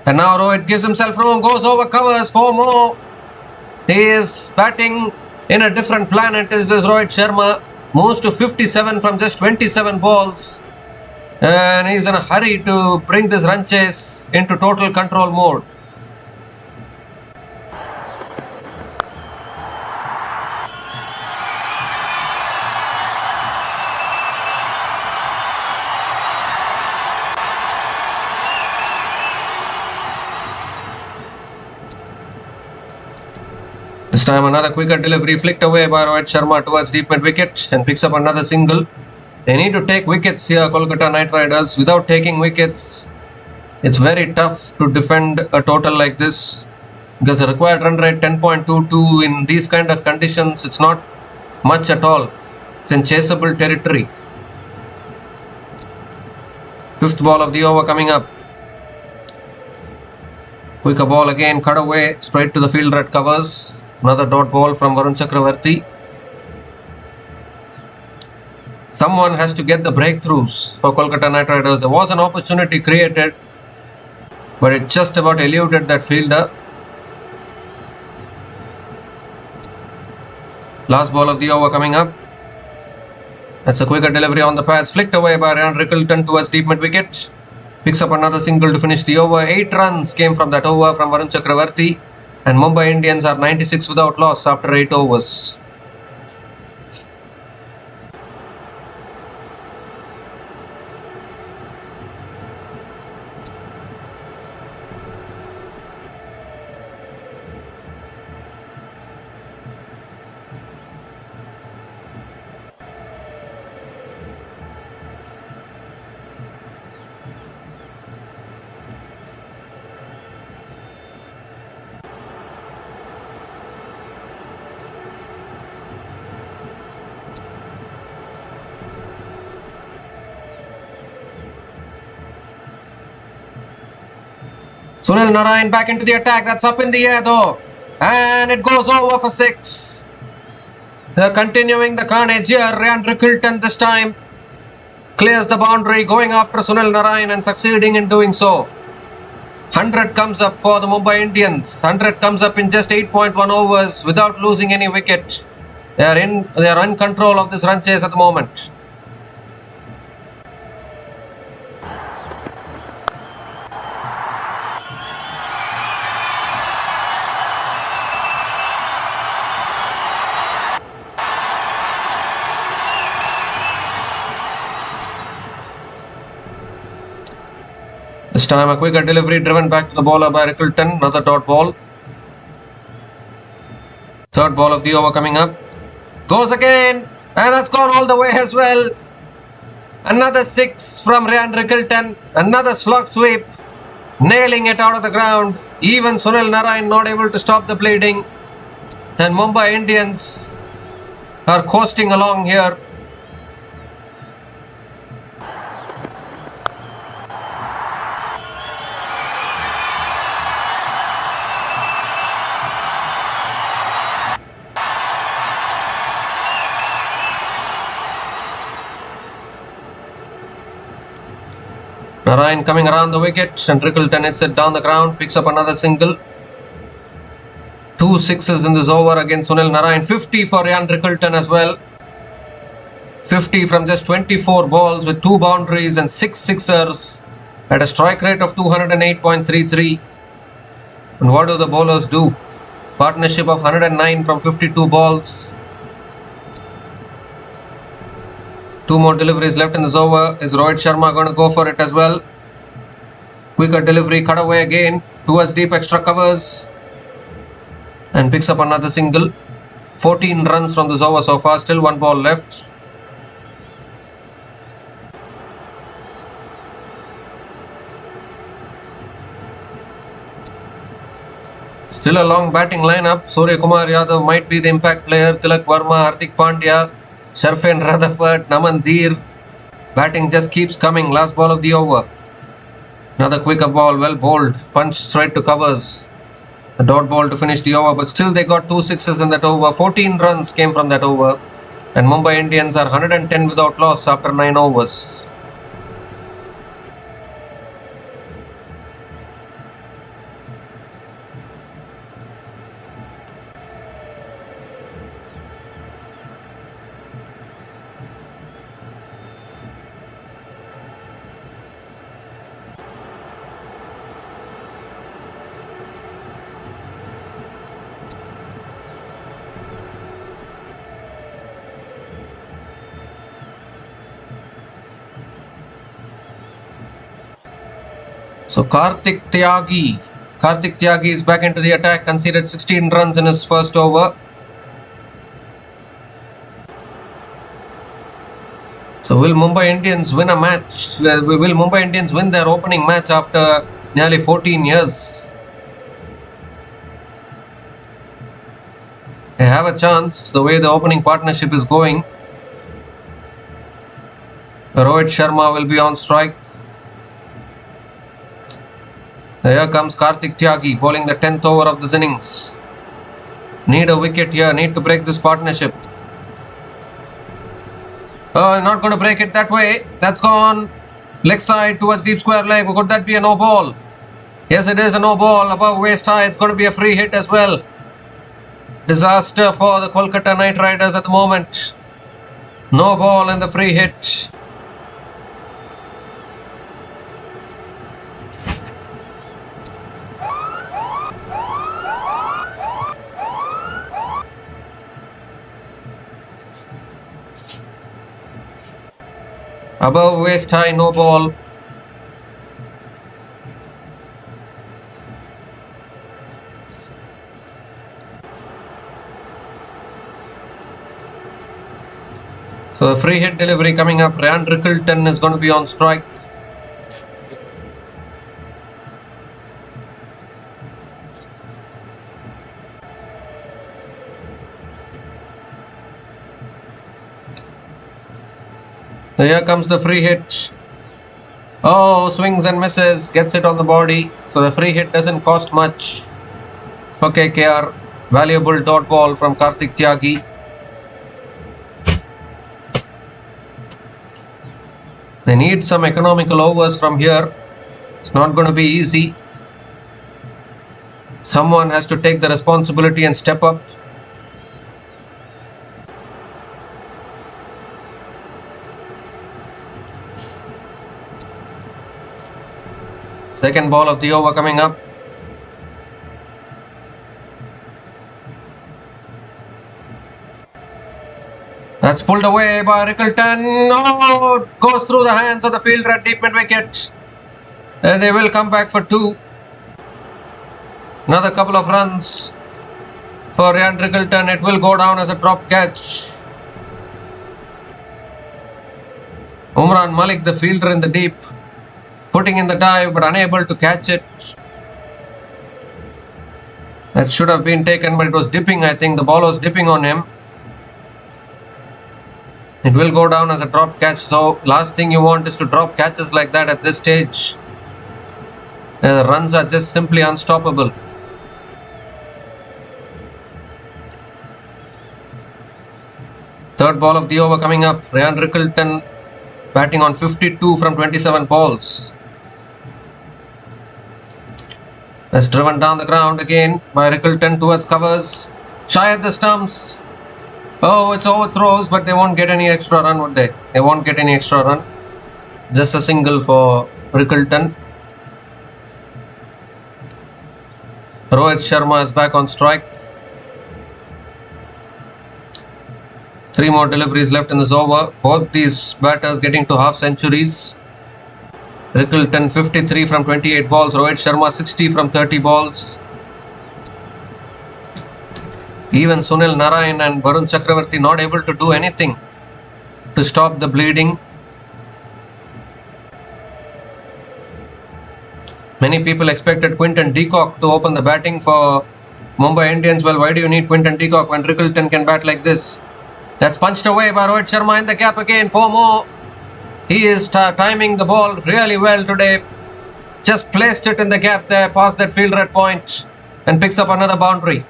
And now Rohit gives himself room, goes over, covers 4 more. He is batting in a different planet. Is this Rohit Sharma? Moves to 57 from just 27 balls. And he's in a hurry to bring this run chase into total control mode. This time another quicker delivery flicked away by Rohit Sharma towards deep mid wicket and picks up another single. They need to take wickets here, Kolkata Knight Riders. Without taking wickets, it's very tough to defend a total like this because the required run rate 10.22 in these kind of conditions, it's not much at all. It's in chaseable territory. 5th ball of the over coming up. Quicker ball again, cut away, straight to the fielder at covers. Another dot ball from Varun Chakravarti. Someone has to get the breakthroughs for Kolkata Knight Riders. There was an opportunity created, but it just about eluded that fielder. Last ball of the over coming up. That's a quicker delivery on the pads, flicked away by Ryan Rickelton towards deep mid wicket. Picks up another single to finish the over. 8 runs came from that over from Varun Chakravarti. And Mumbai Indians are 96 without loss after 8 overs. Sunil Narine back into the attack. That's up in the air though. And it goes over for 6. They're continuing the carnage here. Ryan Rickelton this time clears the boundary, going after Sunil Narine and succeeding in doing so. 100 comes up for the Mumbai Indians. 100 comes up in just 8.1 overs without losing any wicket. They are in control of this run chase at the moment. This time a quicker delivery driven back to the bowler by Rickelton. Another dot ball. 3rd ball of the over coming up. Goes again. And that's gone all the way as well. Another 6 from Ryan Rickelton. Another slog sweep. Nailing it out of the ground. Even Sunil Narine not able to stop the bleeding. And Mumbai Indians are coasting along here. Narine coming around the wicket and Rickelton hits it down the ground, picks up another single. 2 sixes in this over against Sunil Narine. 50 for Ryan Rickelton as well. 50 from just 24 balls with 2 boundaries and 6 sixers at a strike rate of 208.33. And what do the bowlers do? Partnership of 109 from 52 balls. 2 more deliveries left in this over. Is Rohit Sharma going to go for it as well? Quicker delivery, cut away again towards deep extra covers. And picks up another single. 14 runs from this over so far. Still 1 ball left. Still a long batting lineup. Surya Kumar Yadav might be the impact player. Tilak Verma, Hardik Pandya, Sharfin Rutherford, Naman Dheer. Batting just keeps coming. Last ball of the over. Another quicker ball, well bowled. Punch straight to covers. A dot ball to finish the over, but still they got 2 sixes in that over. 14 runs came from that over. And Mumbai Indians are 110 without loss after 9 overs. So Karthik Tyagi is back into the attack, conceded 16 runs in his first over. So will Mumbai Indians win a match? Will Mumbai Indians win their opening match after nearly 14 years? They have a chance the way the opening partnership is going. Rohit Sharma will be on strike. Here comes Karthik Tyagi bowling the 10th over of this innings. Need a wicket here, need to break this partnership. Not going to break it that way. That's gone leg side towards deep square leg. Could that be a no ball? Yes, it is a no ball above waist high. It's going to be a free hit as well. Disaster for the Kolkata Knight Riders at the moment. No ball and the free hit. Above waist high, no ball. So the free hit delivery coming up. Ryan Rickleton is going to be on strike. Here comes the free hit. Oh, swings and misses, gets it on the body. So the free hit doesn't cost much for KKR. Valuable dot ball from Karthik Tyagi. They need some economical overs from here. It's not going to be easy. Someone has to take the responsibility and step up. Second ball of the over coming up. That's pulled away by Rickleton. Oh, goes through the hands of the fielder at deep mid wicket. And they will come back for two. Another couple of runs for Ryan Rickleton. It will go down as a drop catch. Umran Malik, the fielder in the deep, putting in the dive but unable to catch it. That should have been taken, but it was dipping. I think the ball was dipping on him. It will go down as a drop catch. So last thing you want is to drop catches like that at this stage. The runs are just simply unstoppable. Third ball of the over coming up. Ryan Rickleton batting on 52 from 27 balls. That's driven down the ground again by Rickleton towards covers. Shy at the stumps. Oh, it's overthrows, but they won't get any extra run, would they? They won't get any extra run. Just a single for Rickleton. Rohit Sharma is back on strike. 3 more deliveries left in this over. Both these batters getting to half centuries. Rickleton 53 from 28 balls. Rohit Sharma 60 from 30 balls. Even Sunil Narayan and Varun Chakravarti not able to do anything to stop the bleeding. Many people expected Quinton de Kock to open the batting for Mumbai Indians. Well, why do you need Quinton de Kock when Rickleton can bat like this? That's punched away by Rohit Sharma in the gap again. 4 more. He is timing the ball really well today. Just placed it in the gap there, past that fielder at point, and picks up another boundary.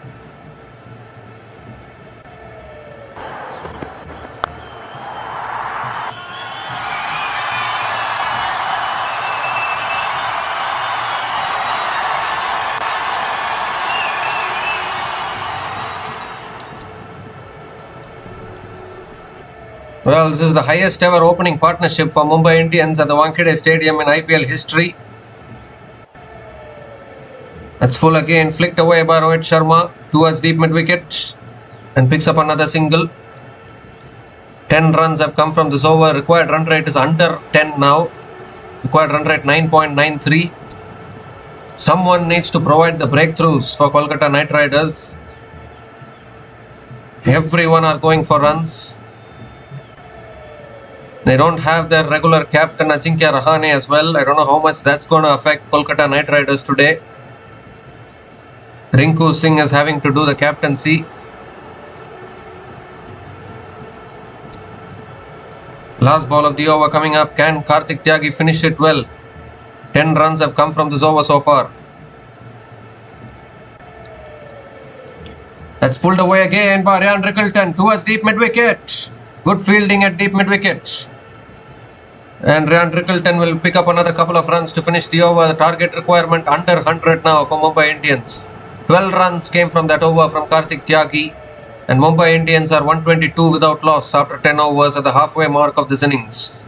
Well, this is the highest ever opening partnership for Mumbai Indians at the Wankhede Stadium in IPL history. That's full again, flicked away by Rohit Sharma towards deep mid wicket and picks up another single. 10 runs have come from this over. Required run rate is under 10 now. Required run rate 9.93. Someone needs to provide the breakthroughs for Kolkata Knight Riders. Everyone are going for runs. They don't have their regular captain Ajinkya Rahane as well. I don't know how much that's going to affect Kolkata Knight Riders today. Rinku Singh is having to do the captaincy. Last ball of the over coming up. Can Karthik Tyagi finish it well? 10 runs have come from this over so far. That's pulled away again by Ryan Rickleton towards deep mid-wicket. Good fielding at deep mid-wicket. And Ryan Rickleton will pick up another couple of runs to finish the over. The target requirement under 100 now for Mumbai Indians. 12 runs came from that over from Karthik Tyagi. And Mumbai Indians are 122 without loss after 10 overs at the halfway mark of this innings.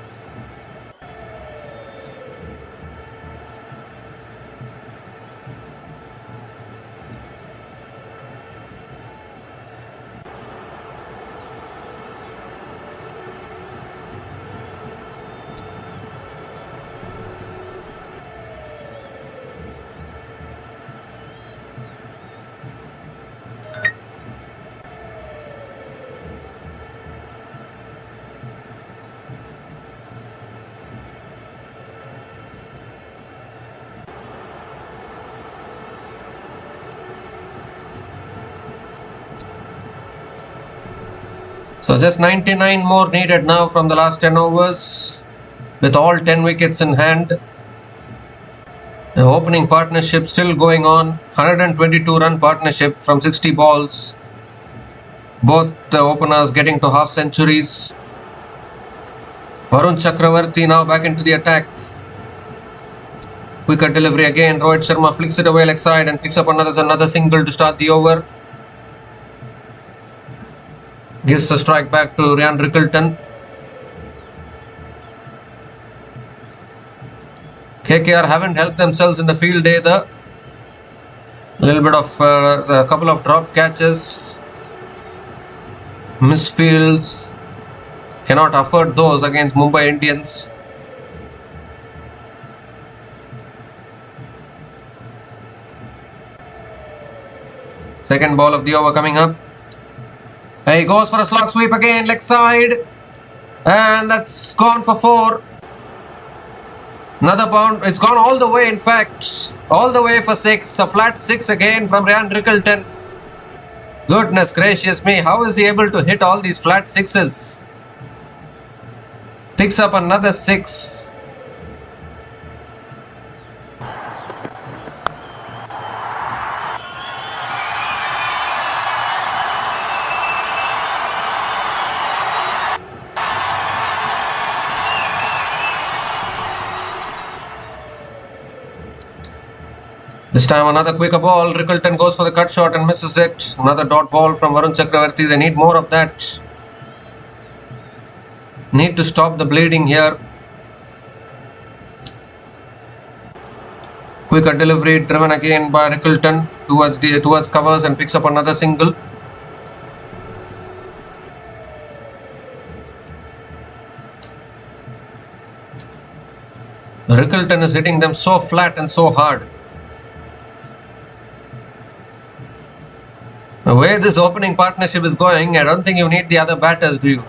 So just 99 more needed now from the last 10 overs with all 10 wickets in hand. The opening partnership still going on. 122 run partnership from 60 balls. Both the openers getting to half centuries. Varun Chakravarti now back into the attack. Quicker delivery again. Rohit Sharma flicks it away leg side and picks up another single to start the over. Gives the strike back to Ryan Rickleton. KKR haven't helped themselves in the field either. A little bit of a couple of drop catches. Misfields. Cannot afford those against Mumbai Indians. Second ball of the over coming up. He goes for a slog sweep again, leg side. And that's gone for 4. Another bound. It's gone all the way, in fact. All the way for 6. A flat 6 again from Ryan Rickleton. Goodness gracious me. How is he able to hit all these flat 6s? Picks up another 6. This time another quicker ball. Rickleton goes for the cut shot and misses it. Another dot ball from Varun Chakravarti. They need more of that. Need to stop the bleeding here. Quicker delivery driven again by Rickleton towards covers and picks up another single. Rickleton is hitting them so flat and so hard. The way this opening partnership is going, I don't think you need the other batters, do you?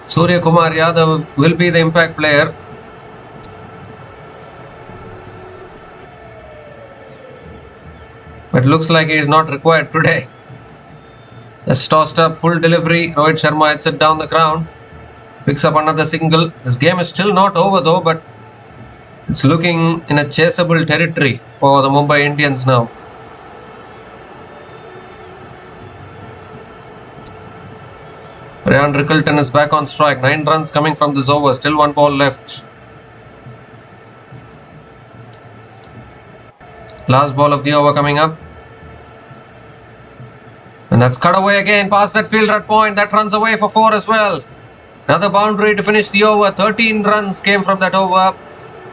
Surya Kumar Yadav will be the impact player. But looks like he is not required today. Just tossed up, full delivery. Rohit Sharma hits it down the ground. Picks up another single. This game is still not over though, but it's looking in a chaseable territory for the Mumbai Indians now. Ryan Rickleton is back on strike. 9 runs coming from this over. Still 1 ball left. Last ball of the over coming up. And that's cut away again past that fielder at point. That runs away for 4 as well. Another boundary to finish the over. 13 runs came from that over.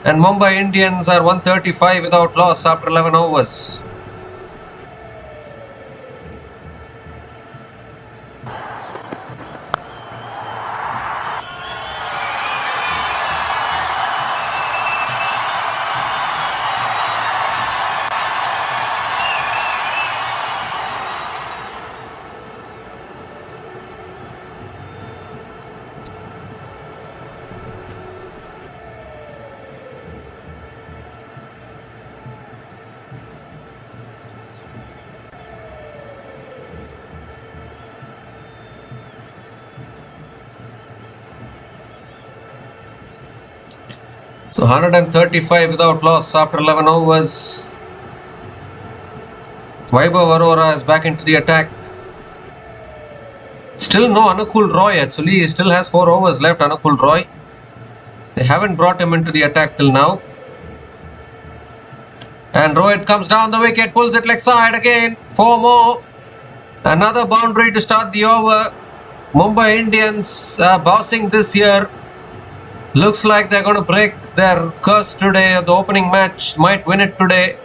And Mumbai Indians are 135 without loss after 11 overs. So 135 without loss after 11 overs. Vaibhav Arora is back into the attack. Still no Anukul Roy actually. He still has 4 overs left, Anukul Roy. They haven't brought him into the attack till now. And Rohit comes down the wicket, pulls it leg side again. 4 more. Another boundary to start the over. Mumbai Indians bossing this year. Looks like they're going to break their curse today. The opening match might win it today.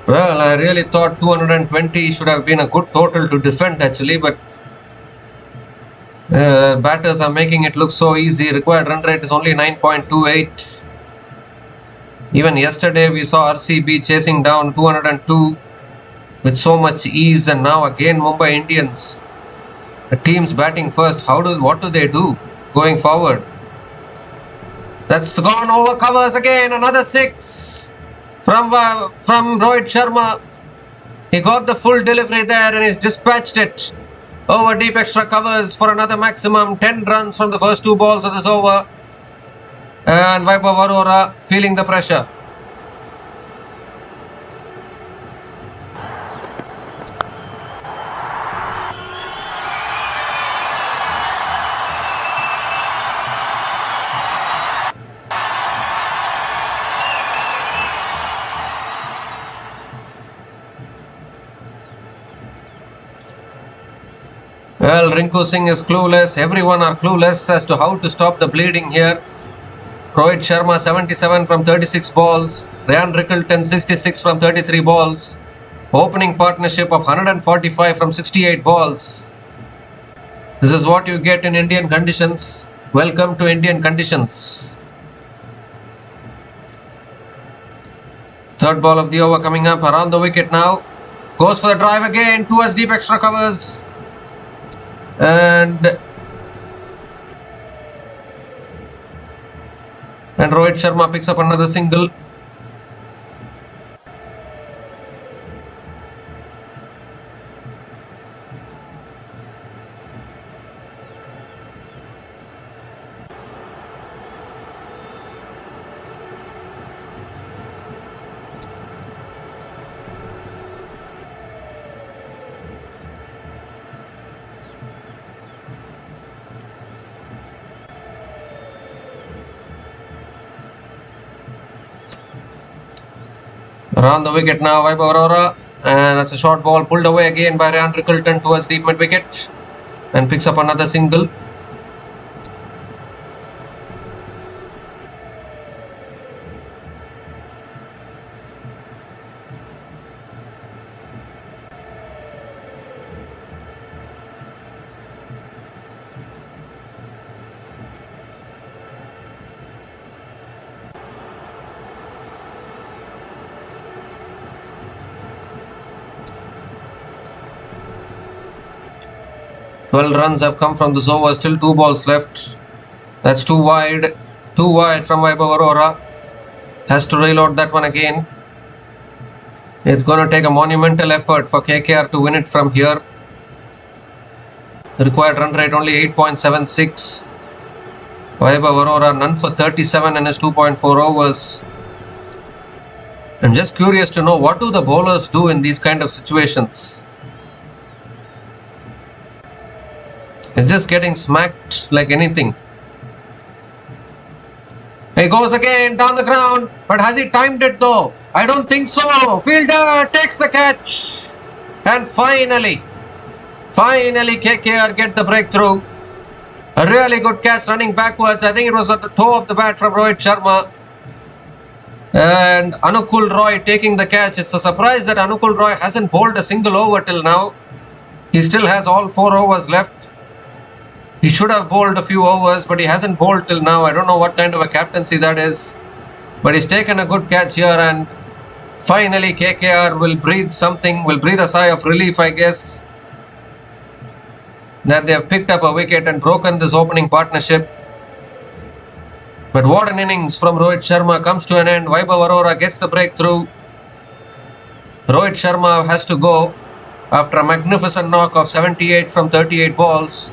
Well, I really thought 220 should have been a good total to defend actually, but batters are making it look so easy. Required run rate is only 9.28. Even yesterday we saw RCB chasing down 202 with so much ease, and now again Mumbai Indians. The team's batting first. What do they do going forward? That's gone over covers again. Another 6 from Rohit Sharma. He got the full delivery there and he's dispatched it over deep extra covers for another maximum 10 runs from the first 2 balls of this over. And Vaibhav Arora feeling the pressure. Well, Rinku Singh is clueless. Everyone are clueless as to how to stop the bleeding here. Rohit Sharma 77 from 36 balls. Ryan Rickelton 66 from 33 balls. Opening partnership of 145 from 68 balls. This is what you get in Indian conditions. Welcome to Indian conditions. Third ball of the over coming up around the wicket now. Goes for the drive again towards deep extra covers. And Rohit Sharma picks up another single. Around the wicket now, Vaibhav Arora, and that's a short ball pulled away again by Ryan Rickelton towards deep mid wicket and picks up another single. Twelve runs have come from this over, still 2 balls left. That's too wide from Vaibhav Arora. Has to reload that one again. It's going to take a monumental effort for KKR to win it from here. The required run rate only 8.76. Vaibhav Arora none for 37 in his 2.4 overs. I'm just curious to know, what do the bowlers do in these kind of situations? It's just getting smacked like anything. He goes again down the ground, but has he timed it though? I don't think so. Fielder takes the catch, and finally KKR get the breakthrough. A really good catch running backwards. I think it was at the toe of the bat from Rohit Sharma. And Anukul Roy taking the catch. It's a surprise that Anukul Roy hasn't bowled a single over till now. He still has all 4 overs left. He should have bowled a few overs, but he hasn't bowled till now. I don't know what kind of a captaincy that is. But he's taken a good catch here, and finally KKR will breathe a sigh of relief, I guess. that they have picked up a wicket and broken this opening partnership. But what an innings from Rohit Sharma comes to an end. Vaibhav Arora gets the breakthrough. Rohit Sharma has to go after a magnificent knock of 78 from 38 balls.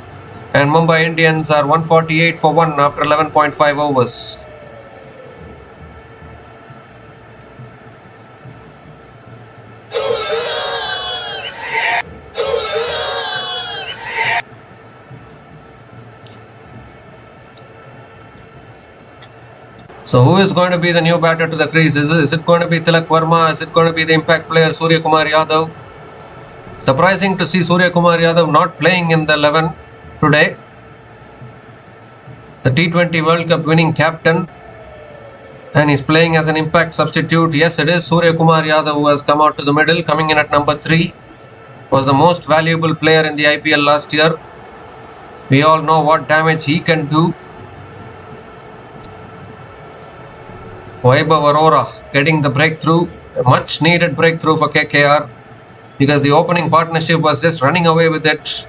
And Mumbai Indians are 148 for 1 after 11.5 overs. So who is going to be the new batter to the crease? Is it going to be Tilak Verma? Is it going to be the impact player Surya Kumar Yadav? Surprising to see Surya Kumar Yadav not playing in the 11 today. The T20 World Cup winning captain, and he's playing as an impact substitute. Yes, it is Surya Kumar Yadav who has come out to the middle, coming in at number 3. Was the most valuable player in the IPL last year. We all know what damage he can do. Vaibhav Arora getting the breakthrough, a much needed breakthrough for KKR, because the opening partnership was just running away with it.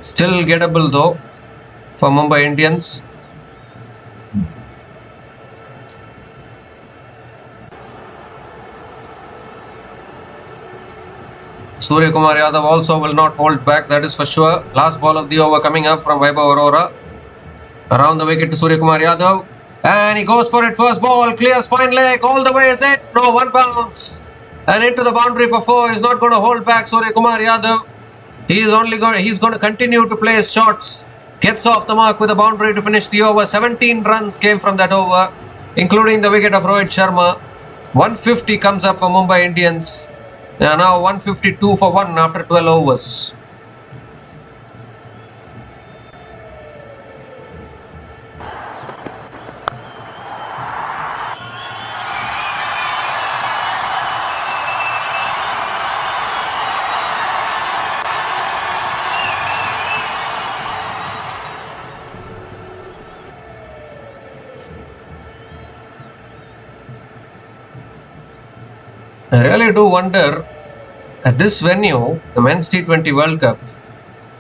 Still gettable though for Mumbai Indians. Surya Kumar Yadav also will not hold back, that is for sure. Last ball of the over coming up from Vaibhav Arora. Around the wicket to Surya Kumar Yadav. And he goes for it, first ball, clears fine leg, all the way is it? No, one bounce. And into the boundary for 4. He's not going to hold back Surya Kumar Yadav. He's going to continue to play his shots. Gets off the mark with a boundary to finish the over. 17 runs came from that over, including the wicket of Rohit Sharma. 150 comes up for Mumbai Indians. They are now 152 for 1 after 12 overs. I really do wonder, at this venue, the Men's T20 World Cup,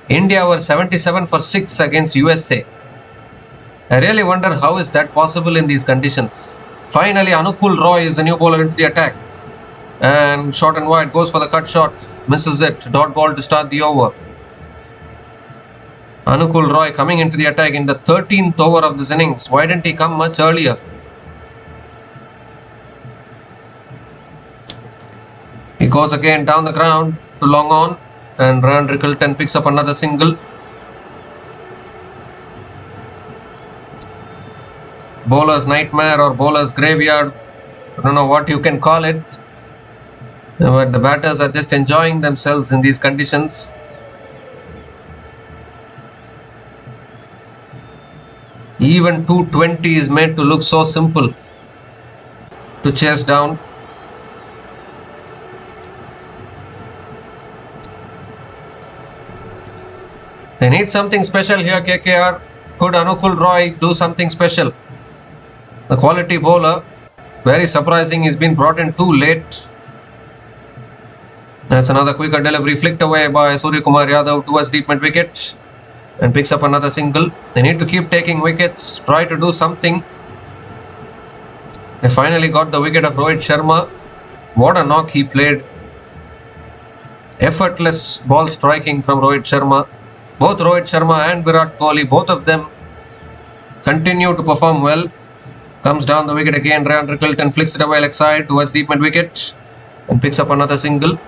India were 77 for 6 against USA. I really wonder how is that possible in these conditions. Finally, Anukul Roy is the new bowler into the attack. And short and wide, goes for the cut shot, misses it, dot ball to start the over. Anukul Roy coming into the attack in the 13th over of this innings. Why didn't he come much earlier? He goes again down the ground to long on, and Ryan Rickleton picks up another single. Bowler's nightmare or bowler's graveyard, I don't know what you can call it, but the batters are just enjoying themselves in these conditions. Even 220 is made to look so simple to chase down. They need something special here, KKR. Could Anukul Roy do something special? The quality bowler, very surprising, he's been brought in too late. That's another quicker delivery flicked away by Surya Kumar Yadav towards deep mid wicket and picks up another single. They need to keep taking wickets, try to do something. They finally got the wicket of Rohit Sharma. What a knock he played. Effortless ball striking from Rohit Sharma. Both Rohit Sharma and Virat Kohli, both of them continue to perform well. Comes down the wicket again, Ryan Rickleton flicks it away leg side towards deep mid wicket and picks up another single.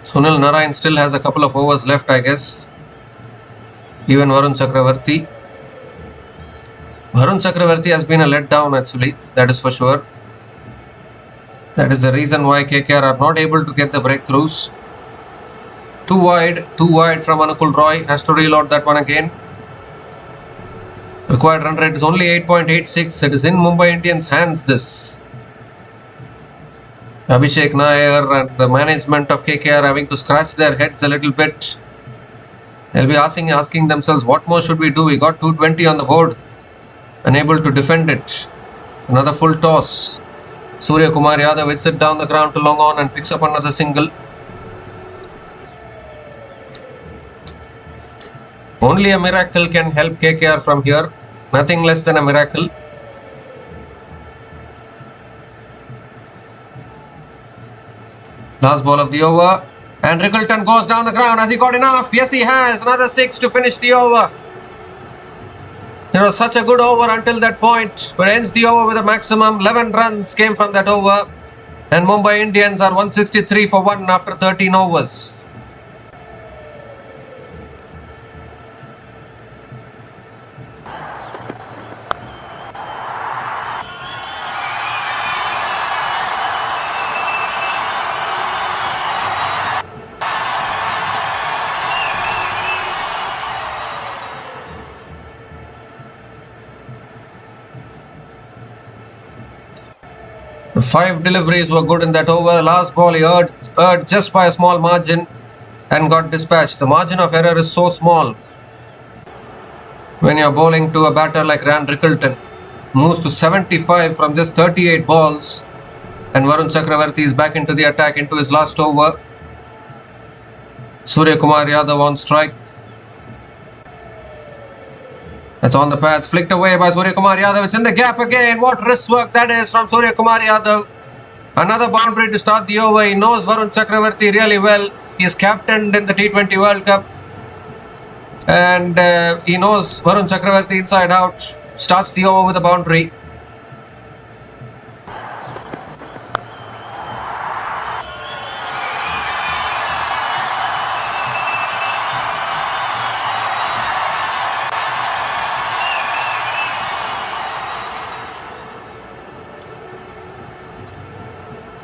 Sunil Narayan still has a couple of overs left, I guess. Even Varun Chakravarti. Varun Chakravarti has been a letdown actually, that is for sure. That is the reason why KKR are not able to get the breakthroughs. Too wide from Anukul Roy. Has to reload that one again. Required run rate is only 8.86. It is in Mumbai Indians' hands this. Abhishek Nair and the management of KKR having to scratch their heads a little bit. They'll be asking themselves, what more should we do? We got 220 on the board. Unable to defend it. Another full toss. Surya Kumar Yadav hits it down the ground to long on and picks up another single. Only a miracle can help KKR from here. Nothing less than a miracle. Last ball of the over. And Rickleton goes down the ground. Has he got enough? Yes, he has. Another 6 to finish the over. It was such a good over until that point, but ends the over with a maximum. 11 runs came from that over. And Mumbai Indians are 163 for 1 after 13 overs. The 5 deliveries were good in that over. Last ball he erred just by a small margin and got dispatched. The margin of error is so small when you're bowling to a batter like Ryan Rickleton. Moves to 75 from just 38 balls. And Varun Chakravarti is back into the attack into his last over. Surya Kumar Yadav on strike. That's on the path, flicked away by Surya Kumar Yadav. It's in the gap again. What wrist work that is from Surya Kumar Yadav. Another boundary to start the over. He knows Varun Chakravarti really well. He is captained in the T20 World Cup. And he knows Varun Chakravarti inside out. Starts the over with a boundary.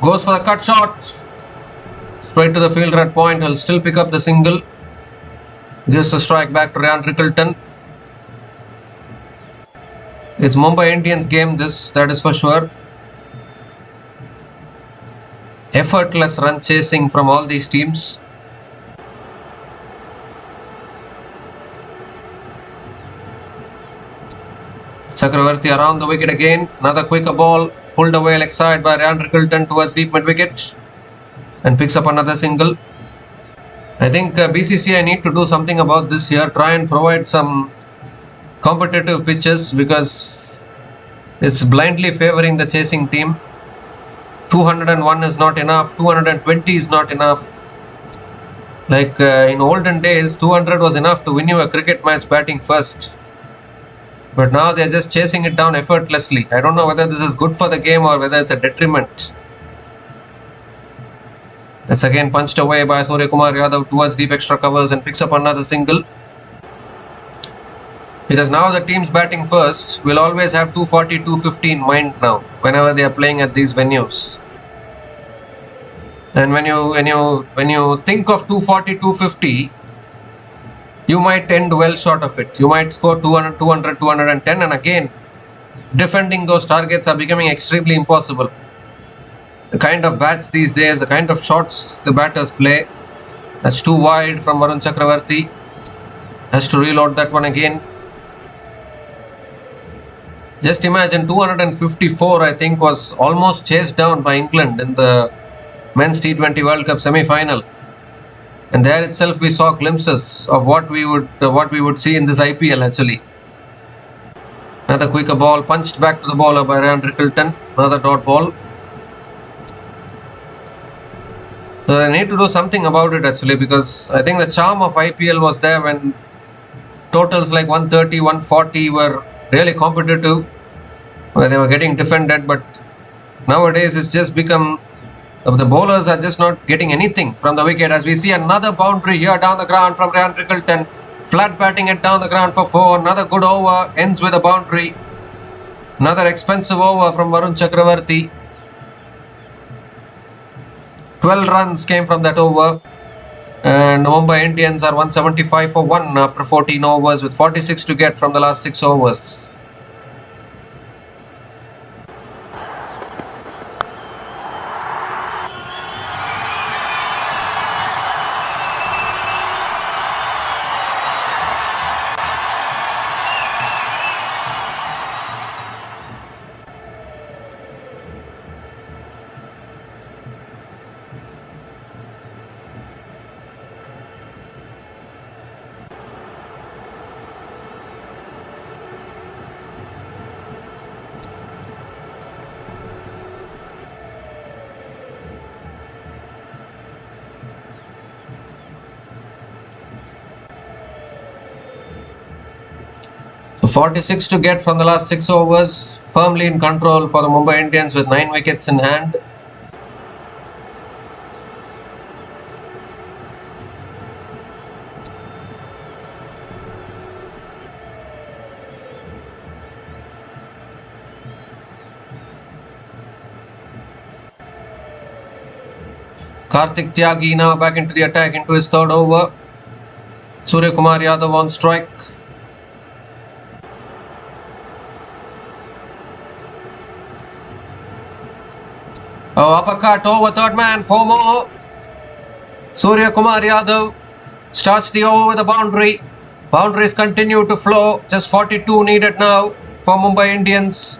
Goes for the cut shot. Straight to the fielder at point. He'll still pick up the single. Gives a strike back to Ryan Rickleton. It's Mumbai Indians game this, that is for sure. Effortless run chasing from all these teams. Chakravarti around the wicket again. Another quicker ball. Pulled away leg side by Ryan Rickleton towards deep mid wicket and picks up another single. I think BCCI need to do something about this here. Try and provide some competitive pitches because it's blindly favoring the chasing team. 201 is not enough. 220 is not enough. Like in olden days, 200 was enough to win you a cricket match batting first. But now they're just chasing it down effortlessly. I don't know whether this is good for the game or whether it's a detriment. That's again punched away by Surya Kumar Yadav towards deep extra covers and picks up another single. Because now the teams batting first will always have 240, 250 in mind now whenever they are playing at these venues. And when you think of 240, 250, you might end well short of it. You might score 200, 200, 210 and again defending those targets are becoming extremely impossible. The kind of bats these days, the kind of shots the batters play. That's too wide from Varun Chakravarti. Has to reload that one again. Just imagine 254 I think was almost chased down by England in the Men's T20 World Cup semi-final. And there itself we saw glimpses of what we would see in this IPL actually. Another quicker ball punched back to the bowler by Ryan Rickleton. Another dot ball. So they need to do something about it actually because I think the charm of IPL was there when totals like 130, 140 were really competitive. Where they were getting defended, but nowadays it's just become the bowlers are just not getting anything from the wicket as we see another boundary here down the ground from Ryan Rickleton. Flat batting it down the ground for 4. Another good over ends with a boundary. Another expensive over from Varun Chakravarti. 12 runs came from that over. And the Mumbai Indians are 175 for 1 after 14 overs with 46 to get from the last 6 overs. 46 to get from the last 6 overs, firmly in control for the Mumbai Indians with 9 wickets in hand. Kartik Tyagi now back into the attack into his third over. Surya Kumar Yadav on strike. Oh, uppercut over third man, 4 more. Surya Kumar Yadav starts the over with a boundary. Boundaries continue to flow. Just 42 needed now for Mumbai Indians.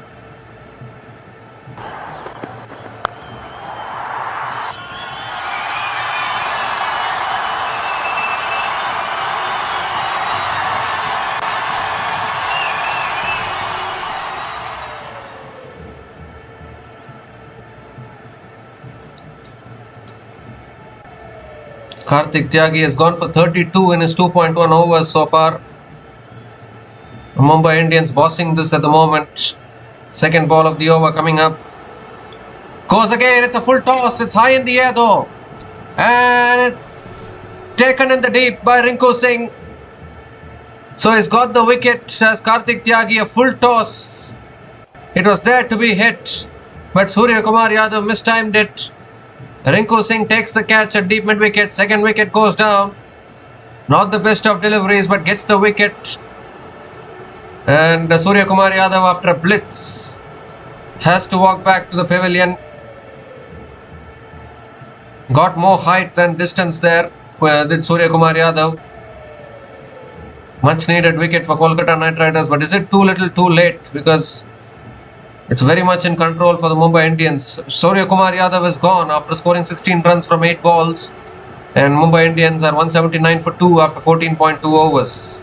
Kartik Tyagi has gone for 32 in his 2.1 overs so far. The Mumbai Indians bossing this at the moment. Second ball of the over coming up. Goes again, it's a full toss, it's high in the air though. And it's taken in the deep by Rinku Singh. So he's got the wicket as Kartik Tyagi, a full toss. It was there to be hit, but Surya Kumar Yadav mistimed it. Rinku Singh takes the catch at deep mid wicket. Second wicket goes down. Not the best of deliveries, but gets the wicket. And Surya Kumar Yadav, after a blitz, has to walk back to the pavilion. Got more height than distance there with Surya Kumar Yadav. Much needed wicket for Kolkata Knight Riders, but is it too little too late? Because it's very much in control for the Mumbai Indians. Surya Kumar Yadav is gone after scoring 16 runs from 8 balls. And Mumbai Indians are 179 for 2 after 14.2 overs.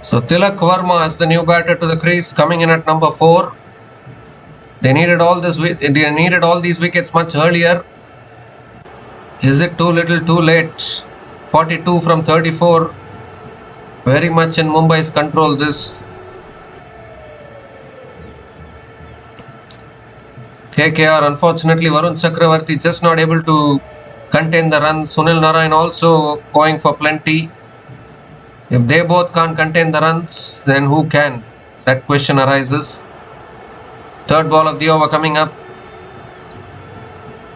So Tilak Verma as the new batter to the crease, coming in at number 4. They needed all these wickets much earlier. Is it too little too late? 42 from 34. Very much in Mumbai's control this. KKR, unfortunately Varun Chakravarti just not able to contain the runs. Sunil Narayan also going for plenty. If they both can't contain the runs, then who can? That question arises. Third ball of the over coming up.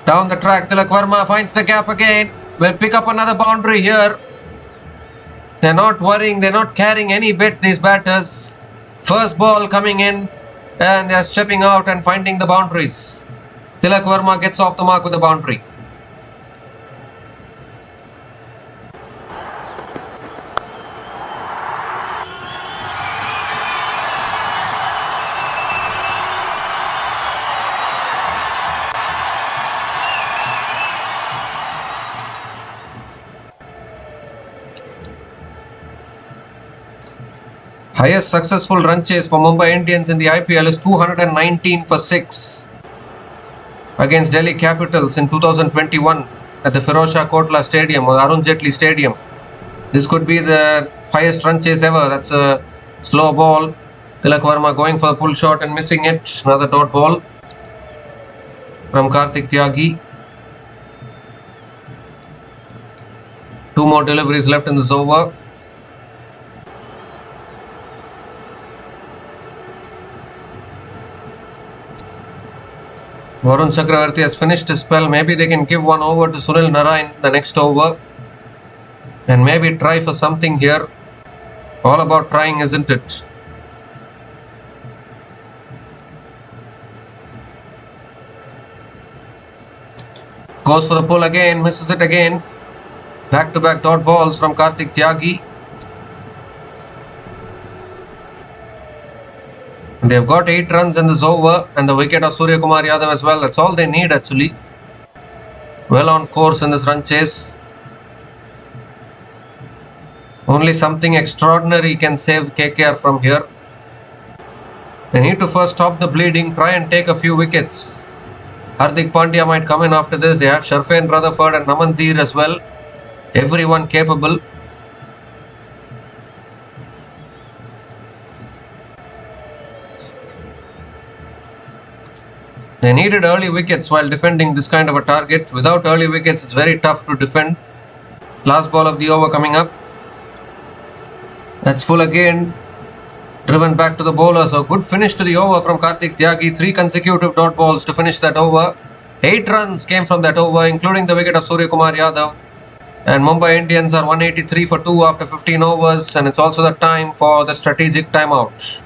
Down the track, Tilak Verma finds the gap again. Will pick up another boundary here. They're not worrying, they're not carrying any bit, these batters. First ball coming in, and they're stepping out and finding the boundaries. Tilak Verma gets off the mark with a boundary. Highest successful run chase for Mumbai Indians in the IPL is 219 for 6 against Delhi Capitals in 2021 at the Firozshah Kotla Stadium or Arun Jaitley Stadium. This could be the highest run chase ever. That's a slow ball. Tilak Verma going for the pull shot and missing it. Another dot ball from Kartik Tyagi. 2 more deliveries left in this over. Varun Chakravarti has finished his spell. Maybe they can give one over to Sunil Narayan the next over. And maybe try for something here. All about trying, isn't it? Goes for the pull again, misses it again. Back-to-back dot balls from Kartik Tyagi. They've got 8 runs in this over and the wicket of Surya Kumar Yadav as well. That's all they need actually. Well on course in this run chase. Only something extraordinary can save KKR from here. They need to first stop the bleeding, try and take a few wickets. Hardik Pandya might come in after this. They have Sharfain Rutherford and Namandir as well. Everyone capable. They needed early wickets while defending this kind of a target. Without early wickets, it's very tough to defend. Last ball of the over coming up. That's full again. Driven back to the bowler. So good finish to the over from Karthik Tyagi. 3 consecutive dot balls to finish that over. 8 runs came from that over, including the wicket of Surya Kumar Yadav. And Mumbai Indians are 183 for 2 after 15 overs. And it's also the time for the strategic timeout.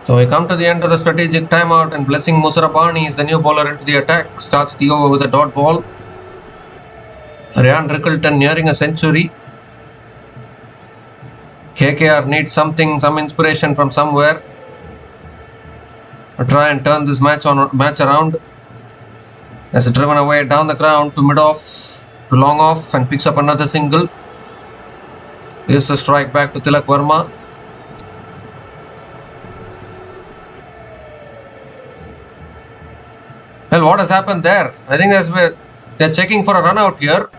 So we come to the end of the strategic timeout and Blessing Musarabani is the new bowler into the attack. Starts the over with a dot ball. Ryan Rickleton nearing a century. KKR needs something, some inspiration from somewhere to try and turn this match around. As driven away down the ground to mid-off to long off and picks up another single. Gives a strike back to Tilak Verma. Well, what has happened there? I think they're checking for a run out here.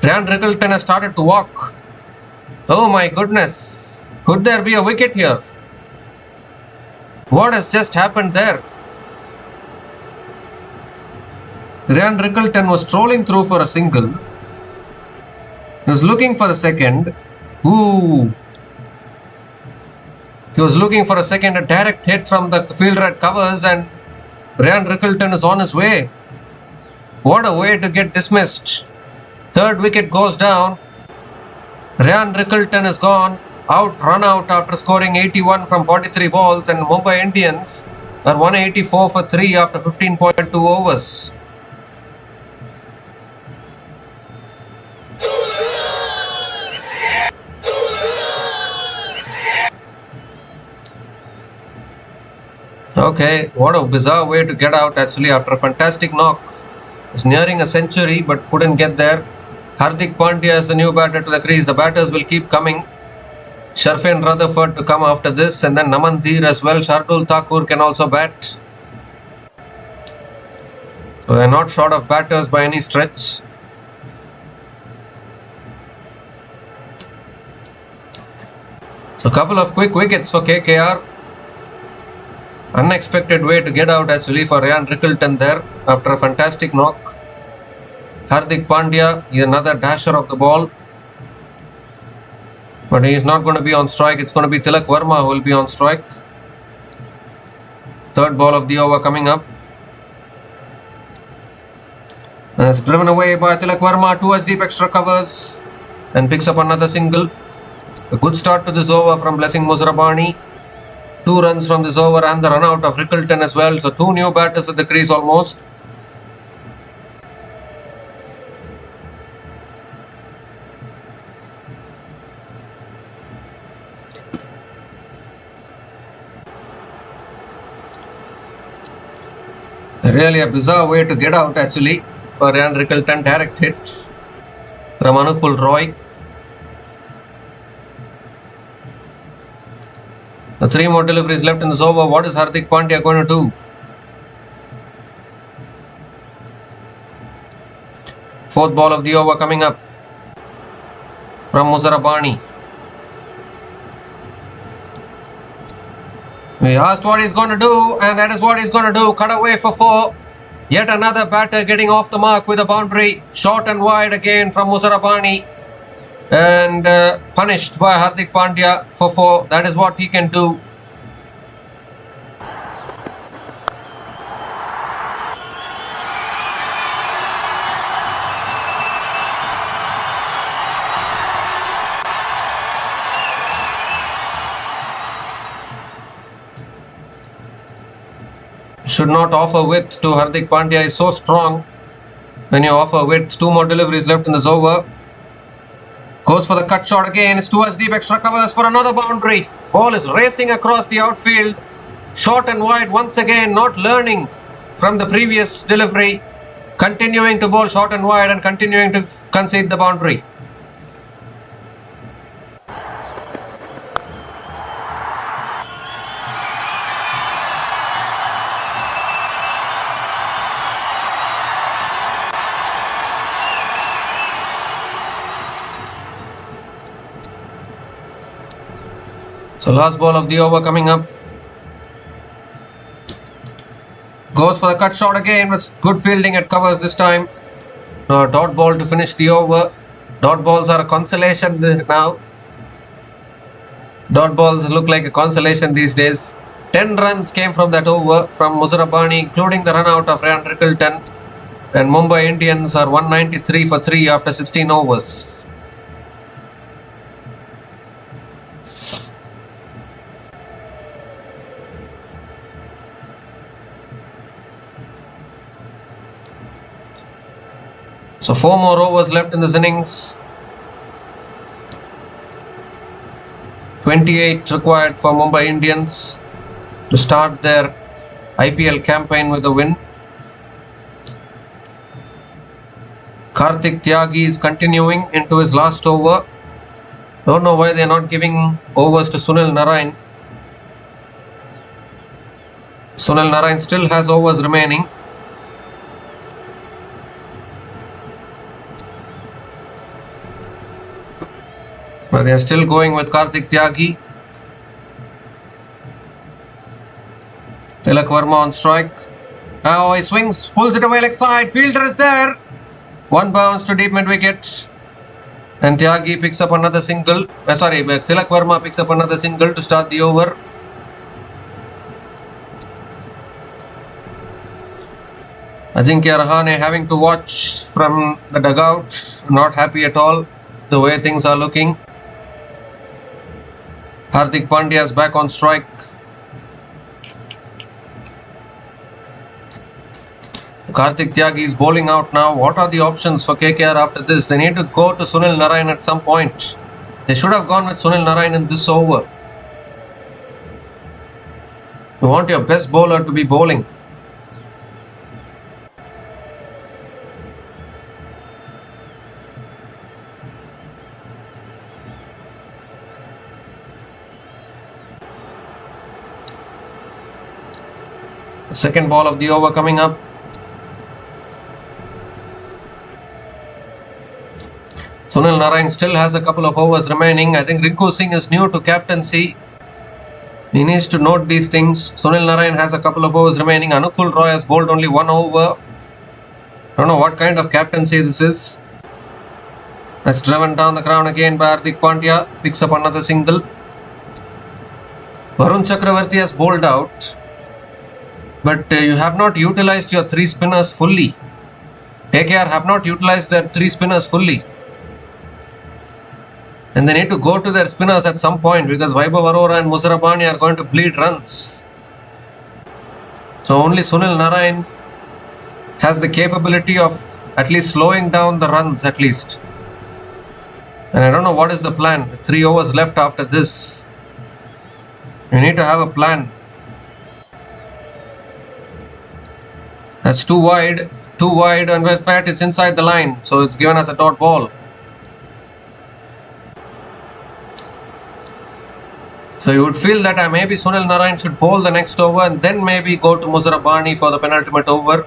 Ryan Rickleton has started to walk. Oh my goodness. Could there be a wicket here? What has just happened there? Ryan Rickleton was strolling through for a single. He was looking for the second. Ooh. He was looking for a second, a direct hit from the fielder at covers, and Ryan Rickleton is on his way. What a way to get dismissed. Third wicket goes down. Ryan Rickleton is gone. Run out after scoring 81 from 43 balls, and Mumbai Indians are 184 for 3 after 15.2 overs. Okay, what a bizarre way to get out actually after a fantastic knock. It's nearing a century but couldn't get there. Hardik Pandya is the new batter to the crease. The batters will keep coming. Sharfin Rutherford to come after this, and then Naman Dheer as well. Shardul Thakur can also bat. So they're not short of batters by any stretch. So a couple of quick wickets for KKR. Unexpected way to get out actually for Ryan Rickleton there after a fantastic knock. Hardik Pandya is another dasher of the ball. But he is not going to be on strike. It's going to be Tilak Verma who will be on strike. Third ball of the over coming up. And it's driven away by Tilak Verma towards deep extra covers and picks up another single. A good start to this over from Blessing Muzarabani. 2 runs from this over and the run out of Rickleton as well. So 2 new batters at the crease almost. Really a bizarre way to get out actually for Ryan Rickleton. Direct hit from Anukul Roy. The 3 more deliveries left in this over. What is Hardik Pandya going to do? Fourth ball of the over coming up from Muzarabani. We asked what he's going to do, and that is what he's going to do. Cut away for 4. Yet another batter getting off the mark with a boundary. Short and wide again from Muzarabani. And punished by Hardik Pandya for 4. That is what he can do. Should not offer width to Hardik Pandya. Is so strong when you offer width. 2 more deliveries left in this over. Goes for the cut shot again. It's towards deep extra covers for another boundary. Ball is racing across the outfield. Short and wide once again. Not learning from the previous delivery. Continuing to bowl short and wide and continuing to concede the boundary. So last ball of the over coming up. Goes for the cut shot again with good fielding at covers this time. Dot ball to finish the over. Dot balls are a consolation now. Dot balls look like a consolation these days. 10 runs came from that over from Muzarabani, including the run out of Ryan Rickleton. And Mumbai Indians are 193 for 3 after 16 overs. So 4 more overs left in this innings. 28 required for Mumbai Indians to start their IPL campaign with a win. Karthik Tyagi is continuing into his last over. Don't know why they are not giving overs to Sunil Narine. Sunil Narine still has overs remaining. But they are still going with Karthik Tyagi. Tilak Verma on strike. Now he swings, pulls it away leg side. Fielder is there. One bounce to deep mid wicket. And Tyagi picks up another single. Tilak Verma picks up another single to start the over. Ajinkya Rahane having to watch from the dugout. Not happy at all the way things are looking. Hardik Pandya is back on strike. Karthik Tyagi is bowling out now. What are the options for KKR after this? They need to go to Sunil Narayan at some point. They should have gone with Sunil Narayan in this over. You want your best bowler to be bowling. The second ball of the over coming up. Sunil Narayan still has a couple of overs remaining. I think Rinku Singh is new to captaincy. He needs to note these things. Sunil Narayan has a couple of overs remaining. Anukul Roy has bowled only one over. Don't know what kind of captaincy this is. That's driven down the ground again by Hardik Pandya. Picks up another single. Varun Chakravarti has bowled out. But you have not utilized your three spinners fully. KKR have not utilized their three spinners fully. And they need to go to their spinners at some point because Vaibhav Arora and Muzarabani are going to bleed runs. So only Sunil Narayan has the capability of at least slowing down the runs at least. And I don't know what is the plan. 3 overs left after this. You need to have a plan. That's too wide, and in fact it's inside the line, so it's given as a dot ball. So you would feel that maybe Sunil Narayan should bowl the next over and then maybe go to Muzarabani for the penultimate over.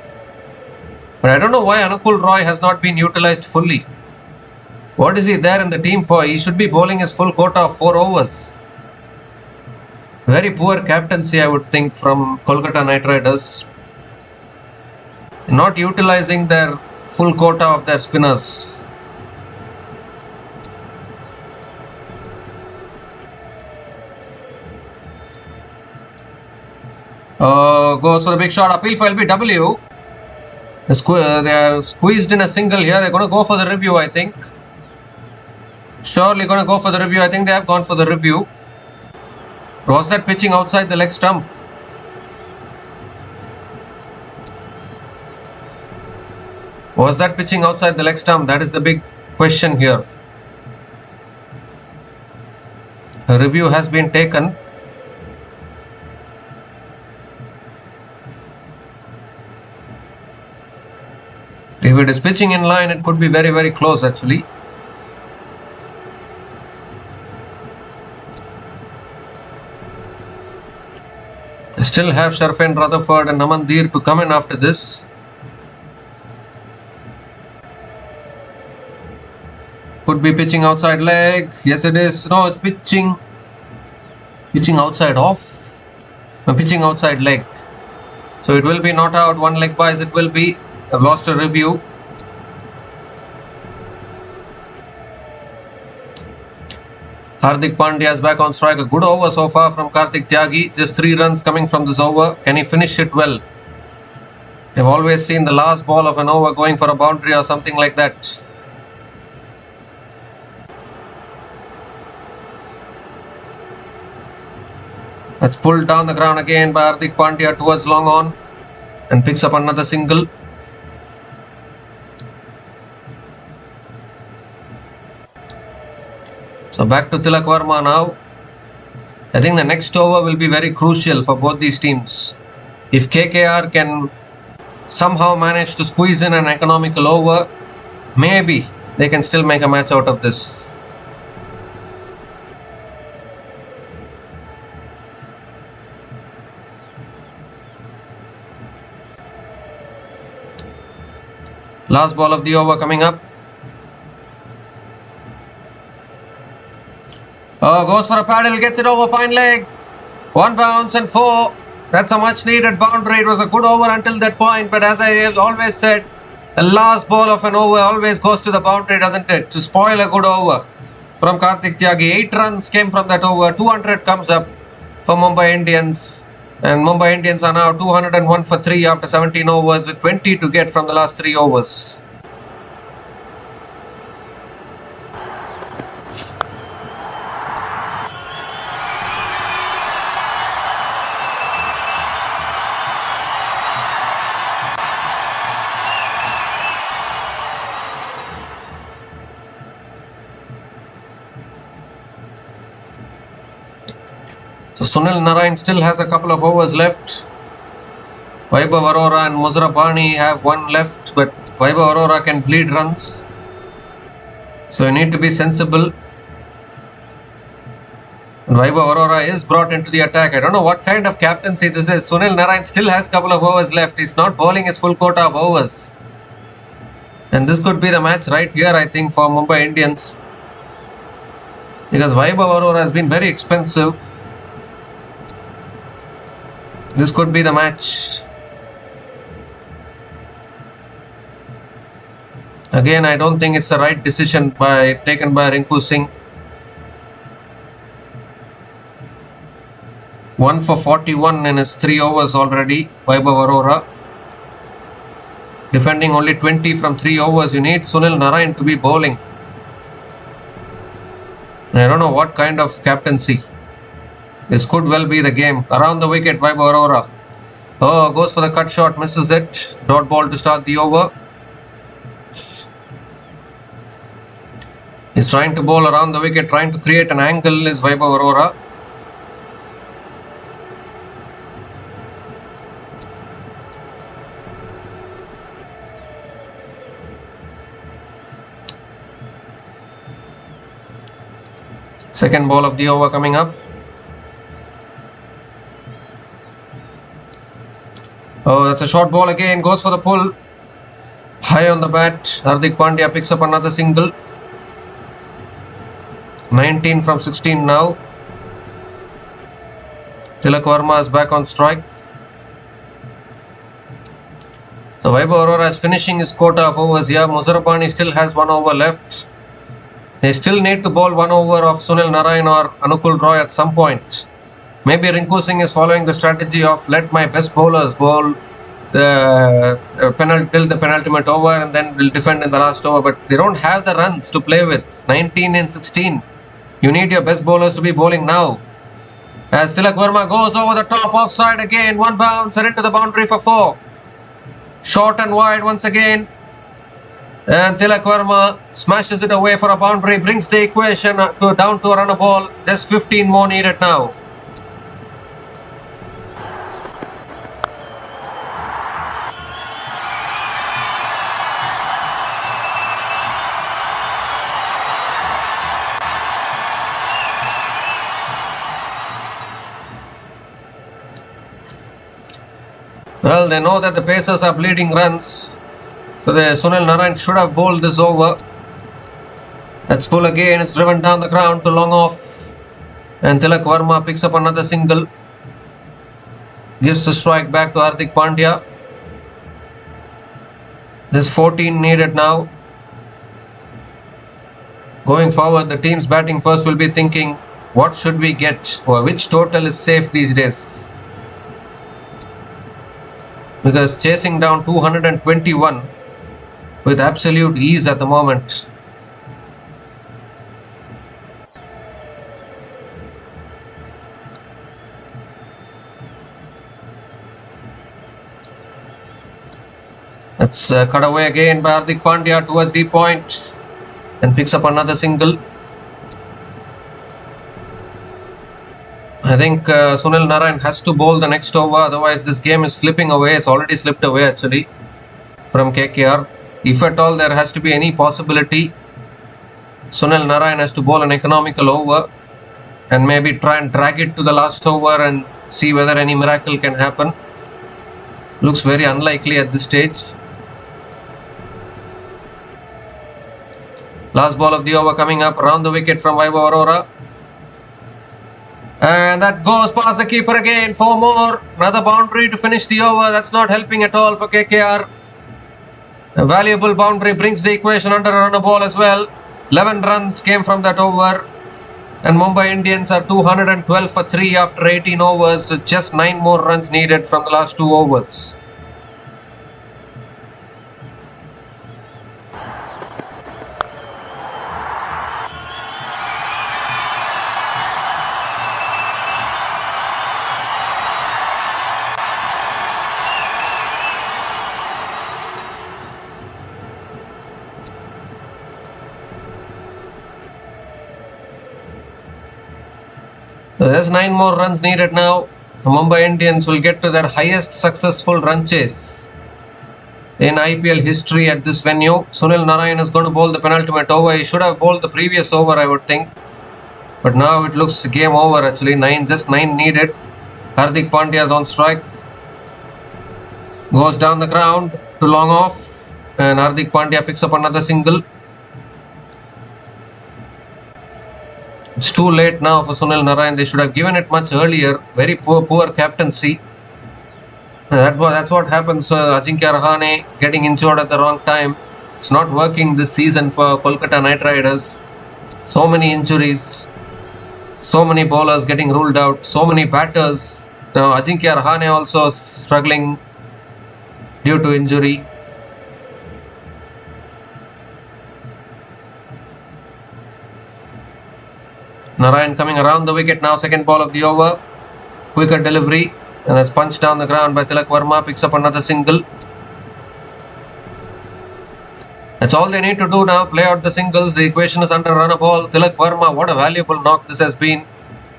But I don't know why Anukul Roy has not been utilized fully. What is he there in the team for? He should be bowling his full quota of 4 overs. Very poor captaincy, I would think, from Kolkata Knight Riders. Not utilizing their full quota of their spinners. Goes for the big shot. Appeal for LBW. They are squeezed in a single here. They're going to go for the review, I think. Surely going to go for the review. I think they have gone for the review. Was that pitching outside the leg stump? Was that pitching outside the leg stump? That is the big question here. A review has been taken. If it is pitching in line, it could be very, very close actually. I still have Sharfain Rutherford and Namandir to come in after this. Could be pitching outside leg. Yes, it is. No, it's pitching outside off. No, pitching outside leg. So it will be not out. One leg buys. It will be. I've lost a review. Hardik Pandya is back on strike. A good over so far from Karthik Tyagi. Just 3 runs coming from this over. Can he finish it well? I've always seen the last ball of an over going for a boundary or something like that. That's pulled down the ground again by Hardik Pandya towards long on and picks up another single. So back to Tilak Verma now. I think the next over will be very crucial for both these teams. If KKR can somehow manage to squeeze in an economical over, maybe they can still make a match out of this. Last ball of the over coming up. Goes for a paddle, gets it over fine leg. 1 bounce and 4. That's a much needed boundary. It was a good over until that point, but as I have always said, the last ball of an over always goes to the boundary, doesn't it? To spoil a good over from Karthik Tyagi. 8 runs came from that over. 200 comes up for Mumbai Indians. And Mumbai Indians are now 201 for 3 after 17 overs with 20 to get from the last 3 overs. So Sunil Narayan still has a couple of overs left. Vaibhav Arora and Muzrabani have one left, but Vaibhav Arora can bleed runs. So you need to be sensible. And Vaibhav Arora is brought into the attack. I don't know what kind of captaincy this is. Sunil Narayan still has a couple of overs left. He's not bowling his full quota of overs. And this could be the match right here, I think, for Mumbai Indians. Because Vaibhav Arora has been very expensive. This could be the match. Again, I don't think it's the right decision taken by Rinku Singh. 1 for 41 in his 3 overs already. Vaibhav Arora. Defending only 20 from 3 overs. You need Sunil Narayan to be bowling. I don't know what kind of captaincy. This could well be the game. Around the wicket, Vaibhav Arora. Oh, goes for the cut shot, misses it. Dot ball to start the over. He's trying to bowl around the wicket, trying to create an angle is Vaibhav Arora. Second ball of the over coming up. Oh, that's a short ball again. Goes for the pull. High on the bat. Hardik Pandya picks up another single. 19 from 16 now. Tilak Verma is back on strike. So Vaibhav Arora is finishing his quota of overs here. Muzarabani still has 1 over left. They still need to bowl 1 over of Sunil Narayan or Anukul Roy at some point. Maybe Rinku Singh is following the strategy of let my best bowlers bowl the till the penultimate over and then will defend in the last over. But they don't have the runs to play with. 19 and 16. You need your best bowlers to be bowling now. As Tilak Verma goes over the top, offside again. 1 bounce and into the boundary for 4. Short and wide once again. And Tilak Verma smashes it away for a boundary. Brings the equation down to a run a ball. Just 15 more needed now. Well, they know that the Pacers are bleeding runs. So the Sunil Narayan should have bowled this over. That's full again. It's driven down the ground to long off. And Tilak Verma picks up another single. Gives the strike back to Hardik Pandya. There's 14 needed now. Going forward, the teams batting first will be thinking, what should we get? Or which total is safe these days? Because chasing down 221 with absolute ease at the moment. Let's cut away again by Hardik Pandya towards the point and picks up another single. I think Sunil Narayan has to bowl the next over, otherwise this game is slipping away. It's already slipped away actually from KKR. If at all there has to be any possibility, Sunil Narayan has to bowl an economical over and maybe try and drag it to the last over and see whether any miracle can happen. Looks very unlikely at this stage. Last ball of the over coming up, around the wicket from Vaibhav Arora. And that goes past the keeper again. 4 more. Another boundary to finish the over. That's not helping at all for KKR. A valuable boundary brings the equation under a runner ball as well. 11 runs came from that over. And Mumbai Indians are 212 for 3 after 18 overs. So just 9 more runs needed from the last 2 overs. There's 9 more runs needed now. The Mumbai Indians will get to their highest successful run chase in IPL history at this venue. Sunil Narine is going to bowl the penultimate over. He should have bowled the previous over, I would think. But now it looks game over actually. Just 9 needed. Hardik Pandya is on strike. Goes down the ground to long off. And Hardik Pandya picks up another single. It's too late now for Sunil Narine. They should have given it much earlier. Very poor captaincy. That's what happens. Ajinkya Rahane getting injured at the wrong time. It's not working this season for Kolkata Knight Riders. So many injuries. So many bowlers getting ruled out. So many batters. Now Ajinkya Rahane also struggling due to injury. Narine coming around the wicket now, second ball of the over. Quicker delivery, and that's punched down the ground by Tilak Verma, picks up another single. That's all they need to do now, play out the singles. The equation is under run a ball. Tilak Verma, what a valuable knock this has been.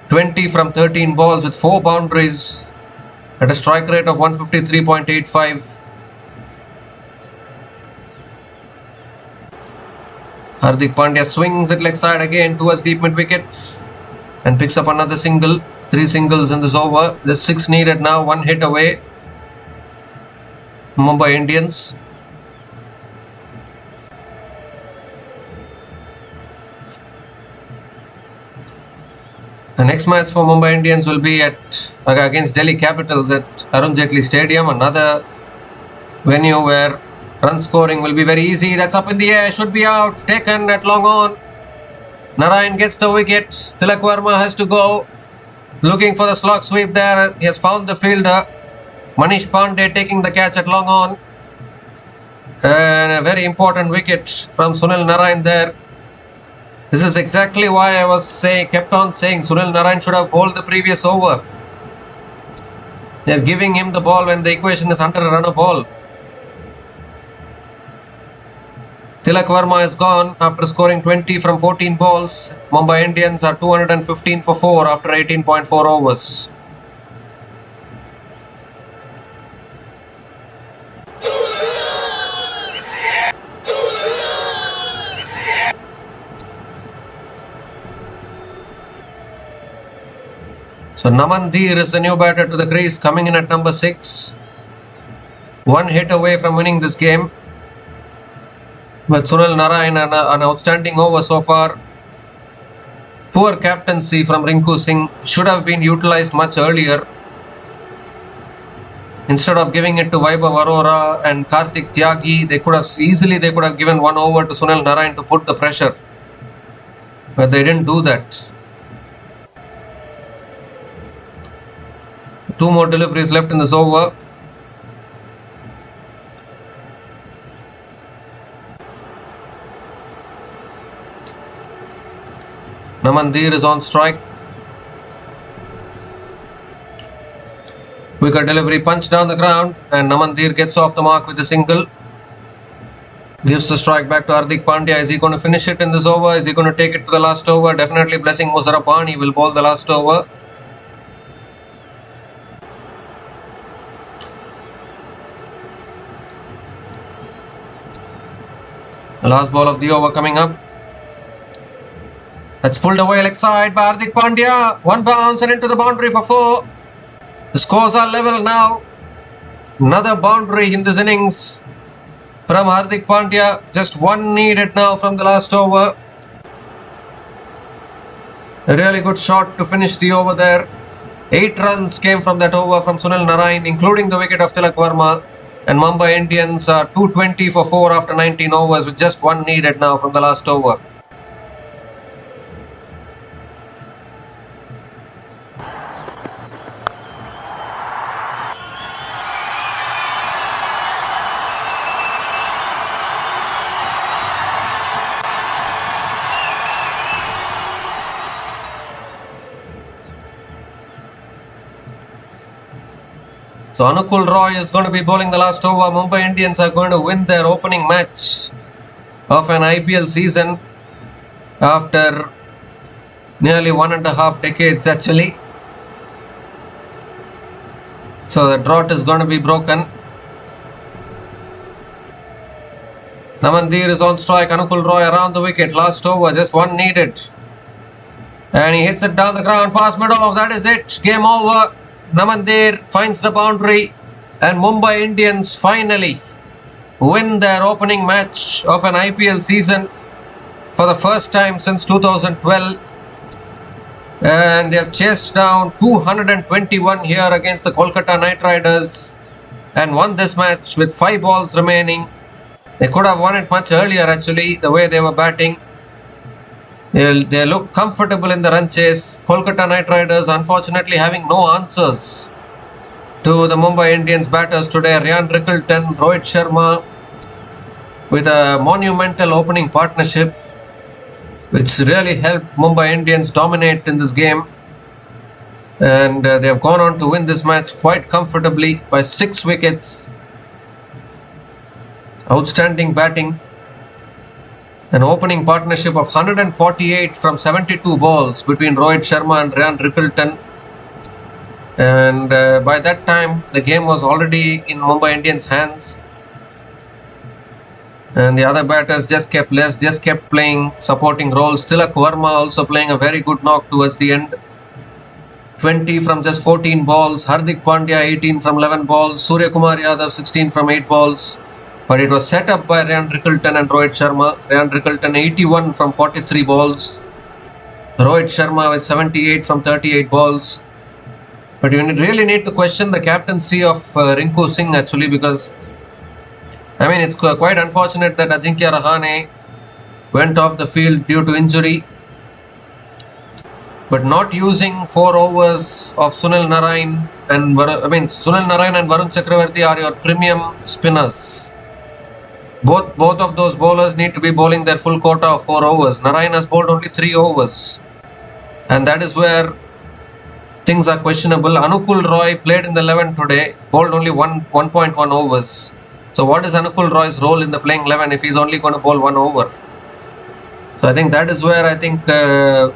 20 from 13 balls with 4 boundaries at a strike rate of 153.85. Hardik Pandya swings it leg side again towards deep mid wicket and picks up another single. 3 singles in this over. There's 6 needed now, 1 hit away. Mumbai Indians. The next match for Mumbai Indians will be against Delhi Capitals at Arun Jaitley Stadium, another venue where run scoring will be very easy. That's up in the air, should be out, taken at long on. Narine gets the wicket. Tilak Verma has to go. Looking for the slog sweep there. He has found the fielder. Manish Pandey taking the catch at long on. And a very important wicket from Sunil Narine there. This is exactly why I kept on saying Sunil Narine should have bowled the previous over. They are giving him the ball when the equation is under a run a ball. Tilak Verma is gone after scoring 20 from 14 balls. Mumbai Indians are 215 for 4 after 18.4 overs. So Naman Dheer is the new batter to the crease, coming in at number 6. 1 hit away from winning this game. But Sunil Narine, an outstanding over so far. Poor captaincy from Rinku Singh, should have been utilised much earlier. Instead of giving it to Vaibhav Arora and Karthik Tyagi, they could have given 1 over to Sunil Narine to put the pressure. But they didn't do that. 2 more deliveries left in this over. Naman Dheer is on strike. Quicker delivery, punch down the ground, and Naman Dheer gets off the mark with a single. Gives the strike back to Hardik Pandya. Is he going to finish it in this over? Is he going to take it to the last over? Definitely Blessing Musarapani will bowl the last over. The last ball of the over coming up. That's pulled away leg side by Hardik Pandya. 1 bounce and into the boundary for 4. The scores are level now. Another boundary in this innings from Hardik Pandya. Just 1 needed now from the last over. A really good shot to finish the over there. 8 runs came from that over from Sunil Narine, including the wicket of Tilak Verma. And Mumbai Indians are 220 for 4 after 19 overs with just 1 needed now from the last over. So Anukul Roy is going to be bowling the last over. Mumbai Indians are going to win their opening match of an IPL season after nearly 1.5 decades actually. So the drought is going to be broken. Namandir is on strike. Anukul Roy around the wicket. Last over, just 1 needed. And he hits it down the ground past middle. That is it. Game over. Namandir finds the boundary and Mumbai Indians finally win their opening match of an IPL season for the first time since 2012, and they have chased down 221 here against the Kolkata Knight Riders and won this match with 5 balls remaining. They could have won it much earlier actually, the way they were batting. They look comfortable in the run chase. Kolkata Knight Riders unfortunately having no answers to the Mumbai Indians batters today. Ryan Rickleton, Rohit Sharma with a monumental opening partnership which really helped Mumbai Indians dominate in this game. And they have gone on to win this match quite comfortably by 6 wickets. Outstanding batting. An opening partnership of 148 from 72 balls between Rohit Sharma and Ryan Rickleton. And by that time, the game was already in Mumbai Indians' hands. And the other batters just kept playing supporting roles. Tilak Verma also playing a very good knock towards the end. 20 from just 14 balls. Hardik Pandya 18 from 11 balls. Surya Kumar Yadav 16 from 8 balls. But it was set up by Ryan Rickleton and Rohit Sharma. Ryan Rickleton 81 from 43 balls. Rohit Sharma with 78 from 38 balls. But you really need to question the captaincy of Rinku Singh actually, because I mean it's quite unfortunate that Ajinkya Rahane went off the field due to injury. But not using 4 overs of Sunil Narine and Sunil Narine and Varun Chakravarti are your premium spinners. Both of those bowlers need to be bowling their full quota of 4 overs. Narine has bowled only 3 overs. And that is where things are questionable. Anukul Roy played in the 11 today, bowled only 1.1 overs. So what is Anukul Roy's role in the playing 11 if he's only going to bowl 1 over? So I think that is where I think there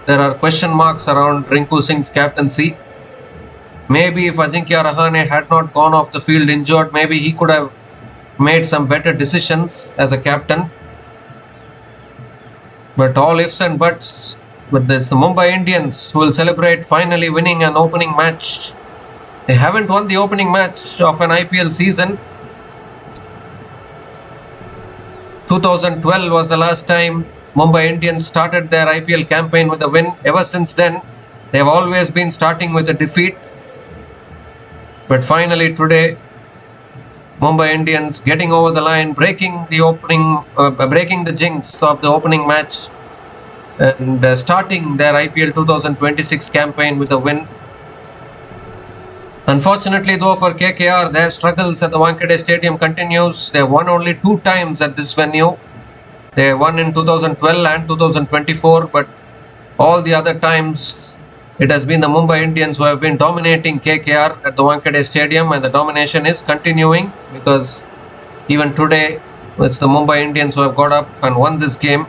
are question marks around Rinku Singh's captaincy. Maybe if Ajinkya Rahane had not gone off the field injured, maybe he could have made some better decisions as a captain. But all ifs and buts. But it's the Mumbai Indians who will celebrate finally winning an opening match. They haven't won the opening match of an IPL season. 2012 was the last time Mumbai Indians started their IPL campaign with a win. Ever since then, they have always been starting with a defeat. But finally today, Mumbai Indians getting over the line, breaking the jinx of the opening match, and starting their IPL 2026 campaign with a win. Unfortunately though for KKR, their struggles at the Wankhede Stadium continues. They won only 2 times at this venue. They won in 2012 and 2024, but all the other times it has been the Mumbai Indians who have been dominating KKR at the Wankhede Stadium, and the domination is continuing because even today it's the Mumbai Indians who have got up and won this game.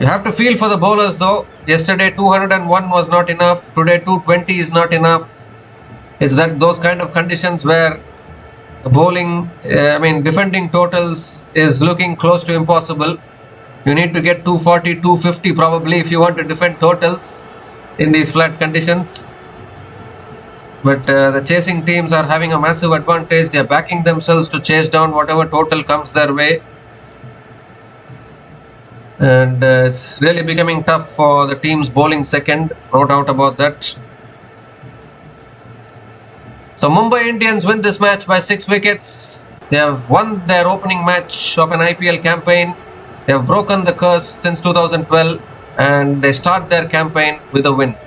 You have to feel for the bowlers though. Yesterday 201 was not enough. Today 220 is not enough. It's those kind of conditions where bowling, defending totals is looking close to impossible. You need to get 240, 250 probably if you want to defend totals in these flat conditions. But the chasing teams are having a massive advantage. They are backing themselves to chase down whatever total comes their way. And it's really becoming tough for the teams bowling second, no doubt about that. So Mumbai Indians win this match by 6 wickets. They have won their opening match of an IPL campaign. They have broken the curse since 2012 and they start their campaign with a win.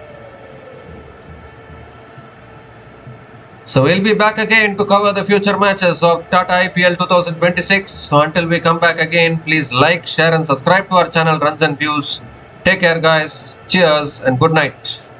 So we'll be back again to cover the future matches of Tata IPL 2026. So until we come back again, please like, share and subscribe to our channel Runs and Views. Take care guys. Cheers and good night.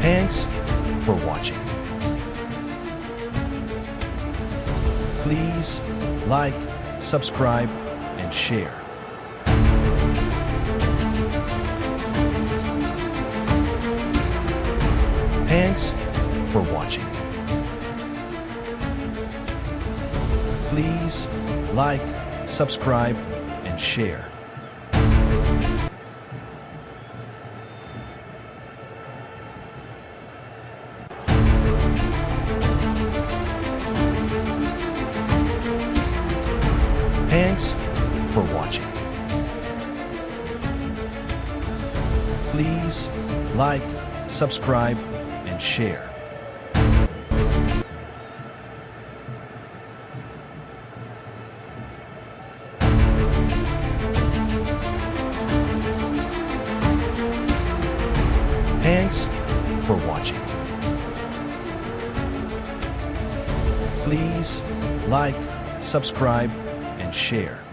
Thanks for watching. Please like, subscribe, and share. Thanks for watching. Please like, subscribe, and share. Thanks for watching. Please like, subscribe, and share. Thanks for watching. Please like, subscribe, and share.